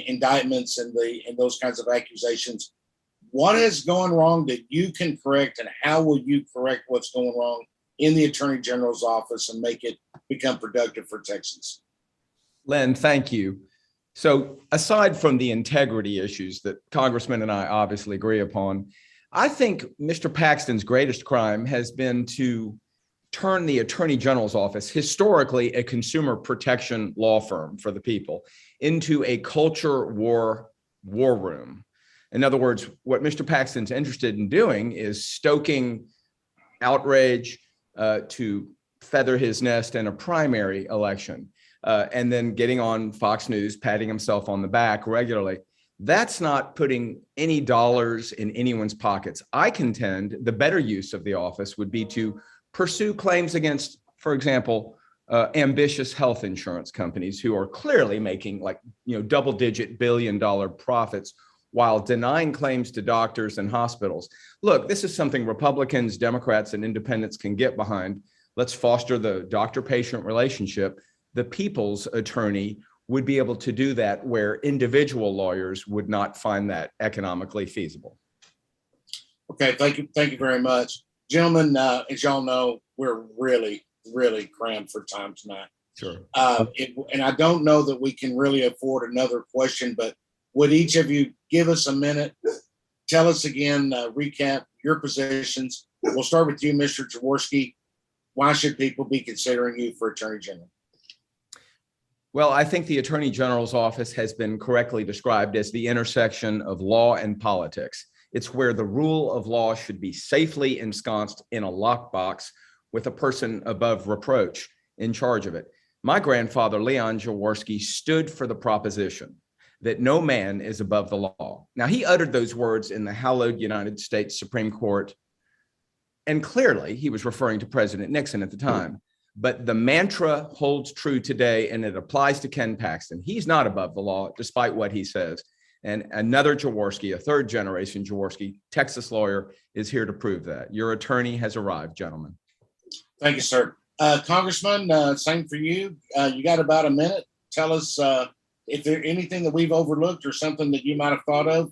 indictments and those kinds of accusations. What has gone wrong that you can correct, and how will you correct what's going wrong in the Attorney General's office and make it become productive for Texans? Len, thank you. So aside from the integrity issues that Congressman and I obviously agree upon, I think Mr. Paxton's greatest crime has been to turn the Attorney General's office, historically a consumer protection law firm for the people, into a culture war room. In other words, what Mr. Paxton's interested in doing is stoking outrage to feather his nest in a primary election, and then getting on Fox News, patting himself on the back regularly. That's not putting any dollars in anyone's pockets. I contend the better use of the office would be to pursue claims against, for example, ambitious health insurance companies who are clearly making double-digit billion-dollar profits while denying claims to doctors and hospitals. Look, this is something Republicans, Democrats, and independents can get behind. Let's foster the doctor-patient relationship. The people's attorney would be able to do that where individual lawyers would not find that economically feasible. Okay, thank you very much. Gentlemen, as y'all know, we're really crammed for time tonight. Sure. And I don't know that we can really afford another question, but would each of you give us a minute? Tell us again, recap your positions. We'll start with you, Mr. Jaworski. Why should people be considering you for Attorney General? Well, I think the Attorney General's office has been correctly described as the intersection of law and politics. It's where the rule of law should be safely ensconced in a lockbox with a person above reproach in charge of it. My grandfather, Leon Jaworski, stood for the proposition that no man is above the law. Now, he uttered those words in the hallowed United States Supreme Court, and clearly he was referring to President Nixon at the time. But the mantra holds true today, and it applies to Ken Paxton. He's not above the law, despite what he says. And another Jaworski, a third generation Jaworski, Texas lawyer, is here to prove that. Your attorney has arrived, gentlemen. Thank you, sir. Congressman, same for you. You got about a minute. Tell us if there's anything that we've overlooked or something that you might have thought of.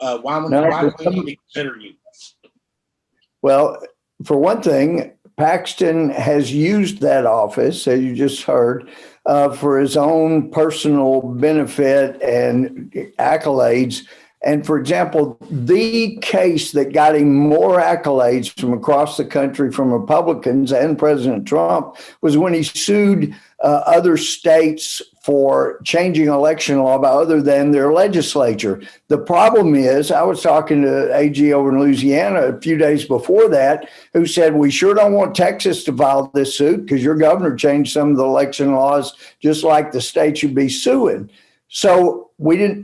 Why do we need to consider you? Well, for one thing, Paxton has used that office, as you just heard, for his own personal benefit and accolades. And for example, the case that got him more accolades from across the country from Republicans and President Trump was when he sued other states for changing election law by other than their legislature. The problem is, I was talking to AG over in Louisiana a few days before that, who said, we sure don't want Texas to file this suit because your governor changed some of the election laws, just like the state should be suing. So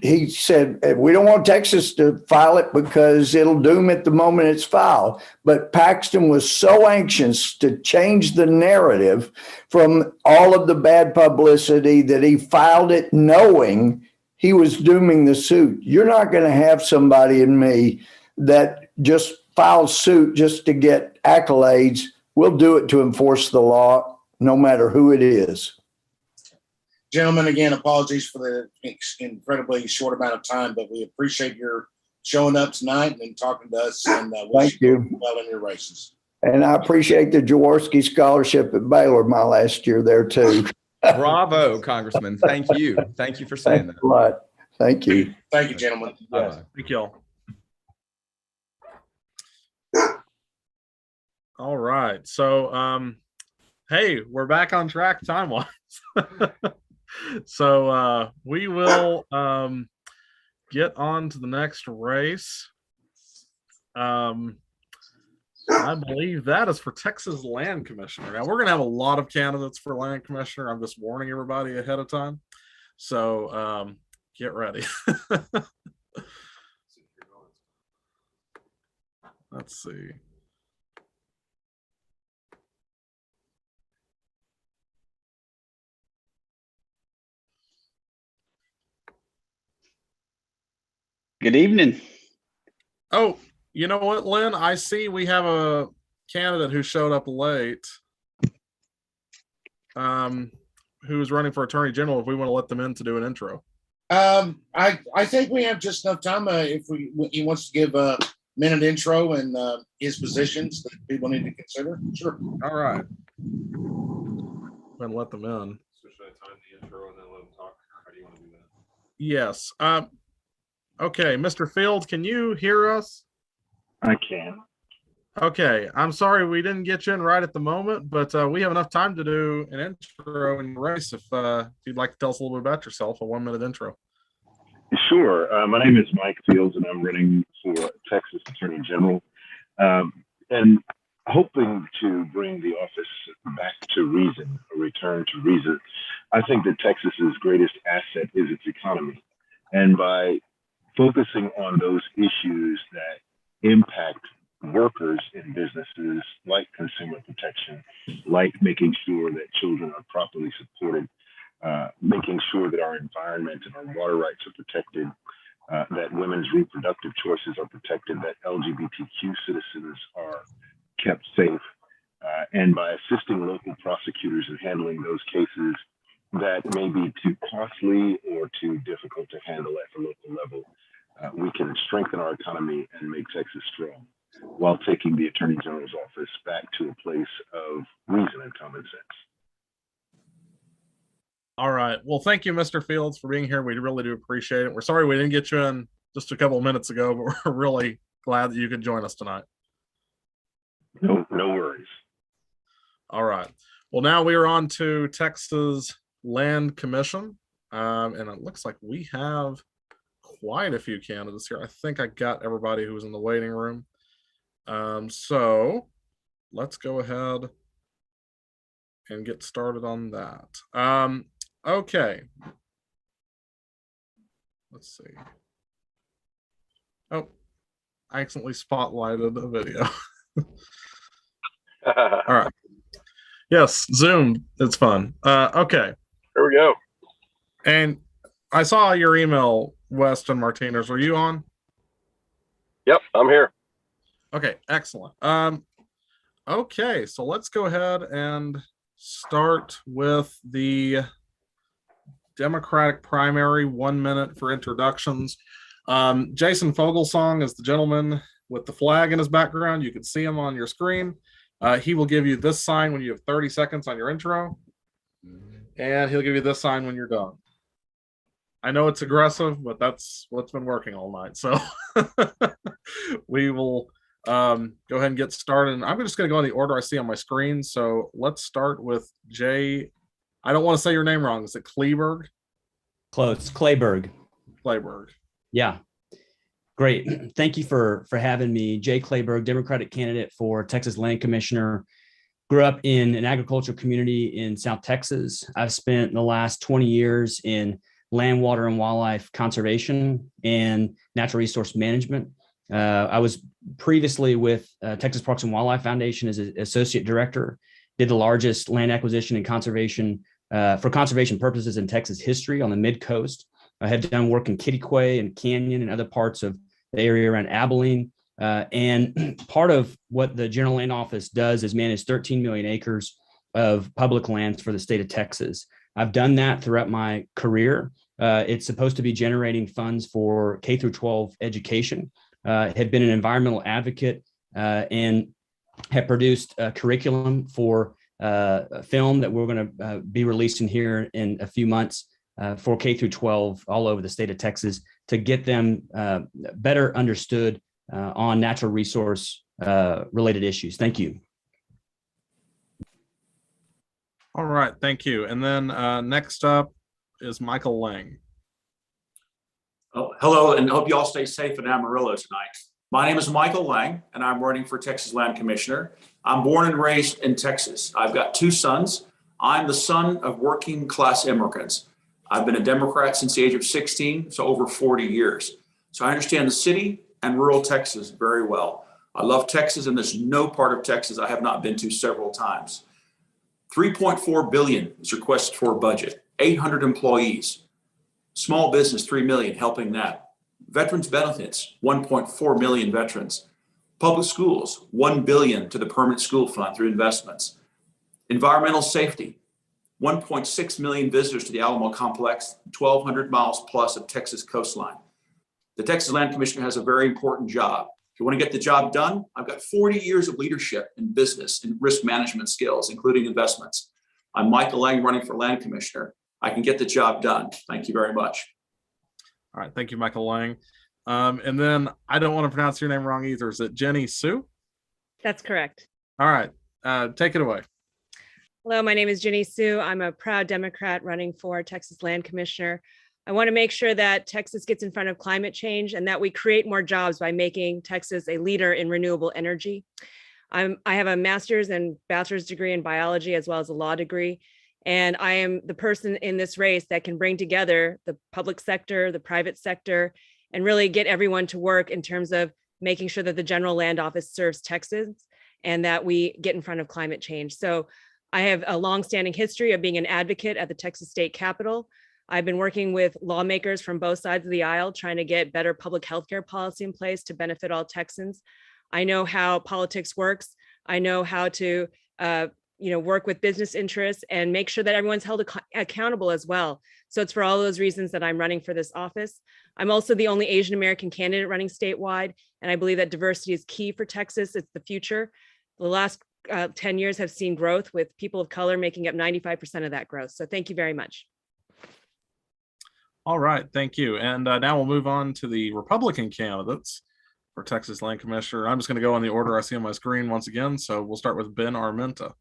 he said, we don't want Texas to file it because it'll doom it the moment it's filed. But Paxton was so anxious to change the narrative from all of the bad publicity that he filed it knowing he was dooming the suit. You're not going to have somebody in me that just files suit just to get accolades. We'll do it to enforce the law, no matter who it is. Gentlemen, again, apologies for the incredibly short amount of time, but we appreciate your showing up tonight and talking to us. And thank you. Well in your races. And I appreciate the Jaworski scholarship at Baylor my last year there too. Bravo, Congressman. Thank you. Thank you for saying that. A lot. Thank you. Thank you, gentlemen. Yes. Thank you all right. So, hey, we're back on track time-wise. So we will get on to the next race. I believe that is for Texas Land Commissioner. Now, we're going to have a lot of candidates for Land Commissioner. I'm just warning everybody ahead of time. So get ready. Let's see. Good evening. Oh, you know what, Len? I see we have a candidate who showed up late, who's running for Attorney General. If we want to let them in to do an intro. I think we have just enough time. If he wants to give a minute intro and his positions that people need to consider. Sure. All right. And let them in. So should I time the intro and then let them talk? How do you want to do that? Yes. Okay, Mr. Field, can you hear us? I can. Okay, I'm sorry we didn't get you in right at the moment, but we have enough time to do an intro and race if you'd like to tell us a little bit about yourself, a 1-minute intro. Sure. My name is Mike Fields, and I'm running for Texas Attorney General, and hoping to bring the office back to reason, a return to reason. I think that Texas's greatest asset is its economy, and by focusing on those issues that impact workers in businesses, like consumer protection, like making sure that children are properly supported, making sure that our environment and our water rights are protected, that women's reproductive choices are protected, that LGBTQ citizens are kept safe, and by assisting local prosecutors in handling those cases that may be too costly or too difficult to handle at the local level, we can strengthen our economy and make Texas strong while taking the Attorney General's office back to a place of reason and common sense. All right. Well, thank you, Mr. Fields, for being here. We really do appreciate it. We're sorry we didn't get you in just a couple of minutes ago, but we're really glad that you could join us tonight. No worries. All right. Well, now we are on to Texas Land Commission. And it looks like we have quite a few candidates here. I think I got everybody who was in the waiting room. So let's go ahead and get started on that. Okay. Let's see. Oh, I accidentally spotlighted the video. All right. Yes, Zoom. It's fun. Okay. Here we go. And I saw your email, Weston Martinez. Are you on? Yep, I'm here. Okay, excellent. Okay, so let's go ahead and start with the Democratic primary. 1 minute for introductions. Jason Fogelsong is the gentleman with the flag in his background. You can see him on your screen. He will give you this sign when you have 30 seconds on your intro, and he'll give you this sign when you're done. I know it's aggressive, but that's what's been working all night. So we will go ahead and get started. And I'm just going to go in the order I see on my screen. So let's start with Jay. I don't want to say your name wrong. Is it Kleberg? Close. Clayburg. Clayburg. Yeah. Great. Thank you for having me. Jay Clayburg, Democratic candidate for Texas Land Commissioner. Grew up in an agricultural community in South Texas. I've spent the last 20 years in land, water, and wildlife conservation and natural resource management. I was previously with Texas Parks and Wildlife Foundation as an associate director, did the largest land acquisition and conservation for conservation purposes in Texas history on the mid-coast. I have done work in Kittiquay and Canyon and other parts of the area around Abilene. And part of what the General Land Office does is manage 13 million acres of public lands for the state of Texas. I've done that throughout my career. It's supposed to be generating funds for K through 12 education. Have been an environmental advocate and have produced a curriculum for a film that we're going to be releasing here in a few months for K through 12 all over the state of Texas to get them better understood on natural resource related issues. Thank you. All right, thank you. And then next up is Michael Lang. Oh, hello, and hope you all stay safe in Amarillo tonight. My name is Michael Lang, and I'm running for Texas Land Commissioner. I'm born and raised in Texas. I've got two sons. I'm the son of working class immigrants. I've been a Democrat since the age of 16, so over 40 years. So I understand the city and rural Texas very well. I love Texas, and there's no part of Texas I have not been to several times. $3.4 billion is requested for a budget, 800 employees. Small business, 3 million, helping that. Veterans benefits, 1.4 million veterans. Public schools, 1 billion to the permanent school fund through investments. Environmental safety, 1.6 million visitors to the Alamo complex, 1,200 miles plus of Texas coastline. The Texas Land Commissioner has a very important job. If you want to get the job done, I've got 40 years of leadership in business and risk management skills, including investments. I'm Michael Lang, running for Land Commissioner. I can get the job done. Thank you very much. All right, thank you, Michael Lang. And then I don't want to pronounce your name wrong either. Is it Jenny Sue? That's correct. All right, take it away. Hello, my name is Jenny Sue. I'm a proud Democrat running for Texas Land Commissioner. I want to make sure that Texas gets in front of climate change and that we create more jobs by making Texas a leader in renewable energy. I have a master's and bachelor's degree in biology as well as a law degree. And I am the person in this race that can bring together the public sector, the private sector, and really get everyone to work in terms of making sure that the General Land Office serves Texans and that we get in front of climate change. So I have a longstanding history of being an advocate at the Texas State Capitol. I've been working with lawmakers from both sides of the aisle, trying to get better public health care policy in place to benefit all Texans. I know how politics works. I know how to work with business interests and make sure that everyone's held accountable as well. So it's for all those reasons that I'm running for this office. I'm also the only Asian American candidate running statewide, and I believe that diversity is key for Texas. It's the future. The last 10 years have seen growth with people of color making up 95% of that growth. So thank you very much. All right, thank you. And now we'll move on to the Republican candidates for Texas Land Commissioner. I'm just going to go in the order I see on my screen once again. So we'll start with Ben Armenta.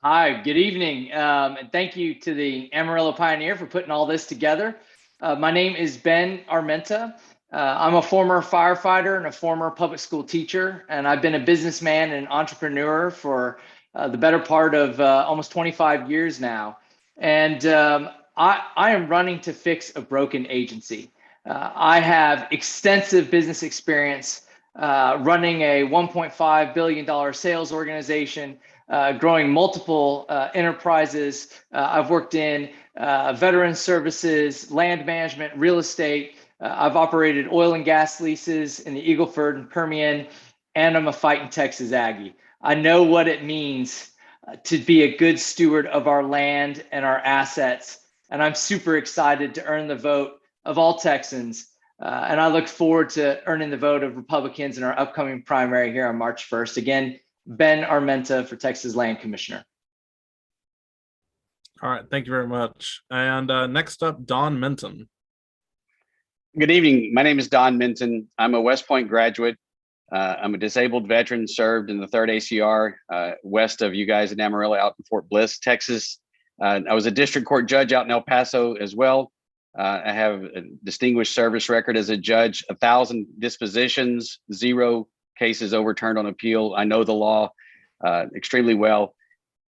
Hi, good evening. And thank you to the Amarillo Pioneer for putting all this together. My name is Ben Armenta. I'm a former firefighter and a former public school teacher, and I've been a businessman and entrepreneur for the better part of almost 25 years now. And I am running to fix a broken agency. I have extensive business experience running a $1.5 billion sales organization, growing multiple enterprises. I've worked in veteran services, land management, real estate. I've operated oil and gas leases in the Eagle Ford and Permian, and I'm a fighting Texas Aggie. I know what it means to be a good steward of our land and our assets. And I'm super excited to earn the vote of all Texans. And I look forward to earning the vote of Republicans in our upcoming primary here on March 1st. Again, Ben Armenta for Texas Land Commissioner. All right, thank you very much. And next up, Don Minton. Good evening. My name is Don Minton. I'm a West Point graduate. I'm a disabled veteran, served in the 3rd ACR west of you guys in Amarillo, out in Fort Bliss, Texas. I was a district court judge out in El Paso as well. I have a distinguished service record as a judge, 1,000 dispositions, 0 cases overturned on appeal. I know the law extremely well.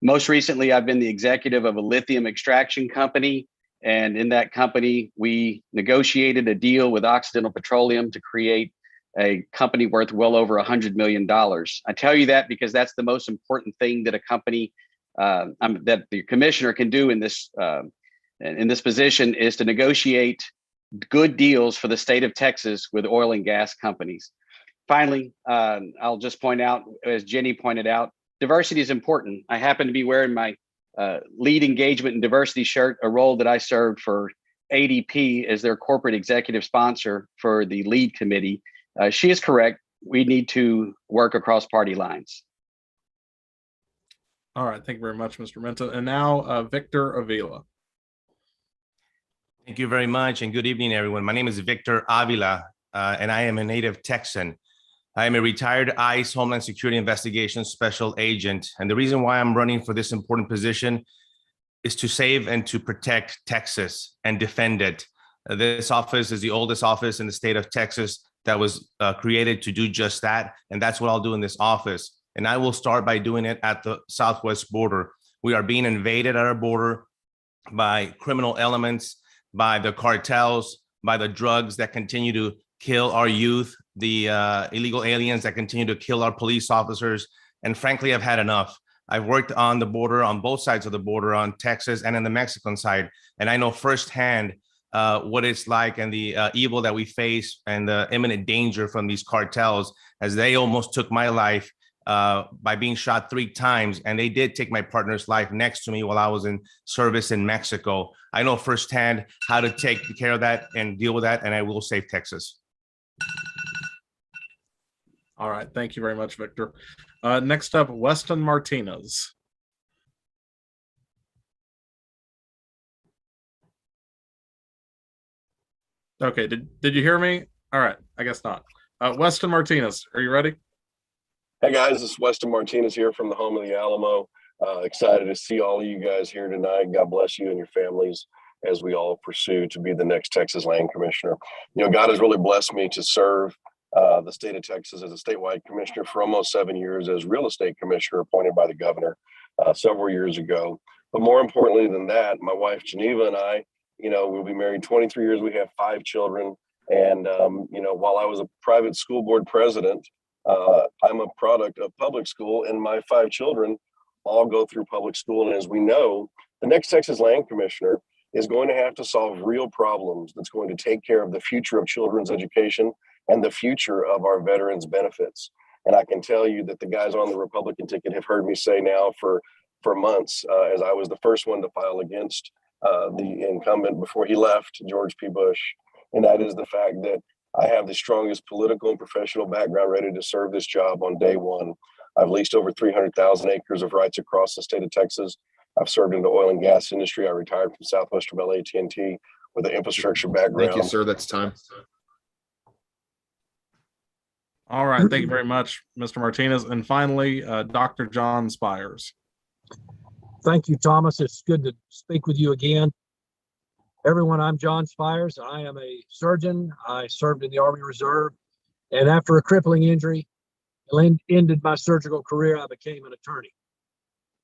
Most recently, I've been the executive of a lithium extraction company. And in that company, we negotiated a deal with Occidental Petroleum to create a company worth well over $100 million. I tell you that because that's the most important thing that a company, that the commissioner can do in this position, is to negotiate good deals for the state of Texas with oil and gas companies. Finally, I'll just point out, as Jenny pointed out, diversity is important. I happen to be wearing my lead engagement and diversity shirt, a role that I served for ADP as their corporate executive sponsor for the lead committee. She is correct. We need to work across party lines. All right. Thank you very much, Mr. Menta. And now Victor Avila. Thank you very much, and good evening, everyone. My name is Victor Avila, and I am a native Texan. I am a retired ICE Homeland Security Investigations Special Agent, and the reason why I'm running for this important position is to save and to protect Texas and defend it. This office is the oldest office in the state of Texas that was created to do just that, and that's what I'll do in this office. And I will start by doing it at the southwest border. We are being invaded at our border by criminal elements, by the cartels, by the drugs that continue to kill our youth, the illegal aliens that continue to kill our police officers. And frankly, I've had enough. I've worked on the border, on both sides of the border, on Texas and in the Mexican side. And I know firsthand what it's like and the evil that we face and the imminent danger from these cartels, as they almost took my life by being shot 3 times. And they did take my partner's life next to me while I was in service in Mexico. I know firsthand how to take care of that and deal with that, and I will save Texas. All right. Thank you very much, Victor. Next up, Weston Martinez. Okay. Did you hear me? All right. I guess not. Weston Martinez, are you ready? Hey guys, this is Weston Martinez here from the home of the Alamo. Excited to see all of you guys here tonight. God bless you and your families as we all pursue to be the next Texas Land Commissioner. You know, God has really blessed me to serve the state of Texas as a statewide commissioner for almost 7 years as real estate commissioner appointed by the governor several years ago. But more importantly than that, my wife Geneva and I, you know, we'll be married 23 years. We have 5 children. And, you know, while I was a private school board president, I'm a product of public school, and my 5 children all go through public school. And as we know, the next Texas Land Commissioner is going to have to solve real problems that's going to take care of the future of children's education and the future of our veterans' benefits. And I can tell you that the guys on the Republican ticket have heard me say now for months, as I was the first one to file against the incumbent before he left, George P. Bush. And that is the fact that I have the strongest political and professional background ready to serve this job on day one. I've leased over 300,000 acres of rights across the state of Texas. I've served in the oil and gas industry. I retired from Southwestern Bell AT&T with an infrastructure background. Thank you, sir. That's time. All right. Thank you very much, Mr. Martinez. And finally, Dr. John Spiers. Thank you, Thomas. It's good to speak with you again. Everyone, I'm John Spiers. I am a surgeon. I served in the Army Reserve, and after a crippling injury ended my surgical career, I became an attorney.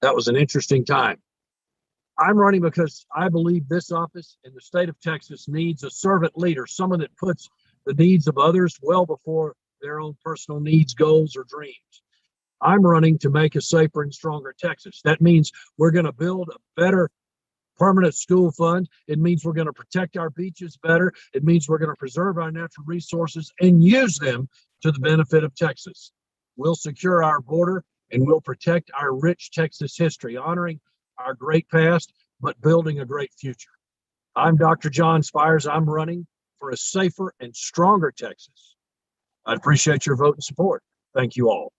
That was an interesting time. I'm running because I believe this office in the state of Texas needs a servant leader, someone that puts the needs of others well before their own personal needs, goals, or dreams. I'm running to make a safer and stronger Texas. That means we're going to build a better permanent school fund. It means we're going to protect our beaches better. It means we're going to preserve our natural resources and use them to the benefit of Texas. We'll secure our border and we'll protect our rich Texas history, honoring our great past, but building a great future. I'm Dr. John Spiers. I'm running for a safer and stronger Texas. I appreciate your vote and support. Thank you all.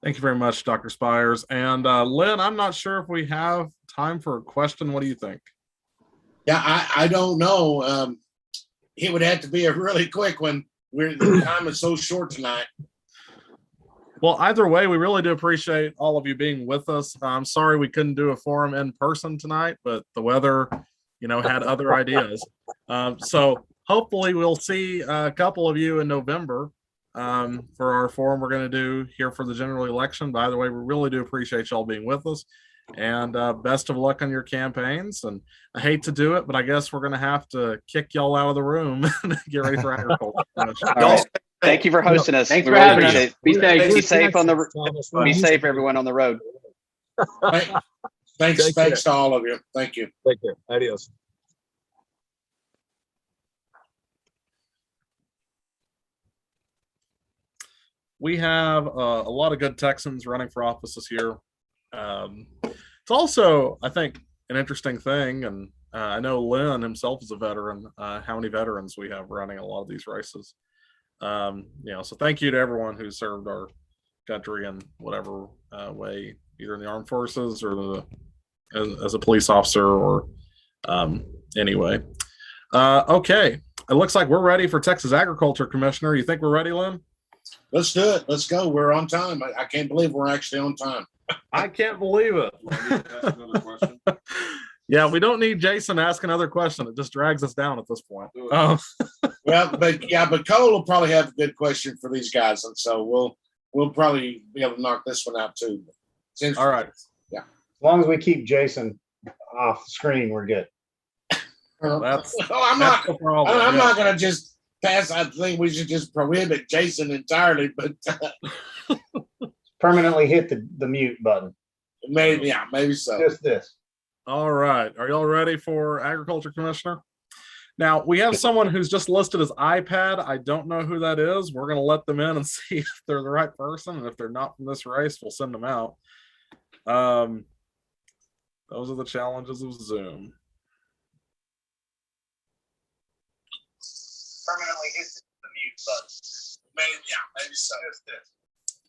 Thank you very much, Dr. Spiers. And Len, I'm not sure if we have time for a question. What do you think? Yeah, I don't know. It would have to be a really quick one. The time is so short tonight. Well, either way, we really do appreciate all of you being with us. I'm sorry we couldn't do a forum in person tonight, but the weather, had other ideas. So hopefully we'll see a couple of you in November for our forum we're going to do here for the general election. By the way, we really do appreciate y'all being with us, and best of luck on your campaigns. And I hate to do it, but I guess we're going to have to kick y'all out of the room and get ready for agriculture. All right. Thank you for hosting us. Thanks We for really having appreciate us. it. Be safe. Be Thanks, safe on the. Thomas. Be safe, everyone on the road. Thanks Take care. to all of you. Thank you. Take care. Adios. We have a lot of good Texans running for office this year. It's also, I think, an interesting thing, and I know Len himself is a veteran. How many veterans we have running a lot of these races? So thank you to everyone who served our country in whatever way, either in the armed forces or as a police officer or anyway. Okay, it looks like we're ready for Texas Agriculture Commissioner. You think we're ready, Len? Let's do it. Let's go. We're on time. I can't believe we're actually on time. I can't believe it. Yeah, we don't need Jason to ask another question. It just drags us down at this point. Well, but Cole will probably have a good question for these guys, and so we'll probably be able to knock this one out too. All right. Yeah. As long as we keep Jason off the screen, we're good. I'm that's not. the problem. I'm not going to just pass. I think we should just prohibit Jason entirely, but Permanently hit the mute button. maybe so. Just this. All right. Are y'all ready for Agriculture Commissioner? Now, we have someone who's just listed as iPad. I don't know who that is. We're going to let them in and see if they're the right person. And if they're not from this race, we'll send them out. Those are the challenges of Zoom. Permanently hit the mute button. Maybe so. Just this.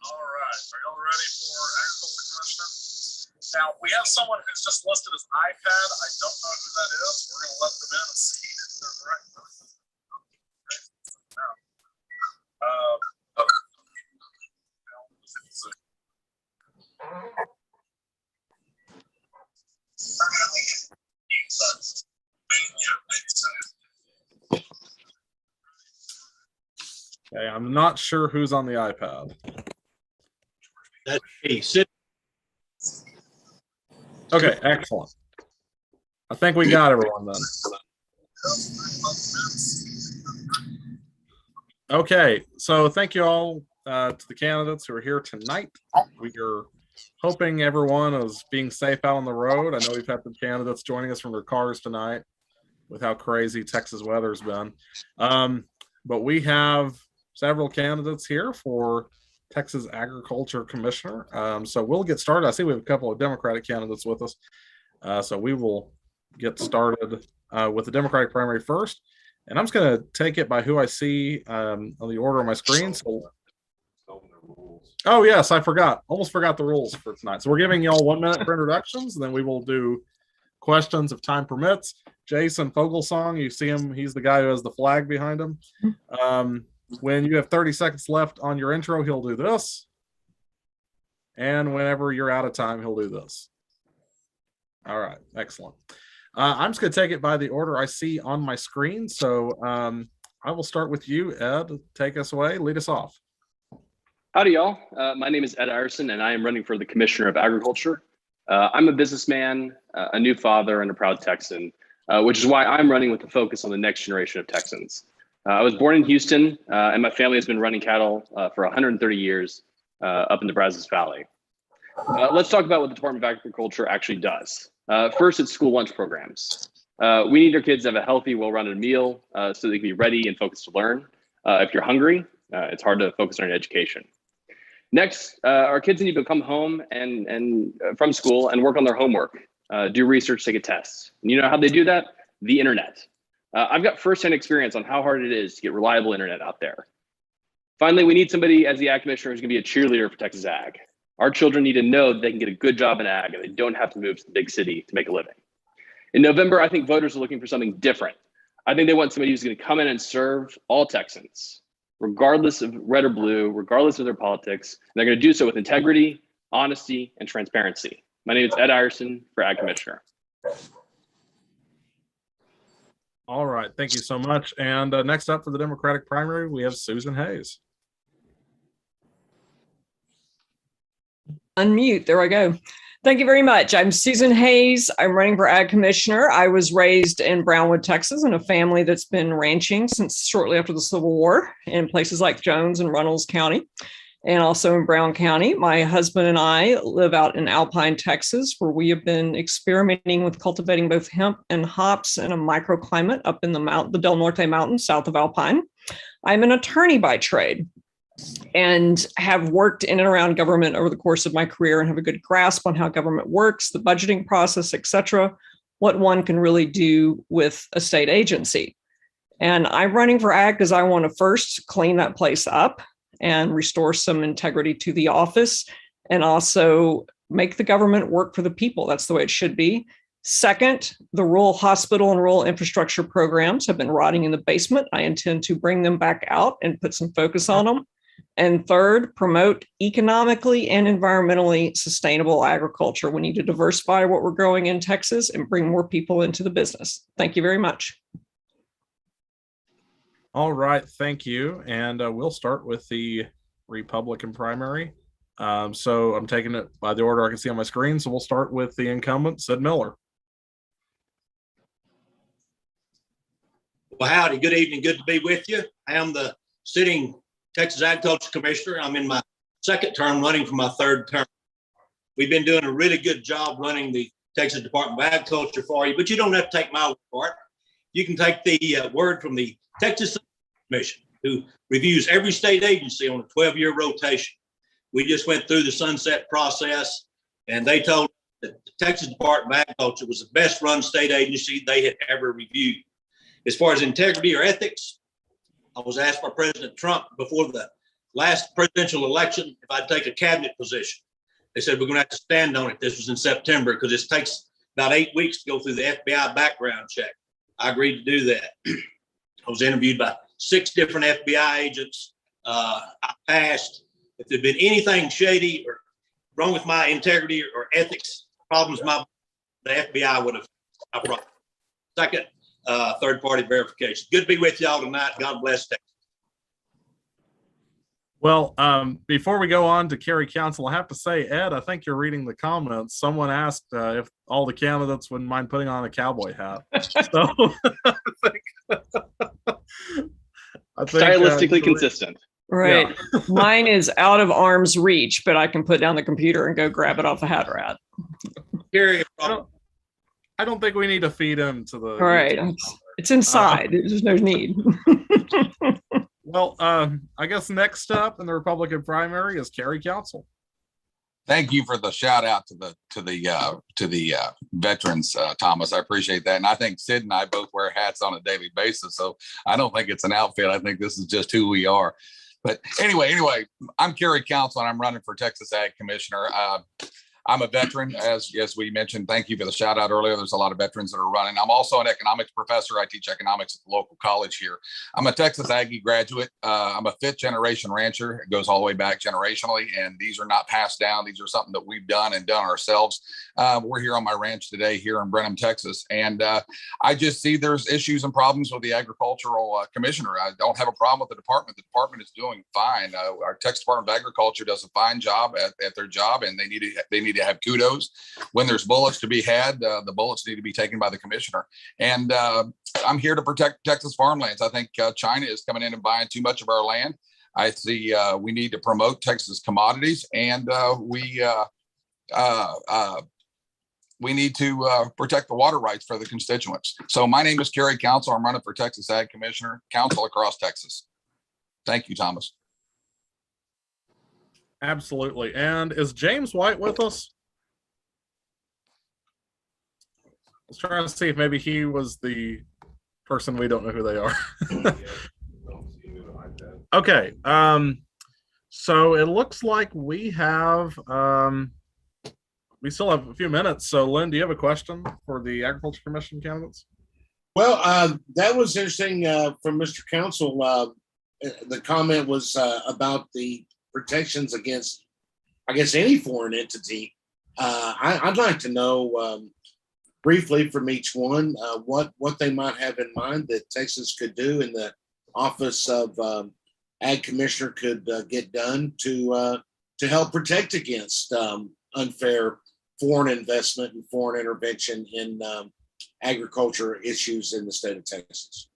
All right. Are y'all ready for Agriculture Commissioner? Now, we have someone who's just listed as iPad. I don't know who that is. We're going to let them in and see if they're the right person. Okay, I'm not sure who's on the iPad. That's me. Sit. Okay, excellent. I think we got everyone then. Okay, so thank you all to the candidates who are here tonight. We are hoping everyone is being safe out on the road. I know we've had some candidates joining us from their cars tonight with how crazy Texas weather's been. But we have several candidates here for Texas Agriculture Commissioner. So we'll get started. I see we have a couple of Democratic candidates with us. So we will get started with the Democratic primary first. And I'm just going to take it by who I see on the order on my screen. So, oh, yes, I forgot. Almost forgot the rules for tonight. So we're giving y'all 1 minute for introductions, and then we will do questions if time permits. Jason Fogelsong, you see him. He's the guy who has the flag behind him. When you have 30 seconds left on your intro, he'll do this. And whenever you're out of time, he'll do this. All right, excellent. I'm just going to take it by the order I see on my screen. So I will start with you, Ed. Take us away. Lead us off. Howdy, y'all. My name is Ed Iverson, and I am running for the Commissioner of Agriculture. I'm a businessman, a new father, and a proud Texan, which is why I'm running with a focus on the next generation of Texans. I was born in Houston, and my family has been running cattle for 130 years up in the Brazos Valley. Let's talk about what the Department of Agriculture actually does. First, it's school lunch programs. We need our kids to have a healthy, well-rounded meal so they can be ready and focused to learn. If you're hungry, it's hard to focus on your education. Next, our kids need to come home and from school and work on their homework, do research, take a test. And you know how they do that? The internet. I've got firsthand experience on how hard it is to get reliable internet out there. Finally, we need somebody as the ag commissioner who's going to be a cheerleader for Texas ag. Our children need to know that they can get a good job in ag and they don't have to move to the big city to make a living. In November, I think voters are looking for something different. I think they want somebody who's going to come in and serve all Texans. regardless of red or blue, regardless of their politics. And they're going to do so with integrity, honesty, and transparency. My name is Ed Iverson for Ag Commissioner. All right, thank you so much. And next up for the Democratic primary, we have Susan Hayes. Unmute. There I go. Thank you very much. I'm Susan Hayes. I'm running for Ag Commissioner. I was raised in Brownwood, Texas, in a family that's been ranching since shortly after the Civil War in places like Jones and Runnels County, and also in Brown County. My husband and I live out in Alpine, Texas, where we have been experimenting with cultivating both hemp and hops in a microclimate up in the Del Norte Mountains, south of Alpine. I'm an attorney by trade and have worked in and around government over the course of my career and have a good grasp on how government works, the budgeting process, et cetera, what one can really do with a state agency. And I'm running for Ag because I want to first clean that place up and restore some integrity to the office and also make the government work for the people. That's the way it should be. Second, the rural hospital and rural infrastructure programs have been rotting in the basement. I intend to bring them back out and put some focus on them. And third, promote economically and environmentally sustainable agriculture. We need to diversify what we're growing in Texas and bring more people into the business. Thank you very much. All right, thank you. And we'll start with the Republican primary. So I'm taking it by the order I can see on my screen. So we'll start with the incumbent, Sid Miller. Well, howdy, good evening, good to be with you. I am the sitting Texas Agriculture Commissioner. I'm in my second term, running for my third term. We've been doing a really good job running the Texas Department of Agriculture for you, but you don't have to take my word for it. You can take the word from the Texas Commission, who reviews every state agency on a 12-year rotation. We just went through the sunset process, and they told us that the Texas Department of Agriculture was the best run state agency they had ever reviewed. As far as integrity or ethics, I was asked by President Trump before the last presidential election if I'd take a cabinet position. They said, we're going to have to stand on it. This was in September because it takes about 8 weeks to go through the FBI background check. I agreed to do that. I was interviewed by 6 different FBI agents. I passed. If there'd been anything shady or wrong with my integrity or ethics problems, the FBI would have. I promise. Second, third-party verification. Good to be with y'all tonight. God bless Texas. Well, before we go on to carry council, I have to say, Ed, I think you're reading the comments. Someone asked if all the candidates wouldn't mind putting on a cowboy hat. So I think stylistically consistent. Right. Yeah. Mine is out of arm's reach, but I can put down the computer and go grab it off the hat rack. I don't think we need to feed him to the. All right. It's inside. There's no need. Well, I guess next up in the Republican primary is Kerry Council. Thank you for the shout out to the veterans, Thomas. I appreciate that, and I think Sid and I both wear hats on a daily basis, so I don't think it's an outfit. I think this is just who we are. But anyway, I'm Kerry Council, and I'm running for Texas Ag Commissioner. I'm a veteran, as we mentioned. Thank you for the shout out earlier. There's a lot of veterans that are running. I'm also an economics professor. I teach economics at the local college here. I'm a Texas Aggie graduate. I'm a 5th generation rancher. It goes all the way back generationally, and these are not passed down. These are something that we've done ourselves. We're here on my ranch today here in Brenham, Texas, and I just see there's issues and problems with the agricultural commissioner. I don't have a problem with the department. The department is doing fine. Our Texas Department of Agriculture does a fine job at their job, and they need to have kudos. When there's bullets to be had, the bullets need to be taken by the commissioner. And I'm here to protect Texas farmlands. I think China is coming in and buying too much of our land. I see we need to promote Texas commodities, and we need to protect the water rights for the constituents. So my name is Kerry Council. I'm running for Texas Ag Commissioner, Council across Texas. Thank you, Thomas. Absolutely. And is James White with us? I was trying to see if maybe he was the person we don't know who they are. Okay. So it looks like we have we still have a few minutes. So Len, do you have a question for the Agriculture Commission candidates? Well, that was interesting from Mr. Council. the comment was about the protections against, I guess, any foreign entity. I'd like to know briefly from each one what they might have in mind that Texas could do in the office of Ag Commissioner could get done to help protect against unfair foreign investment and foreign intervention in agriculture issues in the state of Texas.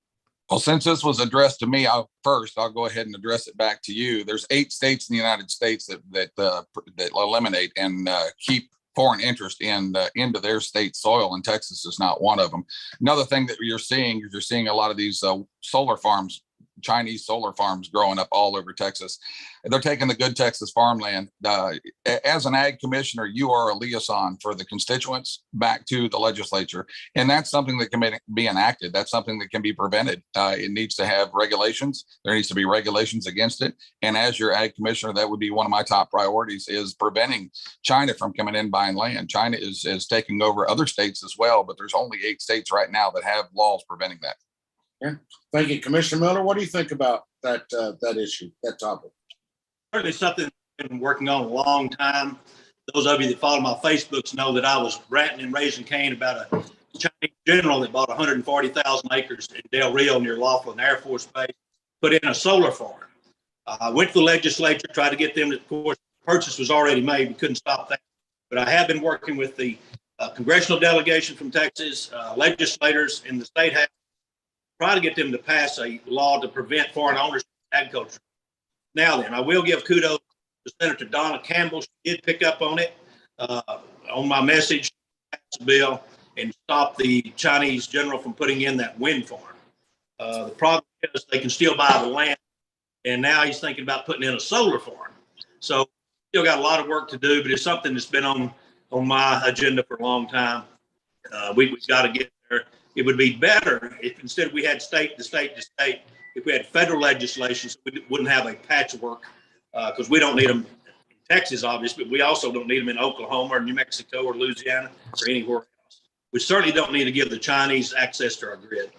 Well, since this was addressed to me, I'll go ahead and address it back to you. There's 8 states in the United States that eliminate and keep foreign interest into their state soil, and Texas is not one of them. Another thing that you're seeing a lot of these solar farms, Chinese solar farms growing up all over Texas. They're taking the good Texas farmland. As an ag commissioner, you are a liaison for the constituents back to the legislature. And that's something that can be enacted. That's something that can be prevented. It needs to have regulations. There needs to be regulations against it. And as your ag commissioner, that would be one of my top priorities, is preventing China from coming in buying land. China is taking over other states as well, but there's only 8 states right now that have laws preventing that. Yeah. Thank you, Commissioner Miller. What do you think about that issue, that topic? Certainly something I've been working on a long time. Those of you that follow my Facebooks know that I was ranting and raising Cain about a Chinese general that bought 140,000 acres in Del Rio near Laughlin Air Force Base, put in a solar farm. I went to the legislature, tried to get them to, of course, purchase was already made. We couldn't stop that. But I have been working with the congressional delegation from Texas, legislators in the state house, try to get them to pass a law to prevent foreign ownership of agriculture. Now then, I will give kudos to Senator Donna Campbell. She did pick up on it on my message, passed the bill, and stop the Chinese general from putting in that wind farm. The problem is they can still buy the land, and now he's thinking about putting in a solar farm. So still got a lot of work to do, but it's something that's been on my agenda for a long time. We've got to get there. It would be better if instead we had state to state to state, if we had federal legislation, so we wouldn't have a patchwork, because we don't need them in Texas, obviously, but we also don't need them in Oklahoma or New Mexico or Louisiana or anywhere else. We certainly don't need to give the Chinese access to our grid.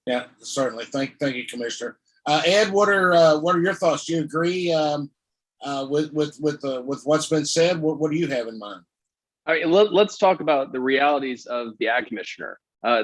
Yeah, certainly. Thank you, Commissioner. Ed, what are your thoughts? Do you agree with what's been said? What do you have in mind? All right, let's talk about the realities of the ag commissioner.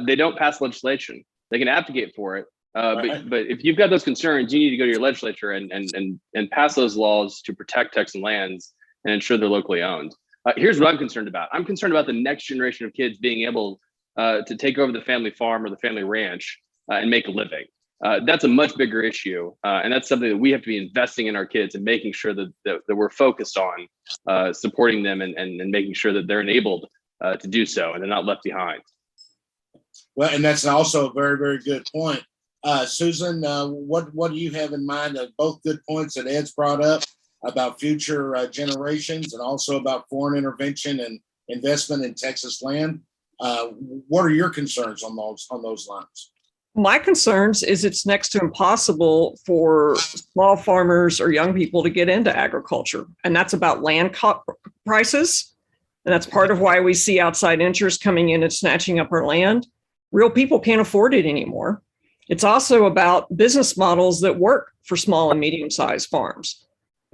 They don't pass legislation. They can advocate for it. But if you've got those concerns, you need to go to your legislature and pass those laws to protect Texan lands and ensure they're locally owned. Here's what I'm concerned about. I'm concerned about the next generation of kids being able to take over the family farm or the family ranch and make a living. That's a much bigger issue. And that's something that we have to be investing in our kids and making sure that we're focused on supporting them and making sure that they're enabled to do so and they're not left behind. Well, and that's also a very, very good point. Susan, what do you have in mind of both good points that Ed's brought up about future generations and also about foreign intervention and investment in Texas land? What are your concerns on those lines? My concerns is it's next to impossible for small farmers or young people to get into agriculture. And that's about land prices. And that's part of why we see outside interest coming in and snatching up our land. Real people can't afford it anymore. It's also about business models that work for small and medium-sized farms.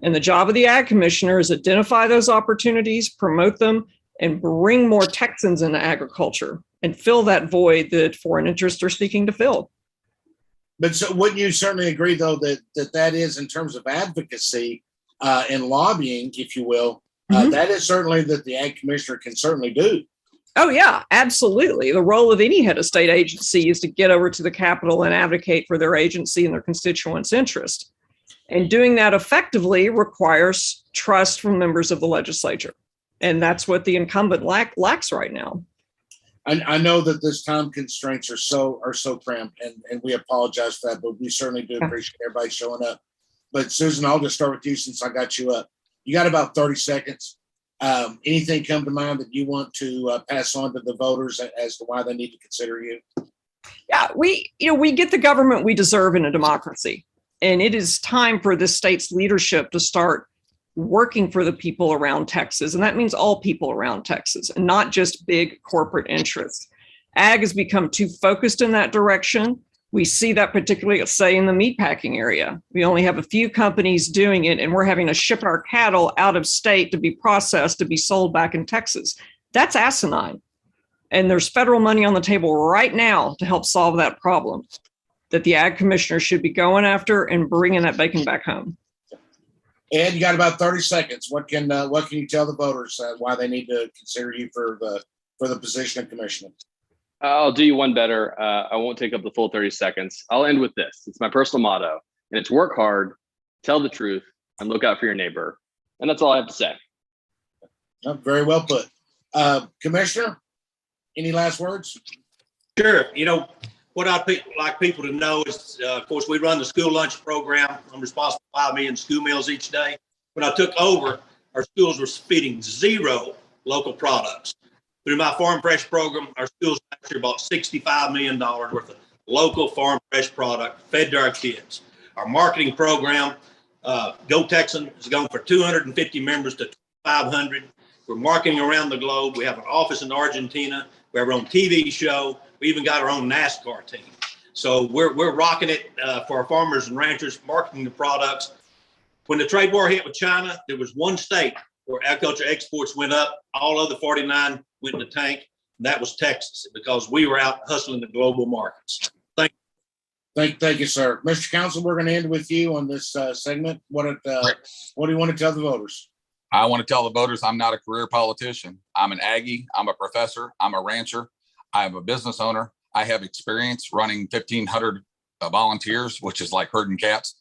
And the job of the ag commissioner is identify those opportunities, promote them, and bring more Texans into agriculture and fill that void that foreign interests are seeking to fill. But so wouldn't you certainly agree, though, that is in terms of advocacy and lobbying, if you will, that is certainly that the ag commissioner can certainly do. Oh, yeah, absolutely. The role of any head of state agency is to get over to the Capitol and advocate for their agency and their constituents' interest. And doing that effectively requires trust from members of the legislature. And that's what the incumbent lacks right now. I know that this time constraints are so cramped, and we apologize for that, but we certainly do appreciate everybody showing up. But Susan, I'll just start with you since I got you up. You got about 30 seconds. Anything come to mind that you want to pass on to the voters as to why they need to consider you? Yeah, we get the government we deserve in a democracy, and it is time for this state's leadership to start working for the people around Texas, and that means all people around Texas, and not just big corporate interests. Ag has become too focused in that direction. We see that particularly, say, in the meatpacking area. We only have a few companies doing it, and we're having to ship our cattle out of state to be processed, to be sold back in Texas. That's asinine. And there's federal money on the table right now to help solve that problem that the ag commissioner should be going after and bringing that bacon back home. Ed, you got about 30 seconds. What can you tell the voters why they need to consider you for the position of commissioner? I'll do you one better. I won't take up the full 30 seconds. I'll end with this. It's my personal motto, and it's work hard, tell the truth, and look out for your neighbor. And that's all I have to say. Very well put. Commissioner, any last words? Sure. You know, what I'd like people to know is, of course, we run the school lunch program. I'm responsible for 5 million school meals each day. When I took over, our schools were feeding 0 local products. Through my Farm Fresh program, our schools last year bought $65 million worth of local farm fresh product fed to our kids. Our marketing program, Go Texan, has gone from 250 members to 500. We're marketing around the globe. We have an office in Argentina. We have our own TV show. We even got our own NASCAR team. So we're rocking it for our farmers and ranchers, marketing the products. When the trade war hit with China, there was one state where agriculture exports went up. All other 49 went in the tank. And that was Texas, because we were out hustling the global markets. Thank you, sir. Mr. Council, we're going to end with you on this segment. What do you want to tell the voters? I want to tell the voters I'm not a career politician. I'm an Aggie. I'm a professor. I'm a rancher. I'm a business owner. I have experience running 1,500 volunteers, which is like herding cats.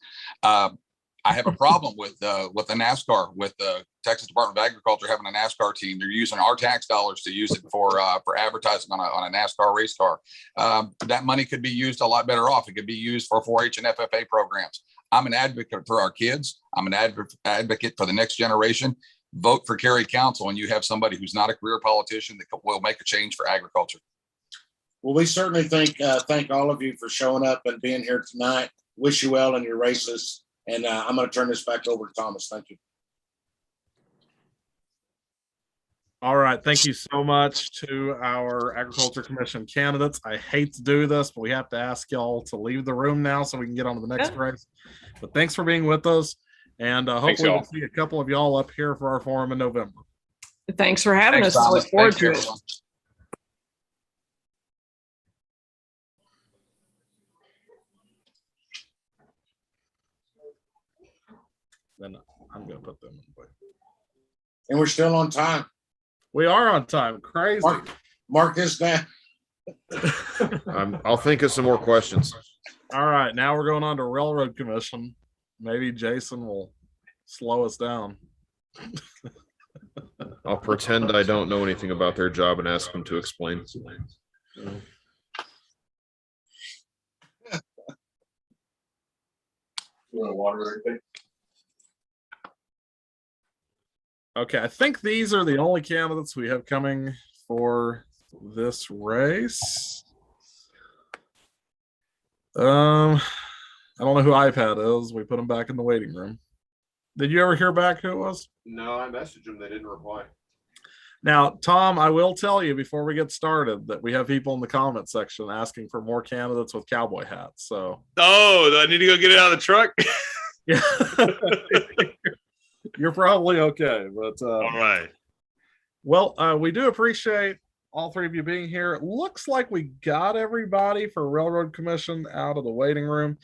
I have a problem with the NASCAR, with the Texas Department of Agriculture having a NASCAR team. They're using our tax dollars to use it for advertising on a NASCAR race car. That money could be used a lot better off. It could be used for 4-H and FFA programs. I'm an advocate for our kids. I'm an advocate for the next generation. Vote for Cary Council, and you have somebody who's not a career politician that will make a change for agriculture. Well, we certainly thank all of you for showing up and being here tonight. Wish you well in your races. And I'm going to turn this back over to Thomas. Thank you. All right. Thank you so much to our Agriculture Commission candidates. I hate to do this, but we have to ask y'all to leave the room now so we can get on to the next race. But thanks for being with us. And hopefully we'll see a couple of y'all up here for our forum in November. Thanks for having us. I look forward to it. Then I'm going to put them away. And we're still on time. We are on time. Crazy. Mark this down. I'll think of some more questions. All right. Now we're going on to Railroad Commission. Maybe Jason will slow us down. I'll pretend I don't know anything about their job and ask them to explain. Okay, I think these are the only candidates we have coming for this race. I don't know who iPad is. We put them back in the waiting room. Did you ever hear back who it was? No, I messaged them. They didn't reply. Now, Tom, I will tell you before we get started that we have people in the comment section asking for more candidates with cowboy hats. So, oh, do I need to go get it out of the truck? Yeah. You're probably okay, but all right. Well, we do appreciate all three of you being here. It looks like we got everybody for Railroad Commission out of the waiting room.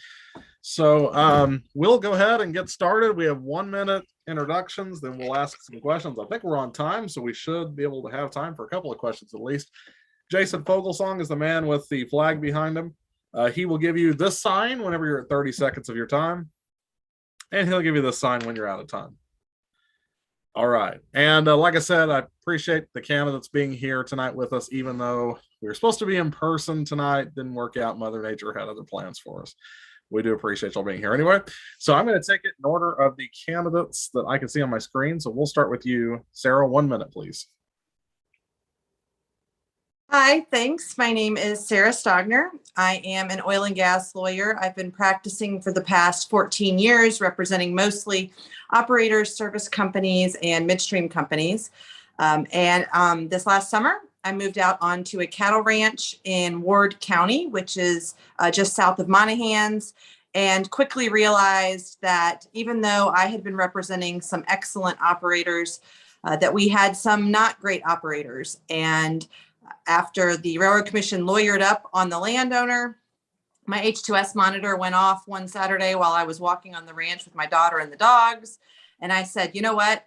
So we'll go ahead and get started. We have 1 minute introductions, then we'll ask some questions. I think we're on time, so we should be able to have time for a couple of questions at least. Jason Fogelsong is the man with the flag behind him. He will give you this sign whenever you're at 30 seconds of your time, and he'll give you this sign when you're out of time. All right. And like I said, I appreciate the candidates being here tonight with us, even though we were supposed to be in person tonight. Didn't work out. Mother Nature had other plans for us. We do appreciate y'all being here anyway. So I'm going to take it in order of the candidates that I can see on my screen. So we'll start with you, Sarah. 1 minute, please. Hi, thanks. My name is Sarah Stogner. I am an oil and gas lawyer. I've been practicing for the past 14 years, representing mostly operators, service companies, and midstream companies. This last summer, I moved out onto a cattle ranch in Ward County, which is just south of Monahans, and quickly realized that even though I had been representing some excellent operators, that we had some not great operators. And after the Railroad Commission lawyered up on the landowner, my H2S monitor went off one Saturday while I was walking on the ranch with my daughter and the dogs. And I said, you know what?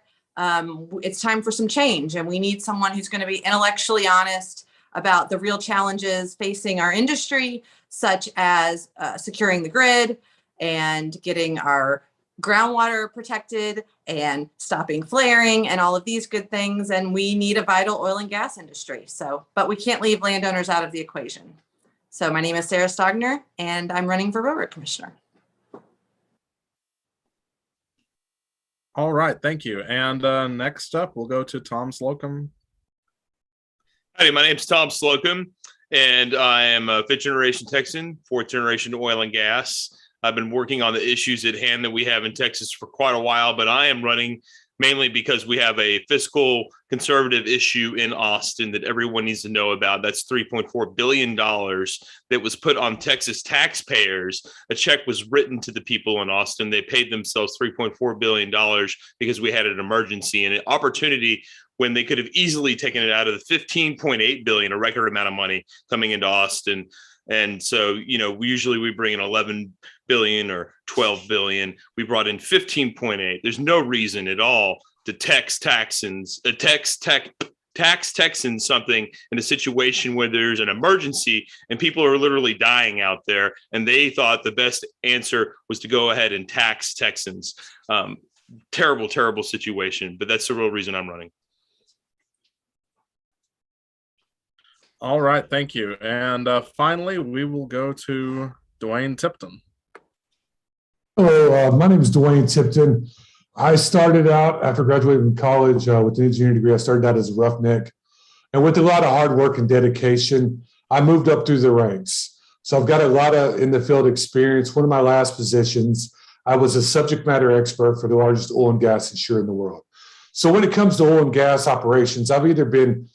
It's time for some change, and we need someone who's going to be intellectually honest about the real challenges facing our industry, such as securing the grid and getting our groundwater protected and stopping flaring and all of these good things. And we need a vital oil and gas industry. So, but we can't leave landowners out of the equation. So my name is Sarah Stogner, and I'm running for Railroad Commissioner. All right, thank you. And next up, we'll go to Tom Slocum. Howdy, my name's Tom Slocum, and I am a fifth generation Texan, fourth generation oil and gas. I've been working on the issues at hand that we have in Texas for quite a while, but I am running mainly because we have a fiscal conservative issue in Austin that everyone needs to know about. That's $3.4 billion that was put on Texas taxpayers. A check was written to the people in Austin. They paid themselves $3.4 billion because we had an emergency and an opportunity when they could have easily taken it out of the $15.8 billion, a record amount of money coming into Austin. And so, you know, we bring in 11 billion or 12 billion. We brought in 15.8. There's no reason at all to tax Texans something in a situation where there's an emergency and people are literally dying out there. And they thought the best answer was to go ahead and tax Texans. Terrible, terrible situation. But that's the real reason I'm running. All right, thank you. And finally, we will go to Dwayne Tipton. Hello, my name is Dwayne Tipton. I started out after graduating from college with an engineering degree. I started out as a roughneck, and with a lot of hard work and dedication, I moved up through the ranks. So I've got a lot of in the field experience. One of my last positions, I was a subject matter expert for the largest oil and gas insurer in the world. So when it comes to oil and gas operations, I've either been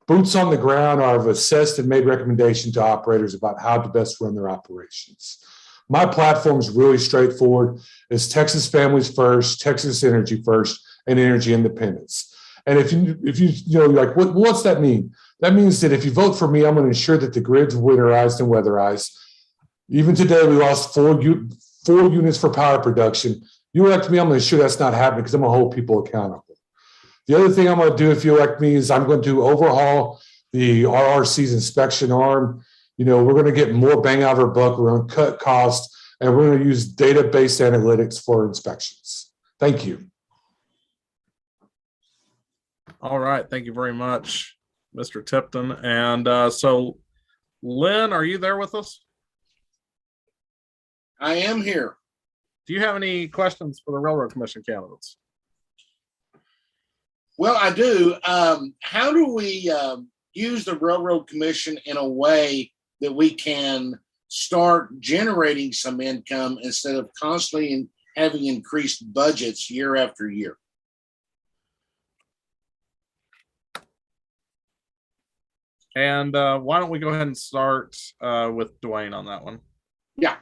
boots on the ground or I've assessed and made recommendations to operators about how to best run their operations. My platform is really straightforward. It's Texas families first, Texas energy first, and energy independence. And if you know, like, what's that mean? That means that if you vote for me, I'm going to ensure that the grid's winterized and weatherized. Even today, we lost four units for power production. You elect me, I'm going to ensure that's not happening because I'm going to hold people accountable. The other thing I'm going to do if you elect me is I'm going to overhaul the RRC's inspection arm. You know, we're going to get more bang out of our buck. We're going to cut costs, and we're going to use data-based analytics for inspections. Thank you. All right. Thank you very much, Mr. Tipton. And so, Len, are you there with us? I am here. Do you have any questions for the Railroad Commission candidates? Well, I do. How do we use the Railroad Commission in a way that we can start generating some income instead of constantly having increased budgets year after year? And why don't we go ahead and start with Dwayne on that one? Yeah.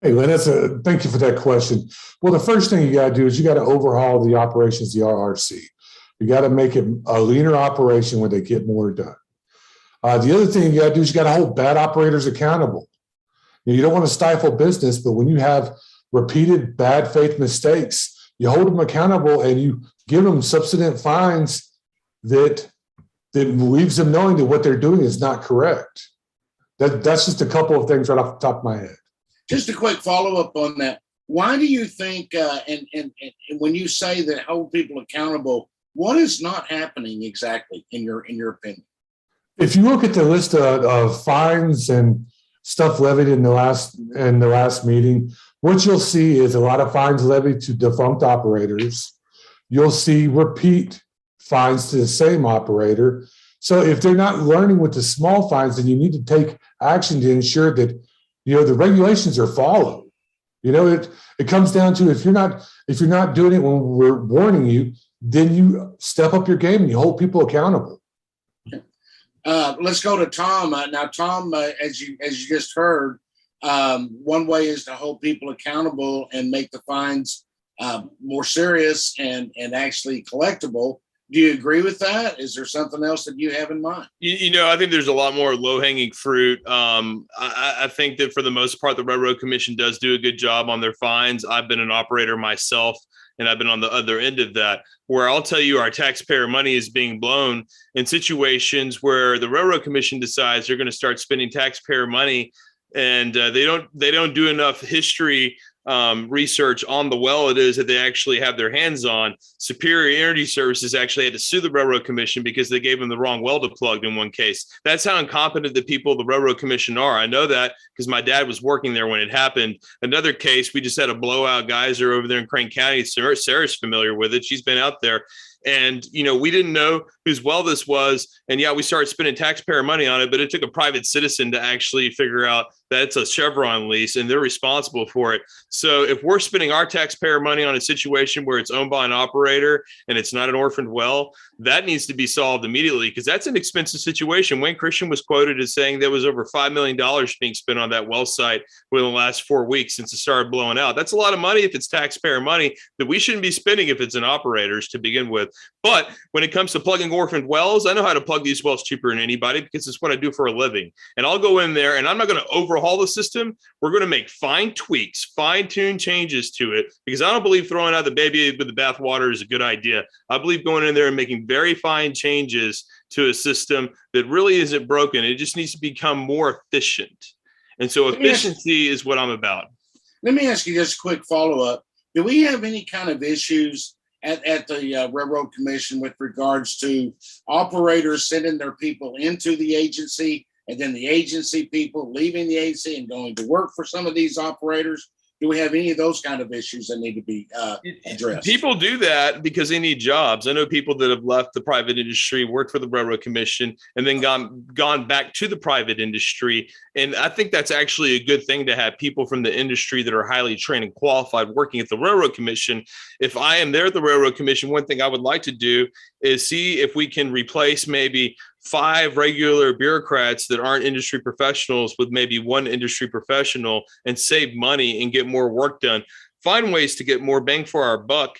Hey, Len, thank you for that question. Well, the first thing you got to do is you got to overhaul the operations, the RRC. You got to make it a leaner operation where they get more done. The other thing you got to do is you got to hold bad operators accountable. You don't want to stifle business, but when you have repeated bad faith mistakes, you hold them accountable and you give them substantive fines that leaves them knowing that what they're doing is not correct. That's just a couple of things right off the top of my head. Just a quick follow-up on that. Why do you think, and when you say that hold people accountable, what is not happening exactly in your opinion? If you look at the list of fines and stuff levied in the last meeting, what you'll see is a lot of fines levied to defunct operators. You'll see repeat fines to the same operator. So if they're not learning with the small fines, then you need to take action to ensure that the regulations are followed. It comes down to if you're not doing it when we're warning you, then you step up your game and you hold people accountable. Let's go to Tom. Now, Tom, as you just heard, one way is to hold people accountable and make the fines more serious and actually collectible. Do you agree with that? Is there something else that you have in mind? I think there's a lot more low-hanging fruit. I think that for the most part, the Railroad Commission does do a good job on their fines. I've been an operator myself, and I've been on the other end of that, where I'll tell you our taxpayer money is being blown in situations where the Railroad Commission decides they're going to start spending taxpayer money, and they don't do enough history research on the well it is that they actually have their hands on. Superior Energy Services actually had to sue the Railroad Commission because they gave them the wrong well to plug in one case. That's how incompetent the people of the Railroad Commission are. I know that because my dad was working there when it happened. Another case, we just had a blowout geyser over there in Crane County. Sarah's familiar with it. She's been out there. And, we didn't know whose well this was. And yeah, we started spending taxpayer money on it, but it took a private citizen to actually figure out that it's a Chevron lease and they're responsible for it. So if we're spending our taxpayer money on a situation where it's owned by an operator and it's not an orphaned well, that needs to be solved immediately because that's an expensive situation. Wayne Christian was quoted as saying there was over $5 million being spent on that well site within the last 4 weeks since it started blowing out. That's a lot of money if it's taxpayer money that we shouldn't be spending if it's an operator's to begin with. But when it comes to plugging orphaned wells, I know how to plug these wells cheaper than anybody because it's what I do for a living. And I'll go in there and I'm not going to overhaul the system. We're going to make fine tweaks, fine-tune changes to it because I don't believe throwing out the baby with the bathwater is a good idea. I believe going in there and making very fine changes to a system that really isn't broken. It just needs to become more efficient. And so efficiency is what I'm about. Let me ask you just a quick follow-up. Do we have any kind of issues at the Railroad Commission with regards to operators sending their people into the agency and then the agency people leaving the agency and going to work for some of these operators? Do we have any of those kind of issues that need to be addressed? People do that because they need jobs. I know people that have left the private industry, worked for the Railroad Commission, and then gone back to the private industry. And I think that's actually a good thing to have people from the industry that are highly trained and qualified working at the Railroad Commission. If I am there at the Railroad Commission, one thing I would like to do is see if we can replace maybe 5 regular bureaucrats that aren't industry professionals with maybe 1 industry professional and save money and get more work done. Find ways to get more bang for our buck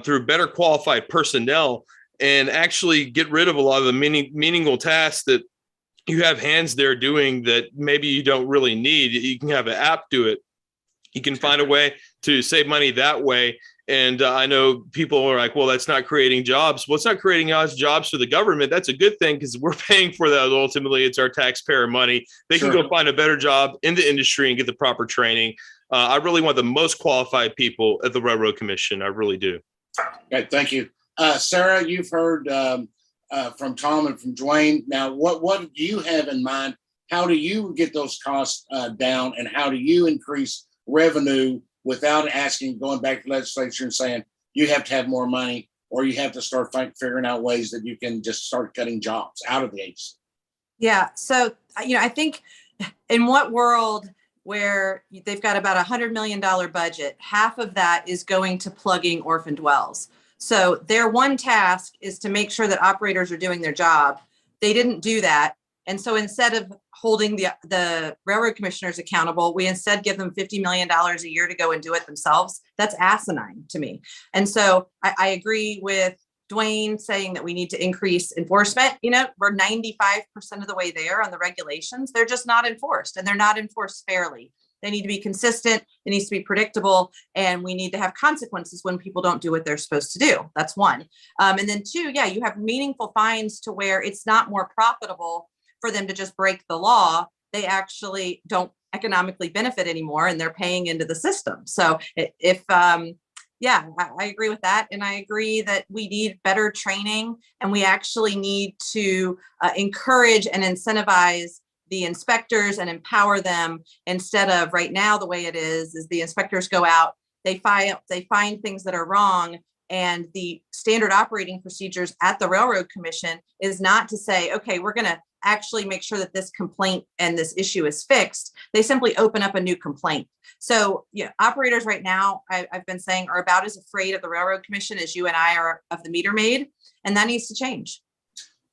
through better qualified personnel and actually get rid of a lot of the meaningful tasks that you have hands there doing that maybe you don't really need. You can have an app do it. You can find a way to save money that way. And I know people are like, well, that's not creating jobs. Well, it's not creating jobs for the government. That's a good thing because we're paying for that. Ultimately, it's our taxpayer money. They can go find a better job in the industry and get the proper training. I really want the most qualified people at the Railroad Commission. I really do. Okay, thank you. Sarah, you've heard from Tom and from Joanne. Now, what do you have in mind? How do you get those costs down and how do you increase revenue without going back to the legislature and saying you have to have more money or you have to start figuring out ways that you can just start cutting jobs out of the agency? Yeah. So, I think in what world where they've got about $100 million budget, half of that is going to plugging orphaned wells. So their one task is to make sure that operators are doing their job. They didn't do that. And so instead of holding the railroad commissioners accountable, we instead give them $50 million a year to go and do it themselves. That's asinine to me. And so I agree with Dwayne saying that we need to increase enforcement. We're 95% of the way there on the regulations. They're just not enforced and they're not enforced fairly. They need to be consistent. It needs to be predictable. And we need to have consequences when people don't do what they're supposed to do. That's one. And then 2, you have meaningful fines to where it's not more profitable for them to just break the law. They actually don't economically benefit anymore and they're paying into the system. So I agree with that. And I agree that we need better training and we actually need to encourage and incentivize the inspectors and empower them instead of right now, the way it is the inspectors go out, they find things that are wrong. And the standard operating procedures at the Railroad Commission is not to say, okay, we're going to actually make sure that this complaint and this issue is fixed. They simply open up a new complaint. So operators right now, I've been saying, are about as afraid of the Railroad Commission as you and I are of the meter maid, and that needs to change.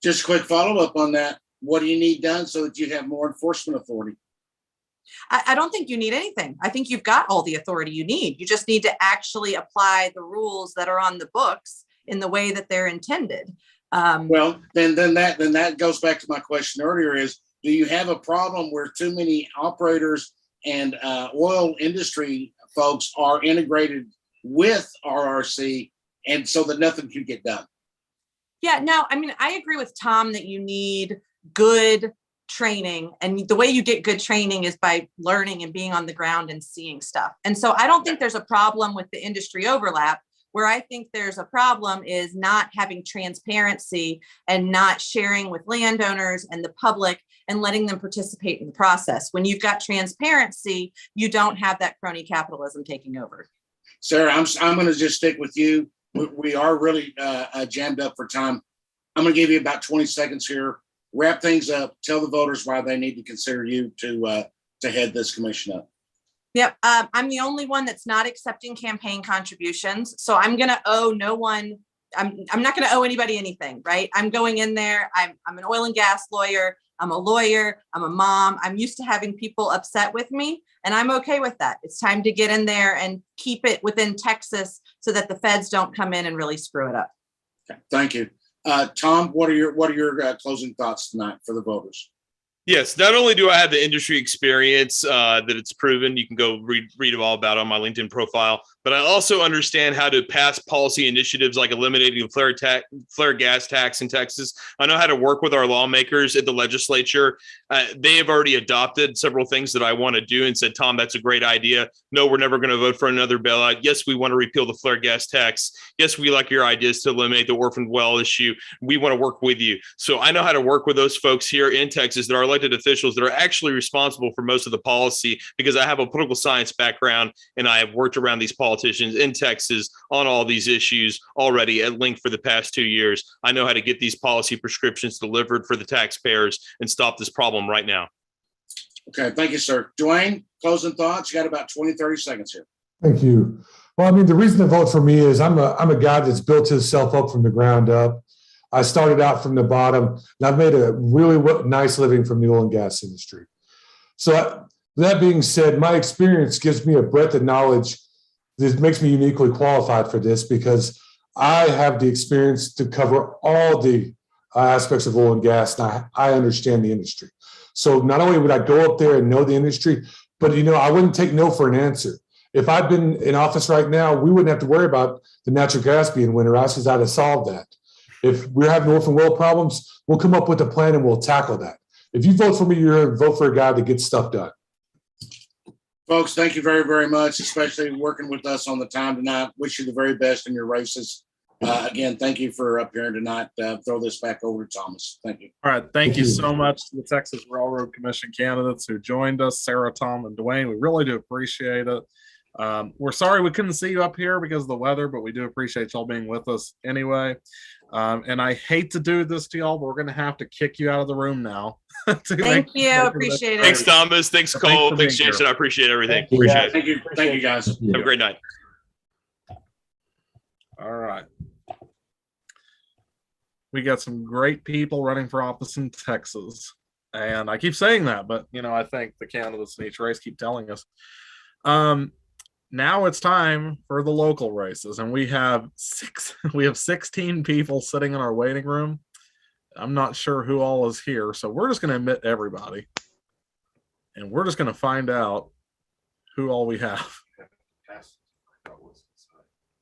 Just a quick follow-up on that. what do you need done so that you have more enforcement authority? I don't think you need anything. I think you've got all the authority you need. You just need to actually apply the rules that are on the books in the way that they're intended. Well, then that goes back to my question earlier: is do you have a problem where too many operators and oil industry folks are integrated with RRC, and so that nothing can get done? Yeah, no, I mean, I agree with Tom that you need good training, and the way you get good training is by learning and being on the ground and seeing stuff. And so I don't think there's a problem with the industry overlap. Where I think there's a problem is not having transparency and not sharing with landowners and the public and letting them participate in the process. When you've got transparency, you don't have that crony capitalism taking over. Sarah, I'm going to just stick with you. We are really jammed up for time. I'm going to give you about 20 seconds here. Wrap things up. Tell the voters why they need to consider you to head this commission up. Yep. I'm the only one that's not accepting campaign contributions. So I'm going to owe no one. I'm not going to owe anybody anything, right? I'm going in there. I'm an oil and gas lawyer. I'm a lawyer. I'm a mom. I'm used to having people upset with me, and I'm okay with that. It's time to get in there and keep it within Texas so that the feds don't come in and really screw it up. Okay, thank you. Tom, what are your closing thoughts tonight for the voters? Yes, not only do I have the industry experience that it's proven, you can go read all about it on my LinkedIn profile, but I also understand how to pass policy initiatives like eliminating the flare gas tax in Texas. I know how to work with our lawmakers at the legislature. They have already adopted several things that I want to do and said, Tom, that's a great idea. No, we're never going to vote for another bailout. Yes, we want to repeal the flare gas tax. Yes, we like your ideas to eliminate the orphaned well issue. We want to work with you. So I know how to work with those folks here in Texas that are elected officials that are actually responsible for most of the policy, because I have a political science background and I have worked around these politicians in Texas on all these issues already at length for the past 2 years. I know how to get these policy prescriptions delivered for the taxpayers and stop this problem right now. Okay, thank you, sir. Joanne, closing thoughts. You got about 20, 30 seconds here. Thank you. Well, I mean, the reason to vote for me is I'm a guy that's built himself up from the ground up. I started out from the bottom, and I've made a really nice living from the oil and gas industry. So that being said, my experience gives me a breadth of knowledge that makes me uniquely qualified for this, because I have the experience to cover all the aspects of oil and gas, and I understand the industry. So not only would I go up there and know the industry, but I wouldn't take no for an answer. If I'd been in office right now, we wouldn't have to worry about the natural gas being winterized, because I'd have solved that. If we're having orphan well problems, we'll come up with a plan and we'll tackle that. If you vote for me, you're going to vote for a guy that gets stuff done. Folks, thank you very, very much, especially working with us on the time tonight. Wish you the very best in your races. Again, thank you for appearing tonight. Throw this back over to Thomas. Thank you. All right. Thank you so much to the Texas Railroad Commission candidates who joined us, Sarah, Tom, and Dwayne. We really do appreciate it. We're sorry we couldn't see you up here because of the weather, but we do appreciate y'all being with us anyway. And I hate to do this to y'all, but we're going to have to kick you out of the room now. Thank you. Appreciate it. Thanks, Thomas. Thanks, Cole. Thanks, Jason. I appreciate everything. Appreciate it. Thank you. Thank you, guys. Have a great night. All right. We got some great people running for office in Texas. And I keep saying that, but I think the candidates in each race keep telling us. Now it's time for the local races, and we have 16 people sitting in our waiting room. I'm not sure who all is here, so we're just going to admit everybody, and we're just going to find out who all we have.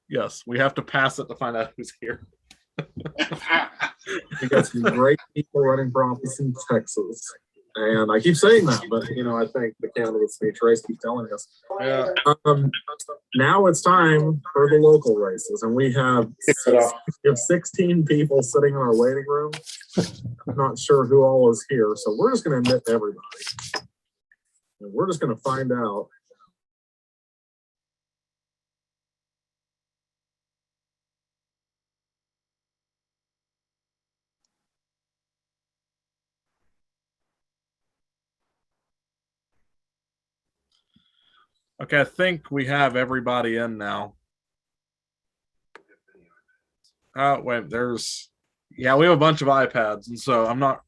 Yes, we have to pass it to find out who's here. We got some great people running for office in Texas. And I keep saying that, but I think the candidates in each race keep telling us. Yeah. Now it's time for the local races, and we have 16 people sitting in our waiting room. I'm not sure who all is here, so we're just going to admit everybody, and we're just going to find out. Okay, I think we have everybody in now. Wait, we have a bunch of iPads, and so I'm not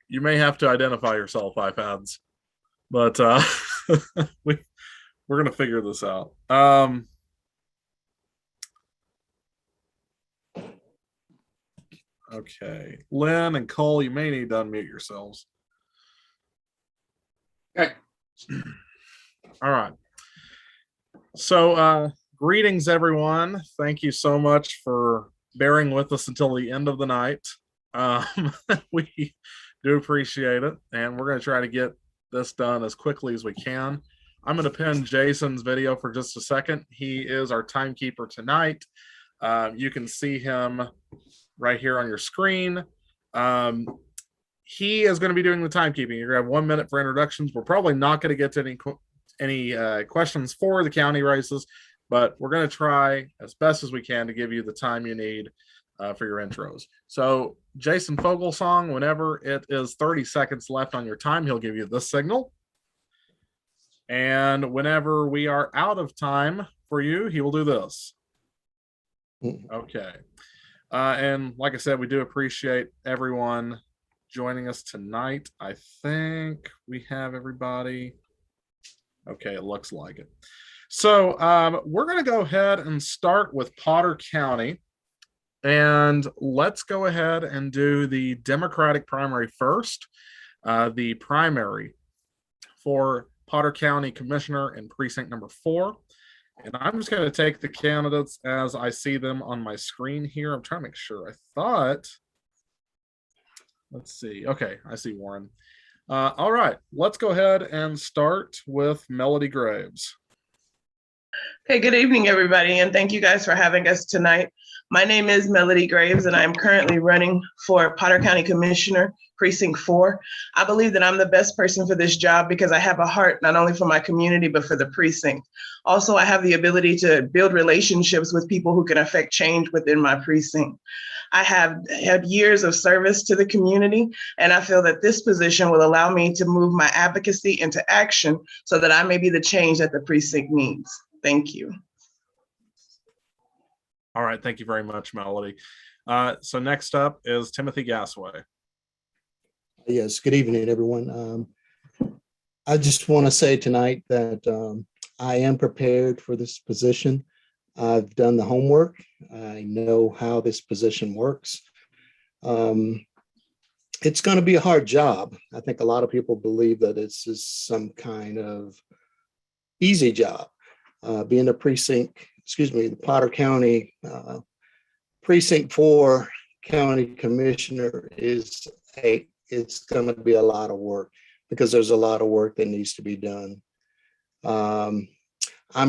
You may have to identify yourself, iPads, but we're gonna figure this out. Okay, Len and Cole, you may need to unmute yourselves. Okay. All right. So, greetings, everyone. Thank you so much for bearing with us until the end of the night. We do appreciate it, and we're going to try to get this done as quickly as we can. I'm going to pin Jason's video for just a second. He is our timekeeper tonight. You can see him right here on your screen. He is going to be doing the timekeeping. You're going to have 1 minute for introductions. We're probably not going to get to any questions for the county races, but we're going to try as best as we can to give you the time you need for your intros. So Jason Fogelsong, whenever it is 30 seconds left on your time, he'll give you this signal. And whenever we are out of time for you, he will do this. Okay. And like I said, we do appreciate everyone joining us tonight. I think we have everybody. Okay, it looks like it. So we're going to go ahead and start with Potter County. And let's go ahead and do the Democratic primary first. The primary for Potter County Commissioner in precinct number 4. And I'm just going to take the candidates as I see them on my screen here. I'm trying to make sure. I thought, let's see. Okay, I see Warren. All right, let's go ahead and start with Melody Graves. Hey, good evening, everybody, and thank you guys for having us tonight. My name is Melody Graves, and I'm currently running for Potter County Commissioner, Precinct 4. I believe that I'm the best person for this job because I have a heart not only for my community, but for the precinct. Also, I have the ability to build relationships with people who can affect change within my precinct. I have had years of service to the community, and I feel that this position will allow me to move my advocacy into action so that I may be the change that the precinct needs. Thank you. All right, thank you very much, Melody. So next up is Timothy Gasway. Yes, good evening, everyone. I just want to say tonight that I am prepared for this position. I've done the homework. I know how this position works. It's going to be a hard job. I think a lot of people believe that it's just some kind of easy job. Being a the Potter County Precinct 4 County Commissioner it's going to be a lot of work because there's a lot of work that needs to be done. I'm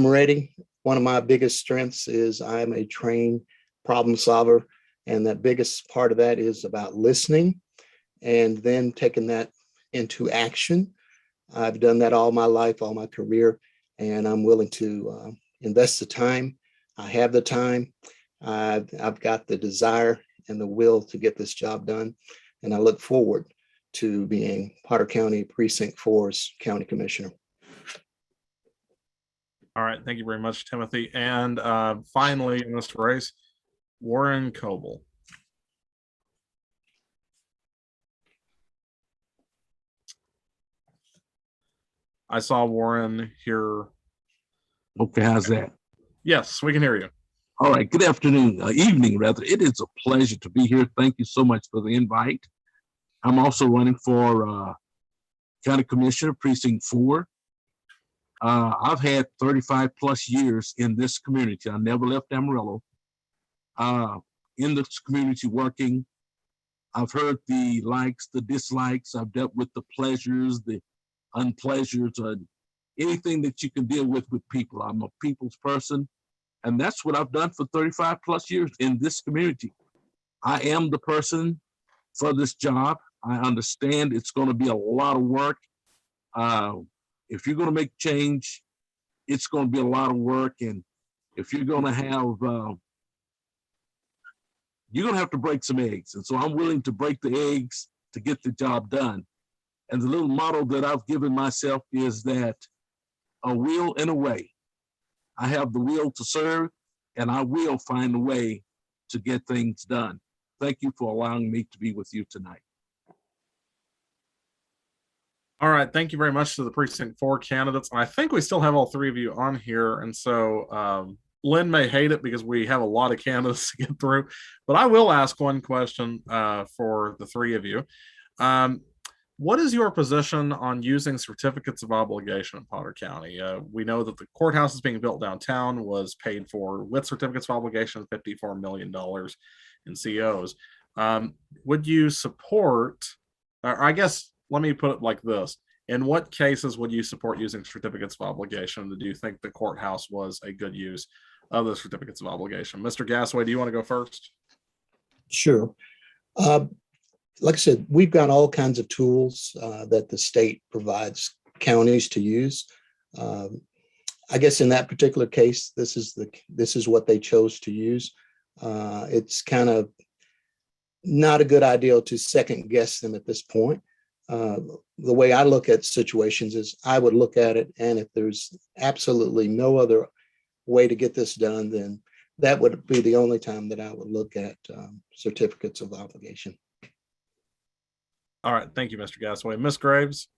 ready. One of my biggest strengths is I'm a trained problem solver, and the biggest part of that is about listening and then taking that into action. I've done that all my life, all my career, and I'm willing to invest the time. I have the time. I've got the desire and the will to get this job done, and I look forward to being Potter County Precinct 4's County Commissioner. All right, thank you very much, Timothy. And finally, in this race, Warren Coble. I saw Warren here. Okay, how's that? Yes, we can hear you. All right, good afternoon, evening rather. It is a pleasure to be here. Thank you so much for the invite. I'm also running for County Commissioner, Precinct 4. I've had 35 plus years in this community. I never left Amarillo. In this community working, I've heard the likes, the dislikes. I've dealt with the pleasures, the unpleasures, anything that you can deal with people. I'm a people's person, and that's what I've done for 35 plus years in this community. I am the person for this job. I understand it's going to be a lot of work. If you're going to make change, it's going to be a lot of work. And if you're going to have, you're going to have to break some eggs. And so I'm willing to break the eggs to get the job done. And the little motto that I've given myself is that a will and a way. I have the will to serve, and I will find a way to get things done. Thank you for allowing me to be with you tonight. All right. Thank you very much to the Precinct 4 candidates. I think we still have all three of you on here. And so Len may hate it because we have a lot of candidates to get through, but I will ask one question for the three of you. What is your position on using certificates of obligation in Potter County? We know that the courthouse is being built downtown was paid for with certificates of obligation, $54 million in COs. Would you support, or I guess, let me put it like this. In what cases would you support using certificates of obligation? Do you think the courthouse was a good use of the certificates of obligation? Mr. Gasaway, do you want to go first? Sure. Like I said, we've got all kinds of tools that the state provides counties to use. I guess in that particular case, this is what they chose to use. It's kind of not a good idea to second guess them at this point. The way I look at situations is I would look at it, and if there's absolutely no other way to get this done, then that would be the only time that I would look at certificates of obligation. All right. Thank you, Mr. Gasaway. Ms. Graves?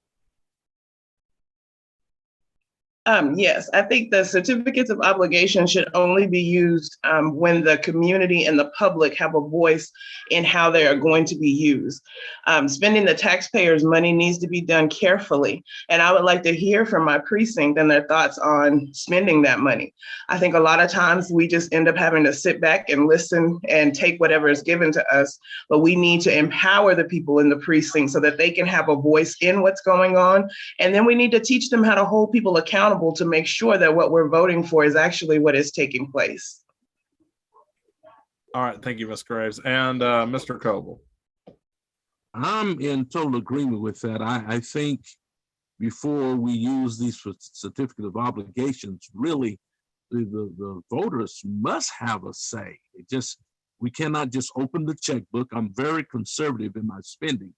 Yes, I think the certificates of obligation should only be used when the community and the public have a voice in how they are going to be used. Spending the taxpayers' money needs to be done carefully. And I would like to hear from my precinct and their thoughts on spending that money. I think a lot of times we just end up having to sit back and listen and take whatever is given to us. But we need to empower the people in the precinct so that they can have a voice in what's going on. And then we need to teach them how to hold people accountable to make sure that what we're voting for is actually what is taking place. All right. Thank you, Ms. Graves. And Mr. Coble. I'm in total agreement with that. I think before we use these certificate of obligations, really the voters must have a say. We cannot just open the checkbook. I'm very conservative in my spending,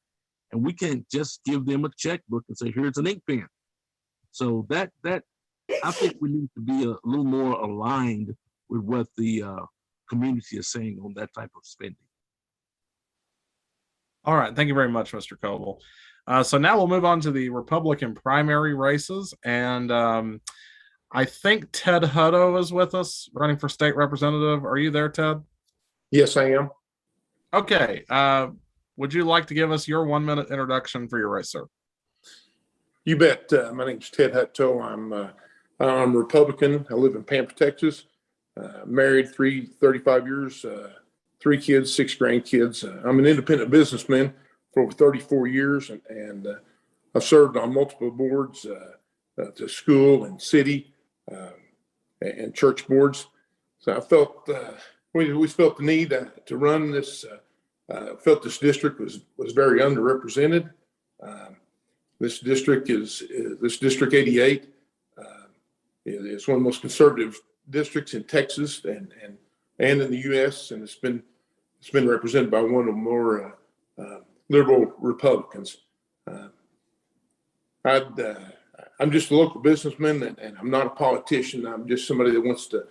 and we can't just give them a checkbook and say, here's an ink pen. So that I think we need to be a little more aligned with what the community is saying on that type of spending. All right. Thank you very much, Mr. Coble. So now we'll move on to the Republican primary races. And I think Ted Hutto is with us, running for state representative. Are you there, Ted? Yes, I am. Okay. Would you like to give us your 1-minute introduction for your race, sir? You bet. My name's Ted Hutto. I'm a Republican. I live in Pampa, Texas. Married 35 years, 3 kids, 6 grandkids. I'm an independent businessman for over 34 years, and I've served on multiple boards, to school and city and church boards. So I felt we felt the need to run this. Felt this district was very underrepresented. This district is District 88. It's one of the most conservative districts in Texas and in the U.S. and it's been represented by one of the more liberal Republicans. I'm just a local businessman and I'm not a politician. I'm just somebody that wants to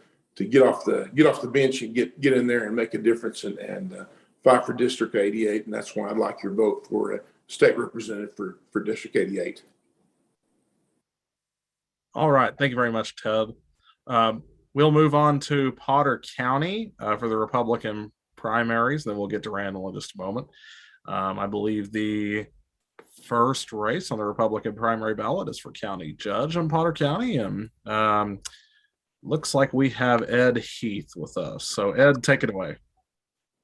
get off the bench and get in there and make a difference and fight for District 88. And that's why I'd like your vote for a state representative for District 88. All right. Thank you very much, Ted. We'll move on to Potter County for the Republican primaries. Then we'll get to Randall in just a moment. I believe the first race on the Republican primary ballot is for county judge in Potter County. And looks like we have Ed Heath with us. So Ed, take it away.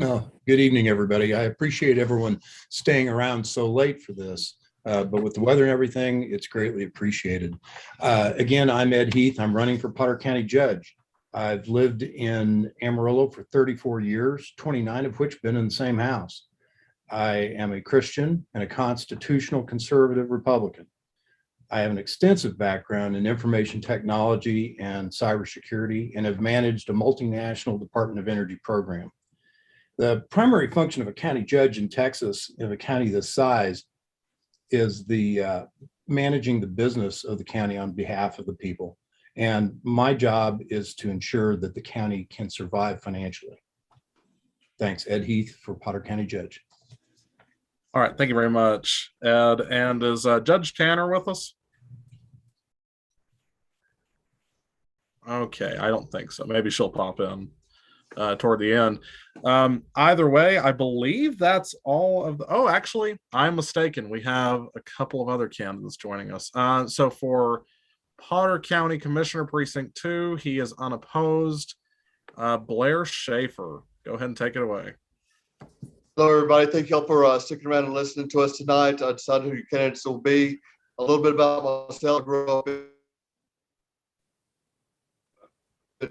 Oh, good evening, everybody. I appreciate everyone staying around so late for this. But with the weather and everything, it's greatly appreciated. Again, I'm Ed Heath. I'm running for Potter County Judge. I've lived in Amarillo for 34 years, 29 of which been in the same house. I am a Christian and a constitutional conservative Republican. I have an extensive background in information technology and cybersecurity and have managed a multinational Department of Energy program. The primary function of a county judge in Texas, in a county this size, is the managing the business of the county on behalf of the people. And my job is to ensure that the county can survive financially. Thanks, Ed Heath for Potter County Judge. All right, thank you very much, Ed. And is Judge Tanner with us? Okay, I don't think so. Maybe she'll pop in toward the end. Either way, I believe that's all of the. Oh, actually, I'm mistaken. We have a couple of other candidates joining us. So for Potter County Commissioner Precinct 2, he is unopposed. Blair Schaefer, go ahead and take it away. Hello, everybody. Thank y'all for sticking around and listening to us tonight. I decided who your candidates will be. A little bit about myself. I grew up in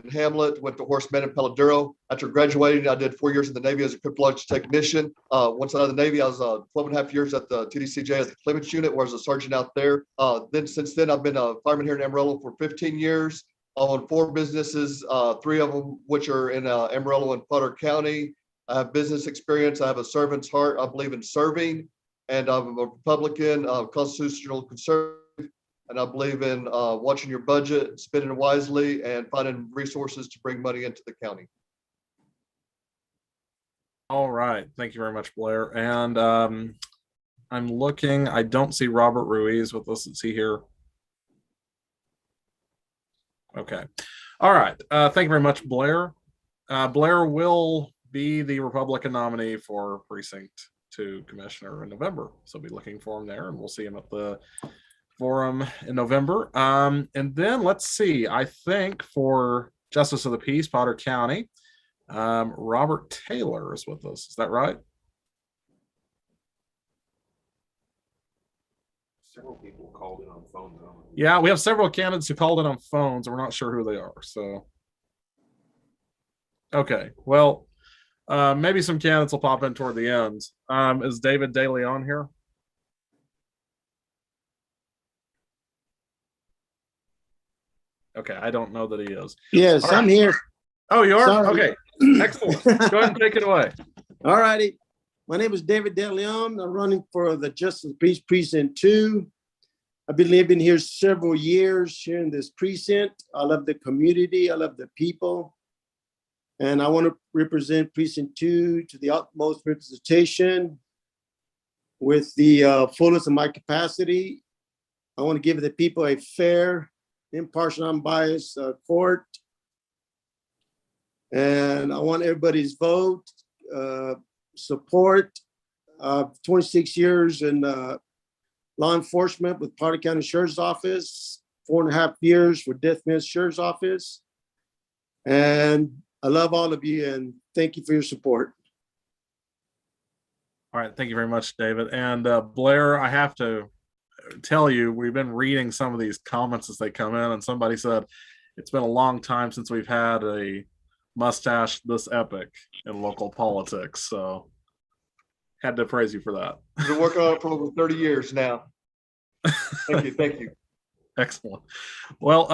Hamlet, went to Horseman in Peladuro. After graduating, I did 4 years in the Navy as a cryptological technician. Once out of the Navy, I was 12 and a half years at the TDCJ as the Clements unit, where I was a sergeant out there. Since then, I've been a fireman here in Amarillo for 15 years. I own 4 businesses, 3 of them which are in Amarillo and Potter County. I have business experience. I have a servant's heart. I believe in serving, and I'm a Republican, constitutional conservative, and I believe in watching your budget, spending it wisely, and finding resources to bring money into the county. All right, thank you very much, Blair. And I'm looking. I don't see Robert Ruiz with us. Is he here? Okay. All right. Thank you very much, Blair. Blair will be the Republican nominee for Precinct 2 Commissioner in November. So be looking for him there, and we'll see him at the forum in November. And then let's see. I think for Justice of the Peace, Potter County, Robert Taylor is with us. Is that right? Several people called in on phones. Yeah, we have several candidates who called in on phones, and we're not sure who they are. So, okay, well, maybe some candidates will pop in toward the end. Is David Daly on here? Okay, I don't know that he is. Yes, All right. I'm here. Oh, you are? Sorry. Okay, excellent. Go ahead and take it away. All righty. My name is David De Leon. I'm running for the Justice of Peace Precinct 2. I've been living here several years here in this precinct. I love the community. I love the people. And I want to represent Precinct 2 to the utmost representation with the fullest of my capacity. I want to give the people a fair, impartial, unbiased court. And I want everybody's vote, support. 26 years in law enforcement with Potter County Sheriff's Office, 4.5 years with Death Smith Sheriff's Office. And I love all of you, and thank you for your support. All right, thank you very much, David. And Blair, I have to tell you, we've been reading some of these comments as they come in, and somebody said it's been a long time since we've had a mustache this epic in local politics. So had to praise you for that. I've been working on it for over 30 years now. Thank you. Thank you. Excellent. Well,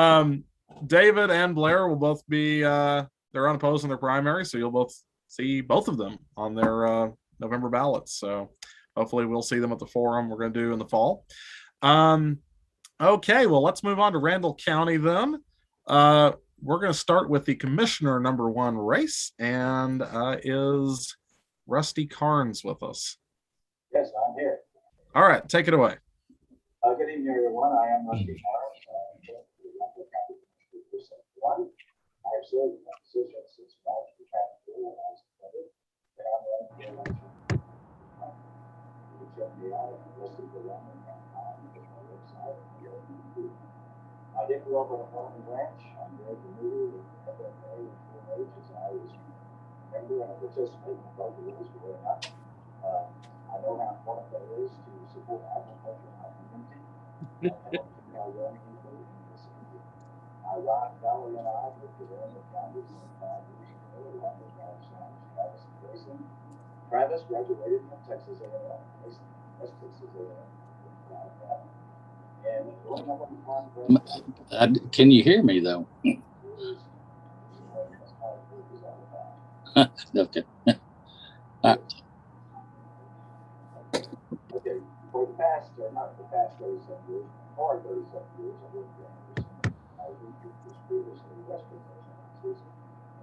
David and Blair will both be they're unopposed in their primary, so you'll both see both of them on their November ballots. So hopefully we'll see them at the forum we're going to do in the fall. Okay, well, let's move on to Randall County then. We're going to start with the Commissioner number 1 race, and is Rusty Carnes with us? Yes, I'm here. All right, take it away. Good evening, everyone. I am Rusty Carnes. I have served in that position since March of 2004 when I was appointed, and I'm running for election. You can check me out at rustydelano.com or my website at the. I did grow up on a farming ranch. I'm very familiar with FFA and 4-H as I was a member and a participant in both of those growing up. I know how important that is to support agriculture in our community. I help keep our young people in this area. My wife, Valerie, and I moved to Randall County 5 years ago along with our sons, Travis and Grayson. Travis graduated from Texas A&M. Grayson, West Texas A&M. And growing up on the farm, can you hear me though? Okay. Okay, for the past, not the past 37 years, or 37 years, I worked for Anderson. I was previously Western Texas,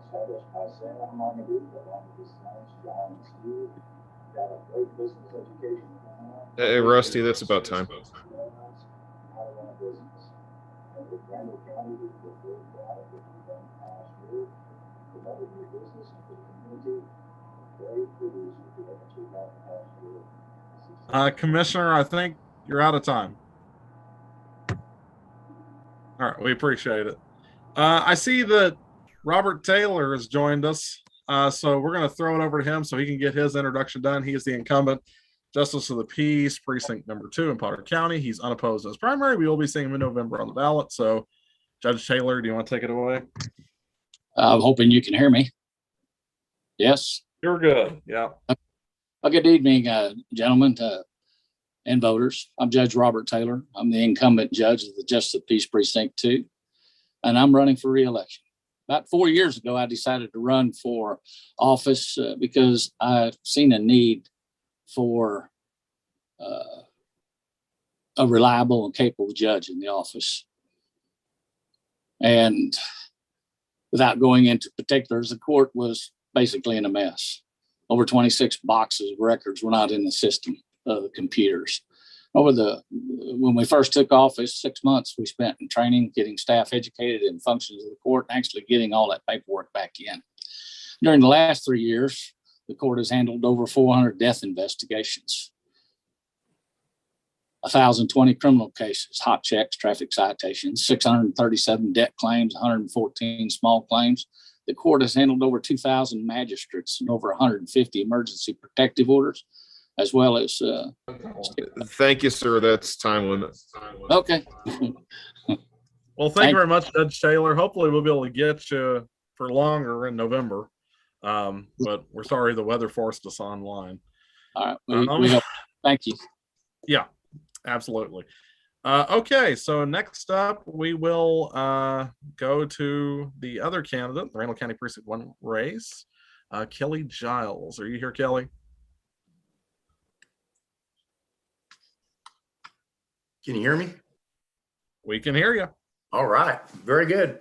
established by Sam Marmaduke along with his sons, John and Steve. got a great business education. Hey, Rusty, that's about time. How to run a business. And with Randall County, we've been really proud of what we've done past year, promoting your business to the community. Very pleased with the efforts we've had past year. Commissioner, I think you're out of time. All right, we appreciate it. I see that Robert Taylor has joined us, so we're going to throw it over to him so he can get his introduction done. He is the incumbent Justice of the Peace, Precinct number 2 in Potter County. He's unopposed as primary. We will be seeing him in November on the ballot. So, Judge Taylor, do you want to take it away? I'm hoping you can hear me. Yes? You're good. Yeah. Well, good evening, gentlemen and voters. I'm Judge Robert Taylor. I'm the incumbent judge of the Justice of the Peace Precinct 2, and I'm running for re-election. About 4 years ago, I decided to run for office because I've seen a need for a reliable and capable judge in the office. And without going into particulars, the court was basically in a mess. Over 26 boxes of records were not in the system of the computers. When we first took office, 6 months we spent in training, getting staff educated in functions of the court, and actually getting all that paperwork back in. During the last 3 years, the court has handled over 400 death investigations, 1,020 criminal cases, hot checks, traffic citations, 637 debt claims, 114 small claims. The court has handled over 2,000 magistrates and over 150 emergency protective orders, as well as. Thank you, sir. That's time limit. Okay. Well, thank you very much, Judge Taylor. Hopefully, we'll be able to get you for longer in November. But we're sorry the weather forced us online. All right. Thank you. Yeah, absolutely. Okay, so next up, we will go to the other candidate, the Randall County Precinct 1 race, Kelly Giles. Are you here, Kelly? Can you hear me? We can hear you. All right, very good.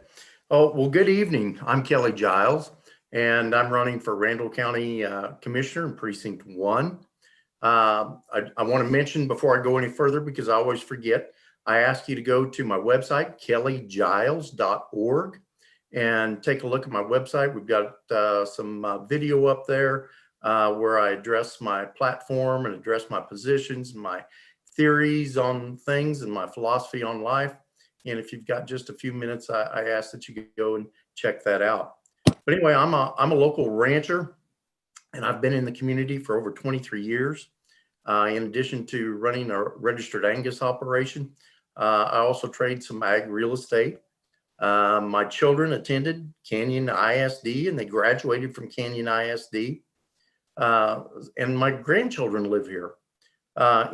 Oh, well, good evening. I'm Kelly Giles, and I'm running for Randall County Commissioner in Precinct 1. I want to mention before I go any further, because I always forget, I ask you to go to my website, kellygiles.org, and take a look at my website. We've got some video up there where I address my platform and address my positions, my theories on things, and my philosophy on life. And if you've got just a few minutes, I ask that you go and check that out. But anyway, I'm a local rancher, and I've been in the community for over 23 years. In addition to running a registered Angus operation, I also trade some ag real estate. My children attended Canyon ISD, and they graduated from Canyon ISD. And my grandchildren live here.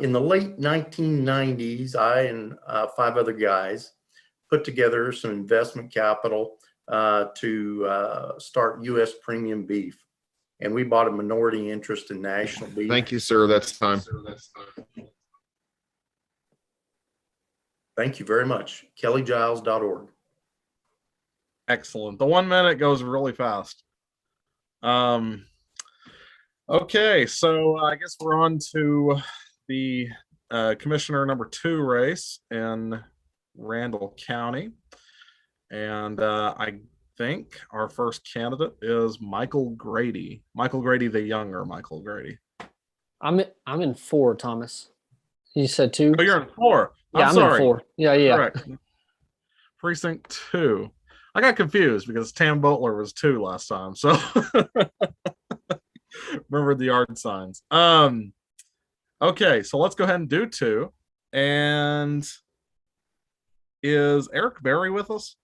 In the late 1990s, I and 5 other guys put together some investment capital to start U.S. premium beef. And we bought a minority interest in National Beef. Thank you, sir. That's time. Thank you very much. kellygiles.org. Excellent. The 1 minute goes really fast. Okay, so I guess we're on to the Commissioner number 2 race in Randall County. And I think our first candidate is Michael Grady. Michael Grady, the younger Michael Grady. I'm in 4, Thomas. You said 2? Oh, you're in 4. Yeah, I'm sorry. in 4. Yeah. Correct. Precinct 2. I got confused because Tam Butler was 2 last time. So remember the yard signs. Okay, so let's go ahead and do 2. And is Eric Berry with us?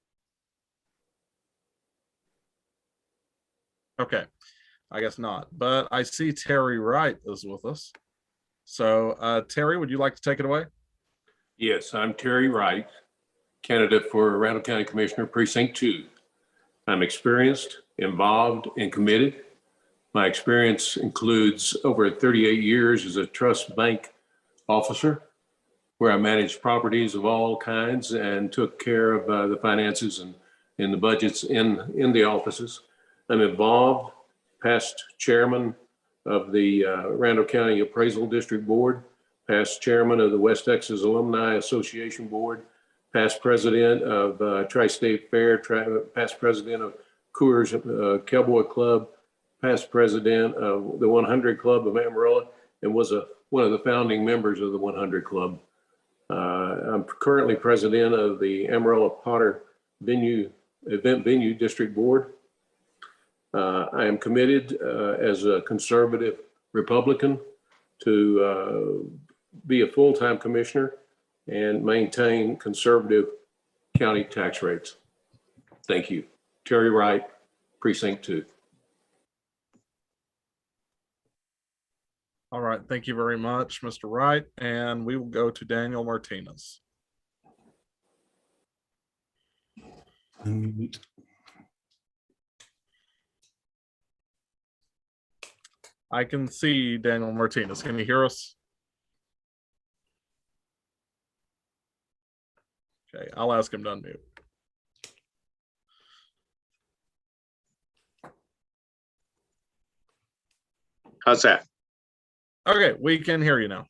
Okay, I guess not. But I see Terry Wright is with us. So Terry, would you like to take it away? Yes, I'm Terry Wright, candidate for Randall County Commissioner, Precinct 2. I'm experienced, involved, and committed. My experience includes over 38 years as a trust bank officer, where I managed properties of all kinds and took care of the finances and the budgets in the offices. I'm involved, past chairman of the Randall County Appraisal District Board, past chairman of the West Texas Alumni Association Board, past president of Tri-State Fair, past president of Coors Cowboy Club, past president of the 100 Club of Amarillo, and was one of the founding members of the 100 Club. I'm currently president of the Amarillo Potter Event Venue District Board. I am committed as a conservative Republican to be a full-time commissioner and maintain conservative county tax rates. Thank you. Terry Wright, Precinct 2. All right. Thank you very much, Mr. Wright. And we will go to Daniel Martinez. I can see Daniel Martinez. Can you hear us? Okay, I'll ask him to unmute. How's that? Okay, we can hear you now.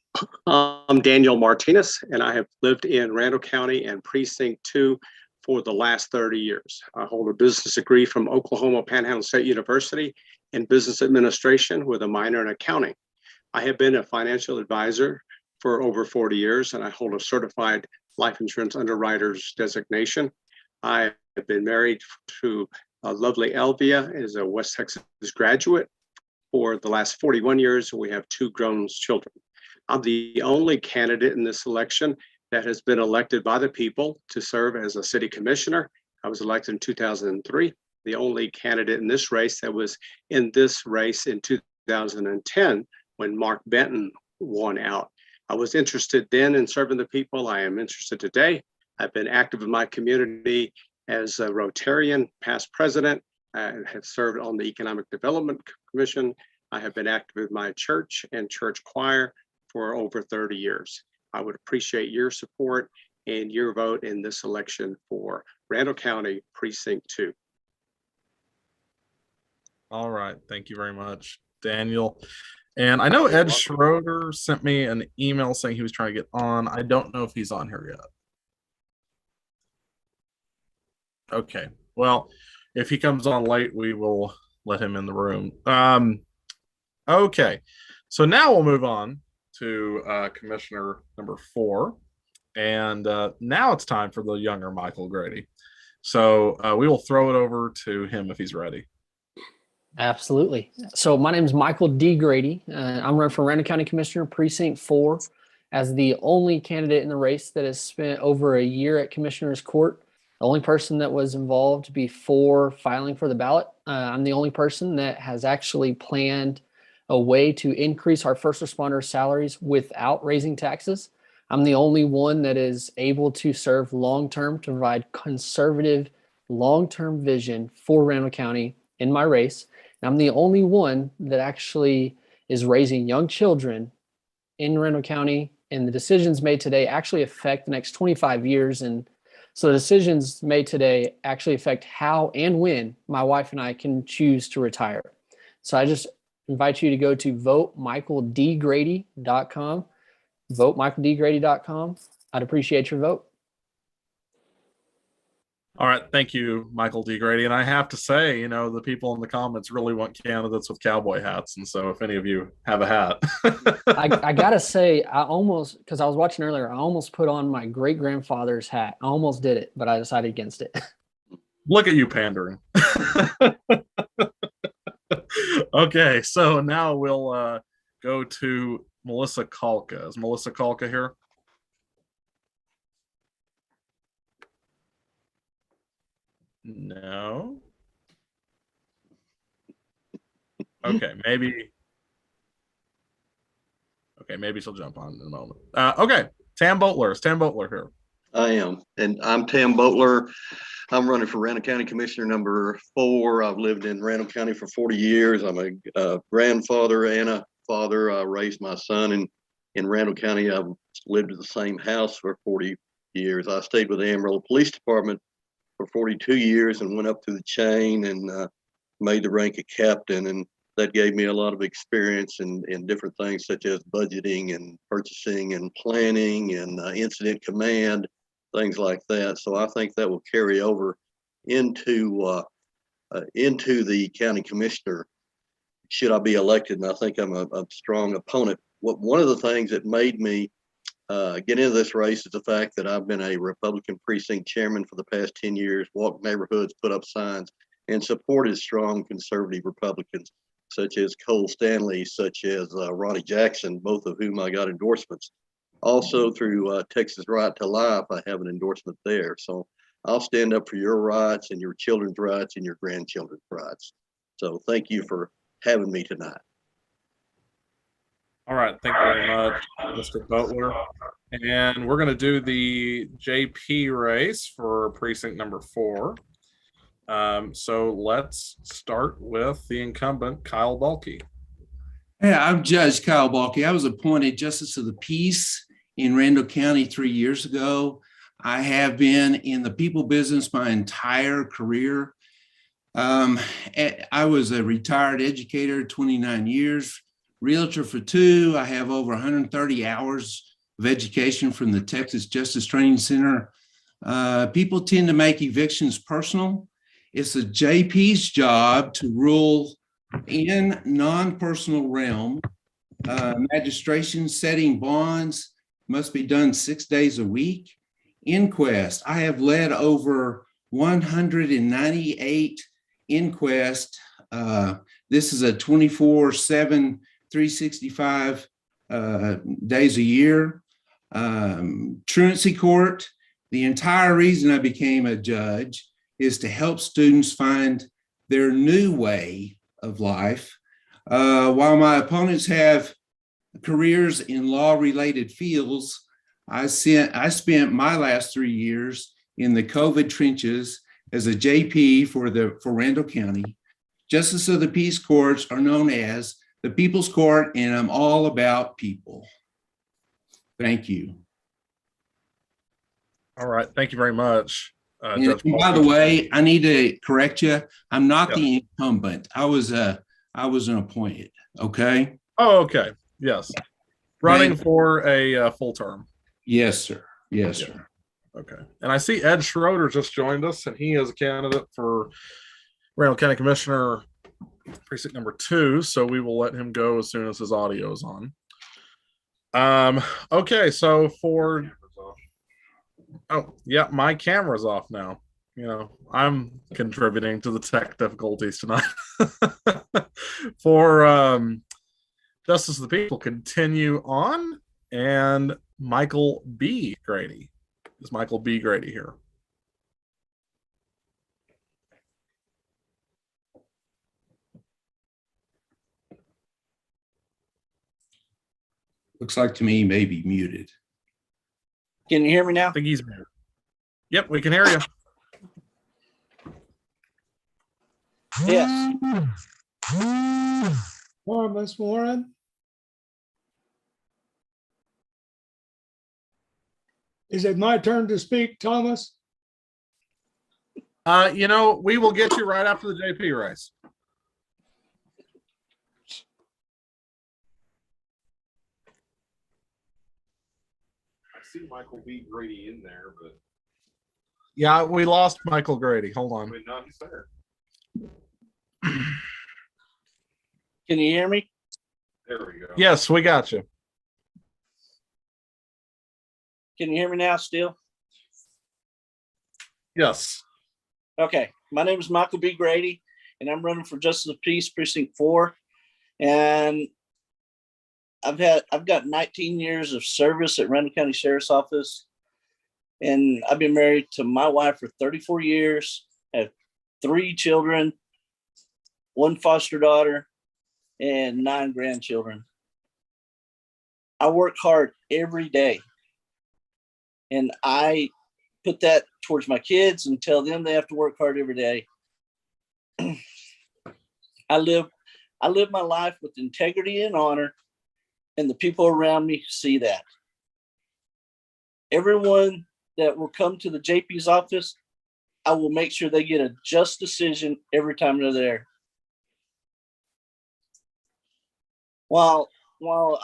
I'm Daniel Martinez, and I have lived in Randall County and Precinct 2 for the last 30 years. I hold a business degree from Oklahoma Panhandle State University in business administration with a minor in accounting. I have been a financial advisor for over 40 years, and I hold a certified life insurance underwriter's designation. I have been married to a lovely Elvia, is a West Texas graduate. For the last 41 years, we have 2 grown children. I'm the only candidate in this election that has been elected by the people to serve as a city commissioner. I was elected in 2003, the only candidate in this race that was in this race in 2010 when Mark Benton won out. I was interested then in serving the people. I am interested today. I've been active in my community as a Rotarian, past president. I have served on the Economic Development Commission. I have been active in my church and church choir for over 30 years. I would appreciate your support and your vote in this election for Randall County Precinct 2. All right. Thank you very much, Daniel. And I know Ed Schroeder sent me an email saying he was trying to get on. I don't know if he's on here yet. Okay. Well, if he comes on late, we will let him in the room. Okay. So now we'll move on to Commissioner number 4. And now it's time for the younger Michael Grady. So we will throw it over to him if he's ready. Absolutely. So my name is Michael D. Grady. I'm running for Randall County Commissioner, Precinct 4, as the only candidate in the race that has spent over a year at Commissioner's Court. The only person that was involved before filing for the ballot. I'm the only person that has actually planned a way to increase our first responder salaries without raising taxes. I'm the only one that is able to serve long-term to provide conservative long-term vision for Randall County in my race. And I'm the only one that actually is raising young children in Randall County, and the decisions made today actually affect the next 25 years. And so the decisions made today actually affect how and when my wife and I can choose to retire. So I just invite you to go to votemichaeldgrady.com, votemichaeldgrady.com. I'd appreciate your vote. All right. Thank you, Michael D. Grady. And I have to say, you know, the people in the comments really want candidates with cowboy hats. And so if any of you have a hat. I got to say, I almost, because I was watching earlier, I almost put on my great-grandfather's hat. I almost did it, but I decided against it. Look at you pandering. Okay. So now we'll go to Melissa Kalka. Is Melissa Kalka here? No. Okay, maybe. Okay, maybe she'll jump on in a moment. Okay, Tam Boatler. Is Tam Boatler here? I am, and I'm Tam Boatler. I'm running for Randall County Commissioner number 4. I've lived in Randall County for 40 years. I'm a grandfather and a father. I raised my son in Randall County. I've lived in the same house for 40 years. I stayed with the Amarillo Police Department for 42 years and went up through the chain and made the rank of captain. And that gave me a lot of experience in different things such as budgeting and purchasing and planning and incident command, things like that. So I think that will carry over into the county commissioner should I be elected. And I think I'm a strong opponent. One of the things that made me get into this race is the fact that I've been a Republican precinct chairman for the past 10 years, walked neighborhoods, put up signs, and supported strong conservative Republicans, such as Cole Stanley, such as Ronnie Jackson, both of whom I got endorsements. Also through Texas Right to Life, I have an endorsement there. So I'll stand up for your rights and your children's rights and your grandchildren's rights. So thank you for having me tonight. All right, thank you very much, Mr. Butler. And we're going to do the JP race for precinct number 4. So let's start with the incumbent, Kyle Balke. Yeah, I'm Judge Kyle Balke. I was appointed Justice of the Peace in Randall County 3 years ago. I have been in the people business my entire career. I was a retired educator, 29 years, realtor for 2. I have over 130 hours of education from the Texas Justice Training Center. People tend to make evictions personal. It's the JP's job to rule in non-personal realm. Magistration, setting bonds must be done 6 days a week. Inquest, I have led over 198 inquests. This is a 24/7, 365 days a year. Truancy court, the entire reason I became a judge is to help students find their new way of life. While my opponents have careers in law-related fields, I spent my last 3 years in the COVID trenches as a JP for Randall County. Justice of the Peace courts are known as the People's Court, and I'm all about people. Thank you. All right, thank you very much. And by the way, I need to correct you. I'm not the incumbent. I was an appointed. Okay. Oh, okay. Yes. Running for a full term. Yes, sir. Yes, sir. Okay. And I see Ed Schroeder just joined us, and he is a candidate for Randall County Commissioner precinct number 2. So we will let him go as soon as his audio is on. Okay. So my camera's off now. You know, I'm contributing to the tech difficulties tonight. For Justice of the People, continue on, and Michael B. Grady. Is Michael B. Grady here? Looks like to me he may be muted. Can you hear me now? I think he's muted. Yep, we can hear you. Yes. Miss Warren. Is it my turn to speak, Thomas? You know, we will get you right after the JP race. I see Michael B. Grady in there, but Yeah, we lost Michael Grady. Hold on. wait, no, he's there. Can you hear me? There we go. Yes, we got you. Can you hear me now still? Yes. Okay. My name is Michael B. Grady, and I'm running for Justice of the Peace, Precinct 4. And I've got 19 years of service at Randall County Sheriff's Office. And I've been married to my wife for 34 years, have 3 children, 1 foster daughter, and 9 grandchildren. I work hard every day. And I put that towards my kids and tell them they have to work hard every day. I live my life with integrity and honor, and the people around me see that. Everyone that will come to the JP's office, I will make sure they get a just decision every time they're there. While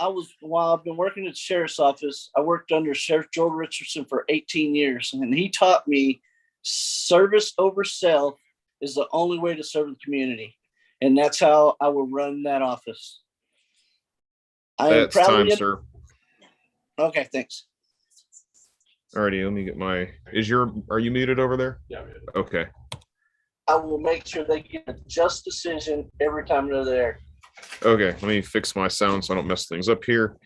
I've been working at the sheriff's office, I worked under Sheriff Joel Richardson for 18 years, and he taught me service over self is the only way to serve the community, and that's how I will run that office. That's time, sir. Okay, thanks. Alrighty, let me get my. Are you muted over there? Yeah. Okay. I will make sure they get a just decision every time they're there. Okay, let me fix my sound so I don't mess things up here.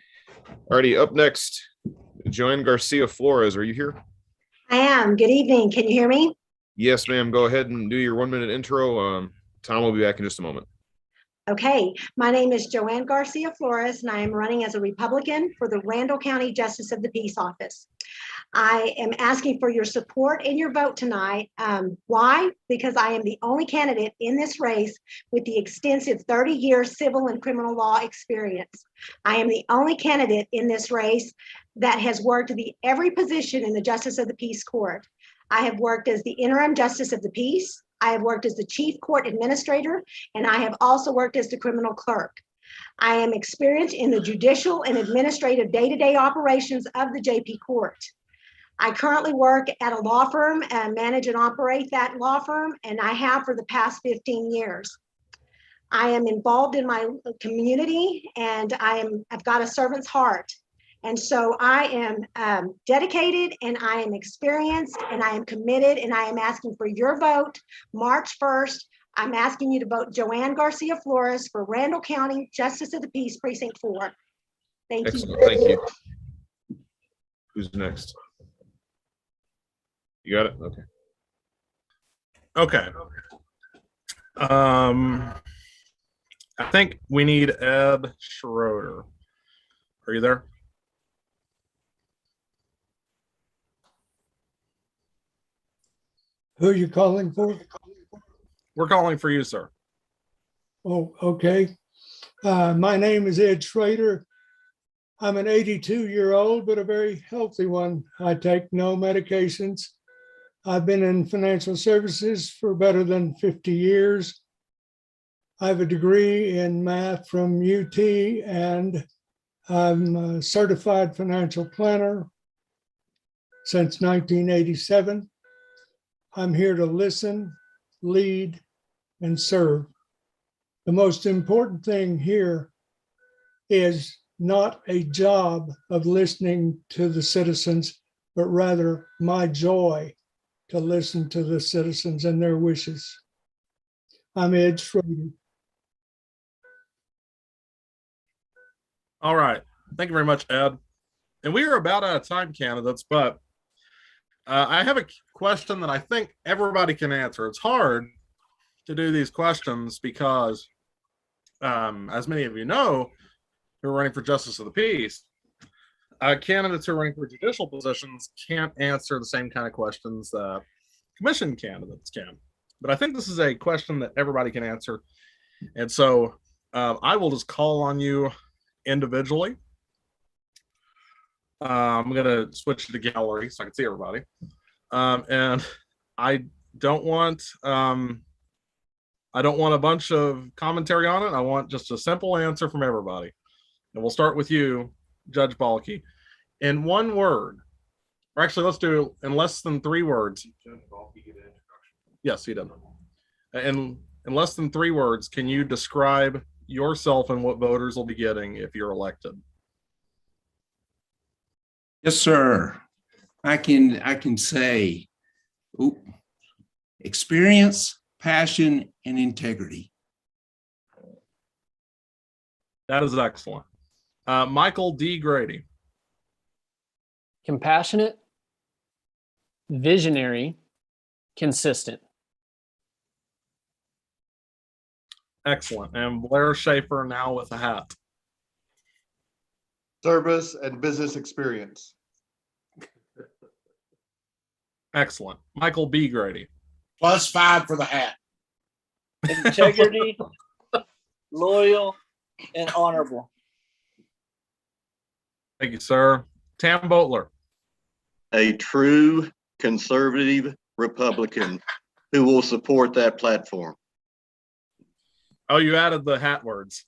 Alrighty, up next, Joanne Garcia Flores. Are you here? I am. Good evening. Can you hear me? Yes, ma'am. Go ahead and do your 1-minute intro. Tom will be back in just a moment. Okay. My name is Joanne Garcia Flores, and I am running as a Republican for the Randall County Justice of the Peace Office. I am asking for your support and your vote tonight. Why? Because I am the only candidate in this race with the extensive 30-year civil and criminal law experience. I am the only candidate in this race that has worked every position in the Justice of the Peace Court. I have worked as the interim Justice of the Peace. I have worked as the Chief Court Administrator, and I have also worked as the criminal clerk. I am experienced in the judicial and administrative day-to-day operations of the JP Court. I currently work at a law firm and manage and operate that law firm, and I have for the past 15 years. I am involved in my community, and I've got a servant's heart. And so I am dedicated, and I am experienced, and I am committed, and I am asking for your vote March 1st. I'm asking you to vote Joanne Garcia Flores for Randall County Justice of the Peace, Precinct 4. Thank Excellent. you. Thank you. Who's next? You got it? Okay. Okay. I think we need Ed Schroeder. Are you there? Who are you calling for? We're calling for you, sir. Oh, okay. My name is Ed Schrader. I'm an 82-year-old, but a very healthy one. I take no medications. I've been in financial services for better than 50 years. I have a degree in math from UT, and I'm a certified financial planner since 1987. I'm here to listen, lead, and serve. The most important thing here is not a job of listening to the citizens, but rather my joy to listen to the citizens and their wishes. I'm Ed Schroeder. All right. Thank you very much, Ed. And we are about out of time, candidates, but I have a question that I think everybody can answer. It's hard to do these questions because, as many of you know, who are running for Justice of the Peace, candidates who are running for judicial positions can't answer the same kind of questions that commission candidates can. But I think this is a question that everybody can answer. And so I will just call on you individually. I'm going to switch to the gallery so I can see everybody. And I don't want a bunch of commentary on it. I want just a simple answer from everybody. And we'll start with you, Judge Balke. In one word, or actually, let's do it in less than 3 words. Yes, he did. In less than 3 words, can you describe yourself and what voters will be getting if you're elected? Yes, sir. I can say experience, passion, and integrity. That is excellent. Michael D. Grady. Compassionate, visionary, consistent. Excellent. And Blair Schaefer now with a hat. Service and business experience. Excellent. Michael B. Grady. +5 for the hat. Integrity, loyal, and honorable. Thank you, sir. Tam Boatler. A true conservative Republican who will support that platform. Oh, you added the hat words.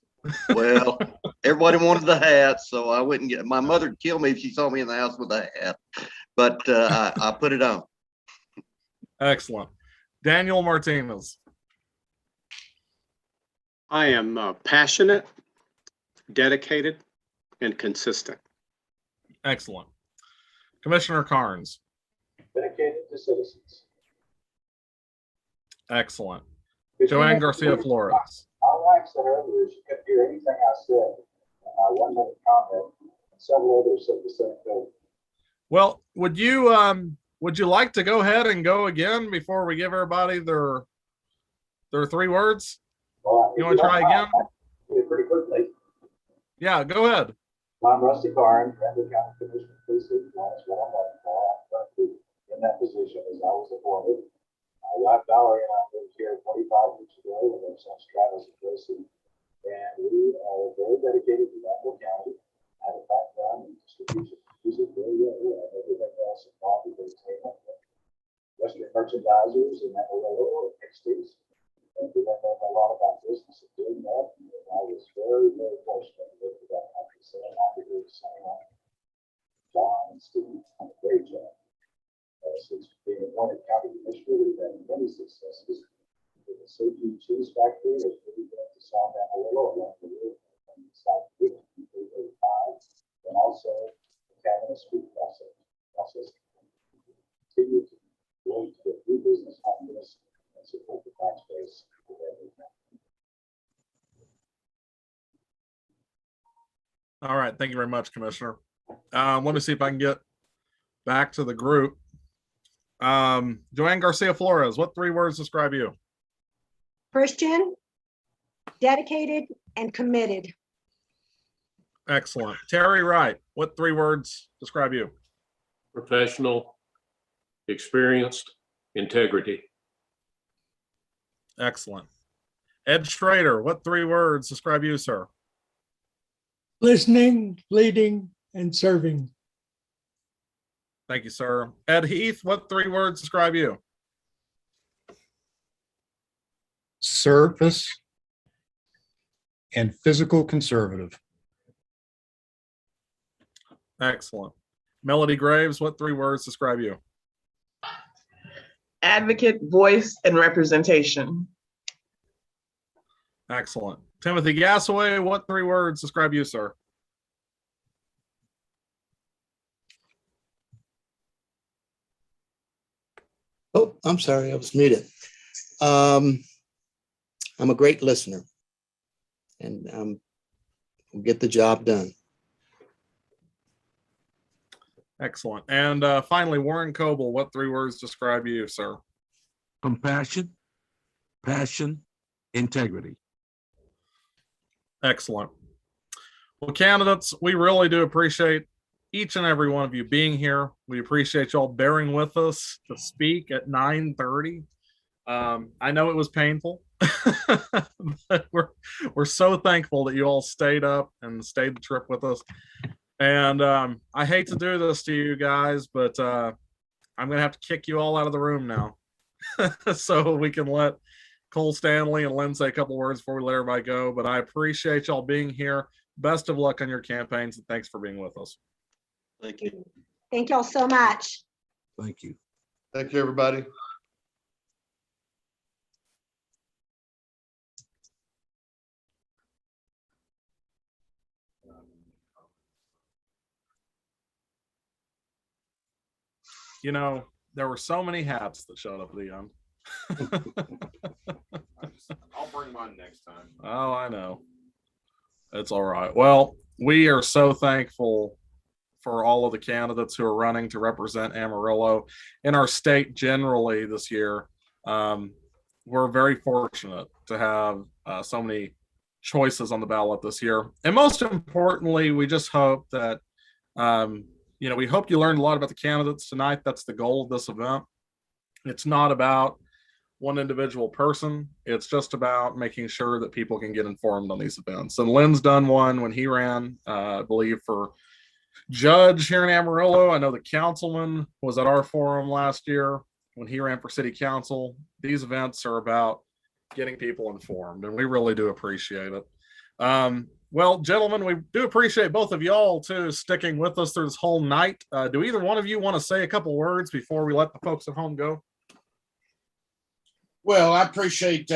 Well, everybody wanted the hat, so I wouldn't get. My mother would kill me if she saw me in the house with a hat, but I put it on. Excellent. Daniel Martinez. I am passionate, dedicated, and consistent. Excellent. Commissioner Carnes. Dedicated to citizens. Excellent. Joanne Garcia Flores. My wife said earlier she couldn't hear anything I said. One minute comment, and several others said the same thing. Well, would you like to go ahead and go again before we give everybody their 3 words? Well, you want to try again? Pretty quickly. Yeah, go ahead. I'm Rusty Carnes, Randall County Commissioner, Precinct 1 is what I'm running for. I'm currently in that position as I was appointed. My wife Valerie and I moved here 25 years ago with our sons Travis and Tracy, and we are very dedicated to Randall County. I have a background in distribution, music, radio, and everything else involved with entertainment. Western merchandisers in Amarillo and Kinsey. And we don't know a lot about business and doing that. And I was very, very fortunate to live with that country. So I'm happy to say John and Steve done a great job. Since being appointed county commissioner, we've had many successes. The Soji Cheese Factory has really been to South Amarillo along the road from South Beach to 385, and also the cabinet street process continue to grow to get new business on this and support the tax base. All right. Thank you very much, Commissioner. Let me see if I can get back to the group. Joanne Garcia Flores, what 3 words describe you? Christian, dedicated, and committed. Excellent. Terry Wright, what 3 words describe you? Professional, experienced, integrity. Excellent. Ed Schrader, what 3 words describe you, sir? Listening, leading, and serving. Thank you, sir. Ed Heath, what 3 words describe you? Service and physical conservative. Excellent. Melody Graves, what 3 words describe you? Advocate, voice, and representation. Excellent. Timothy Gassaway, what 3 words describe you, sir? Oh, I'm sorry, I was muted. I'm a great listener, and we'll get the job done. Excellent. And finally, Warren Coble, what 3 words describe you, sir? Compassion, passion, integrity. Excellent. Well, candidates, we really do appreciate each and every one of you being here. We appreciate y'all bearing with us to speak at 9:30. I know it was painful, but we're so thankful that you all stayed up and stayed the trip with us. And I hate to do this to you guys, but I'm going to have to kick you all out of the room now so we can let Cole Stanley and Len say a couple words before we let everybody go. But I appreciate y'all being here. Best of luck on your campaigns, and thanks for being with us. Thank you. Thank y'all so much. Thank you. Thank you, everybody. You know, there were so many hats that showed up at the end. I'll bring mine next time. Oh, I know. It's all right. Well, we are so thankful for all of the candidates who are running to represent Amarillo in our state generally this year. We're very fortunate to have so many choices on the ballot this year. And most importantly, we just hope that, we hope you learned a lot about the candidates tonight. That's the goal of this event. It's not about one individual person. It's just about making sure that people can get informed on these events. And Len's done one when he ran, I believe, for judge here in Amarillo. I know the councilman was at our forum last year when he ran for city council. These events are about getting people informed, and we really do appreciate it. Well, gentlemen, we do appreciate both of y'all too sticking with us through this whole night. Do either one of you want to say a couple words before we let the folks at home go? Well, I appreciate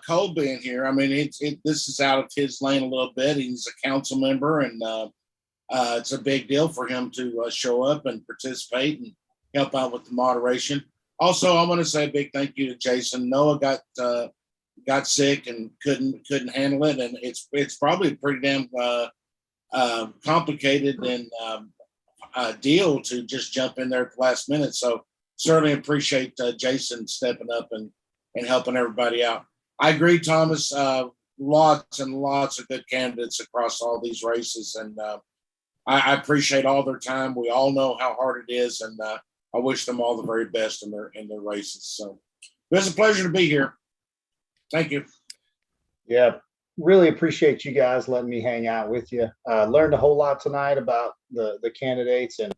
Cole being here. I mean, this is out of his lane a little bit. He's a council member, and it's a big deal for him to show up and participate and help out with the moderation. Also, I want to say a big thank you to Jason. Noah got sick and couldn't handle it, and it's probably pretty damn complicated and deal to just jump in there at the last minute. So certainly appreciate Jason stepping up and helping everybody out. I agree, Thomas. Lots and lots of good candidates across all these races, and I appreciate all their time. We all know how hard it is, and I wish them all the very best in their races. So it's a pleasure to be here. Thank you. Yeah, really appreciate you guys letting me hang out with you. Learned a whole lot tonight about the candidates, and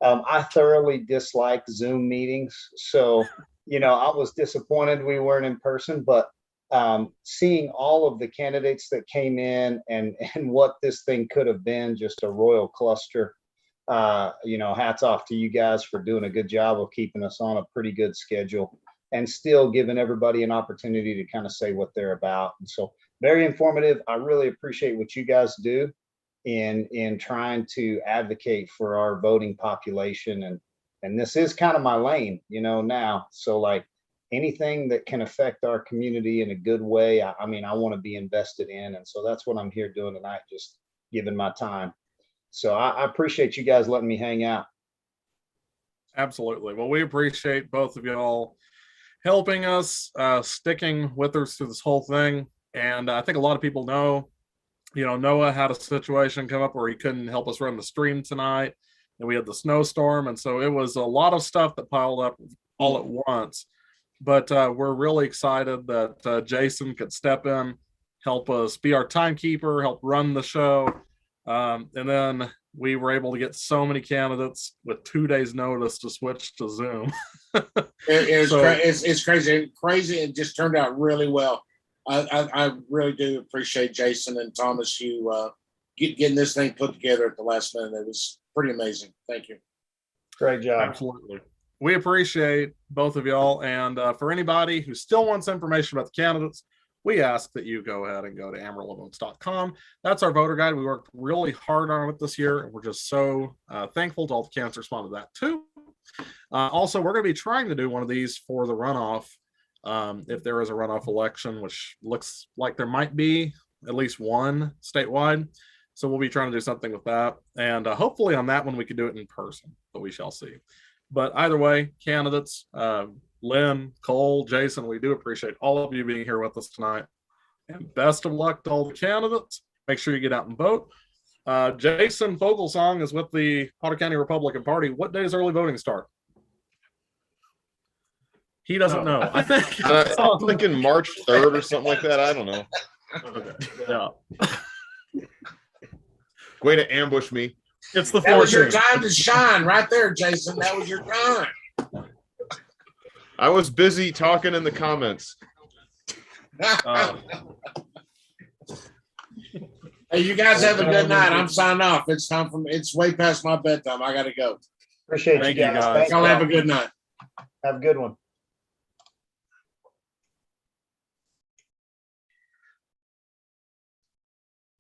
I thoroughly dislike Zoom meetings. So, I was disappointed we weren't in person, but seeing all of the candidates that came in and what this thing could have been, just a royal cluster. Hats off to you guys for doing a good job of keeping us on a pretty good schedule and still giving everybody an opportunity to kind of say what they're about. And so very informative. I really appreciate what you guys do in trying to advocate for our voting population. And this is kind of my lane, now. So like anything that can affect our community in a good way, I want to be invested in. And so that's what I'm here doing tonight, just giving my time. So I appreciate you guys letting me hang out. Absolutely. Well, we appreciate both of y'all helping us, sticking with us through this whole thing. And I think a lot of people know, Noah had a situation come up where he couldn't help us run the stream tonight, and we had the snowstorm. And so it was a lot of stuff that piled up all at once. But we're really excited that Jason could step in, help us be our timekeeper, help run the show. And then we were able to get so many candidates with 2 days notice to switch to Zoom. It's crazy. It just turned out really well. I really do appreciate Jason and Thomas, you getting this thing put together at the last minute. It was pretty amazing. Thank you. Great job. Absolutely. We appreciate both of y'all. And for anybody who still wants information about the candidates, we ask that you go ahead and go to amarillovotes.com. That's our voter guide. We worked really hard on it this year, and we're just so thankful to all the candidates responded to that too. Also, we're going to be trying to do one of these for the runoff, if there is a runoff election, which looks like there might be at least one statewide. So we'll be trying to do something with that. And hopefully on that one, we could do it in person, but we shall see. But either way, candidates, Len, Cole, Jason, we do appreciate all of you being here with us tonight. And best of luck to all the candidates. Make sure you get out and vote. Jason Fogelsong is with the Potter County Republican Party. What day does early voting start? He doesn't know. I think I'm thinking March 3rd or something like that. I don't know. Okay. Yeah. Way to ambush me. It's the That was your 14th. time to shine right there, Jason. That was your time. I was busy talking in the comments. Hey, you guys have a good night. I'm signing off. It's way past my bedtime. I gotta go. Appreciate Thank you you, guys. guys. Thank Y'all have a y'all. good night. Have a good one.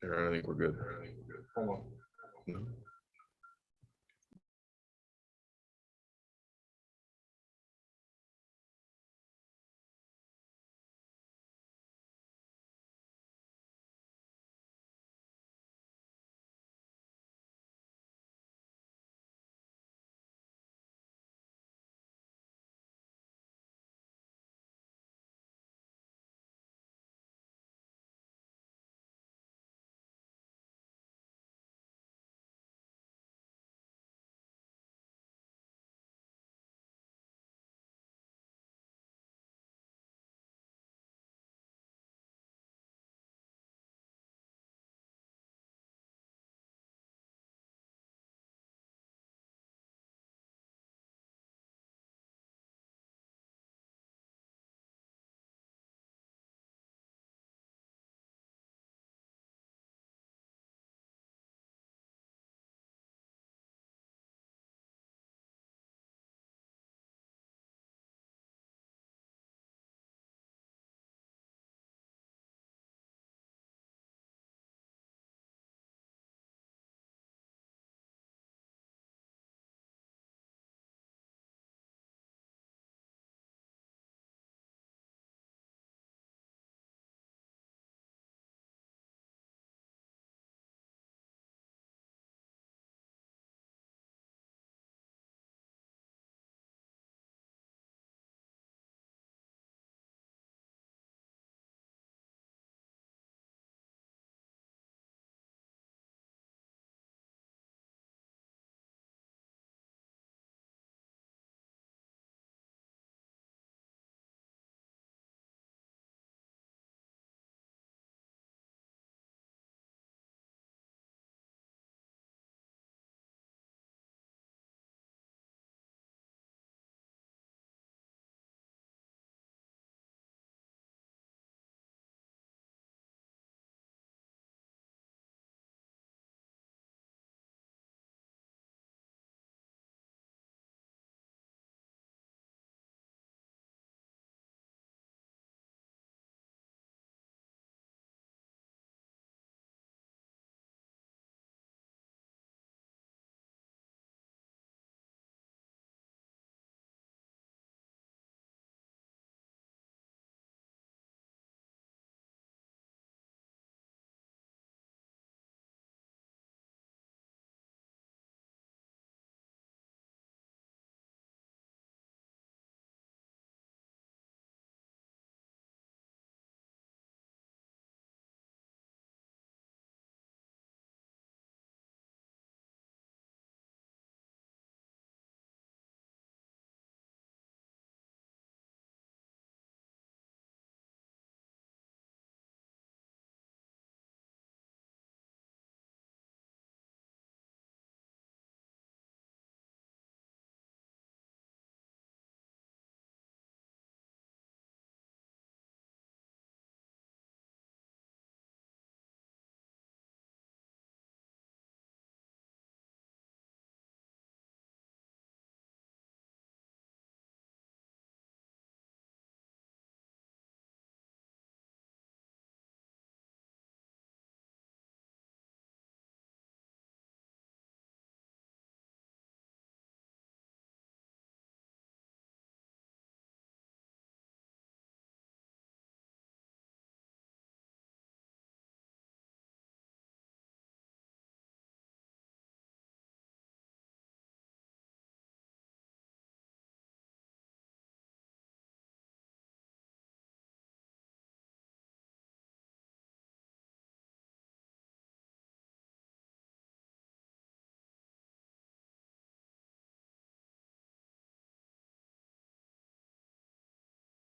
I think we're good. Hold on. No.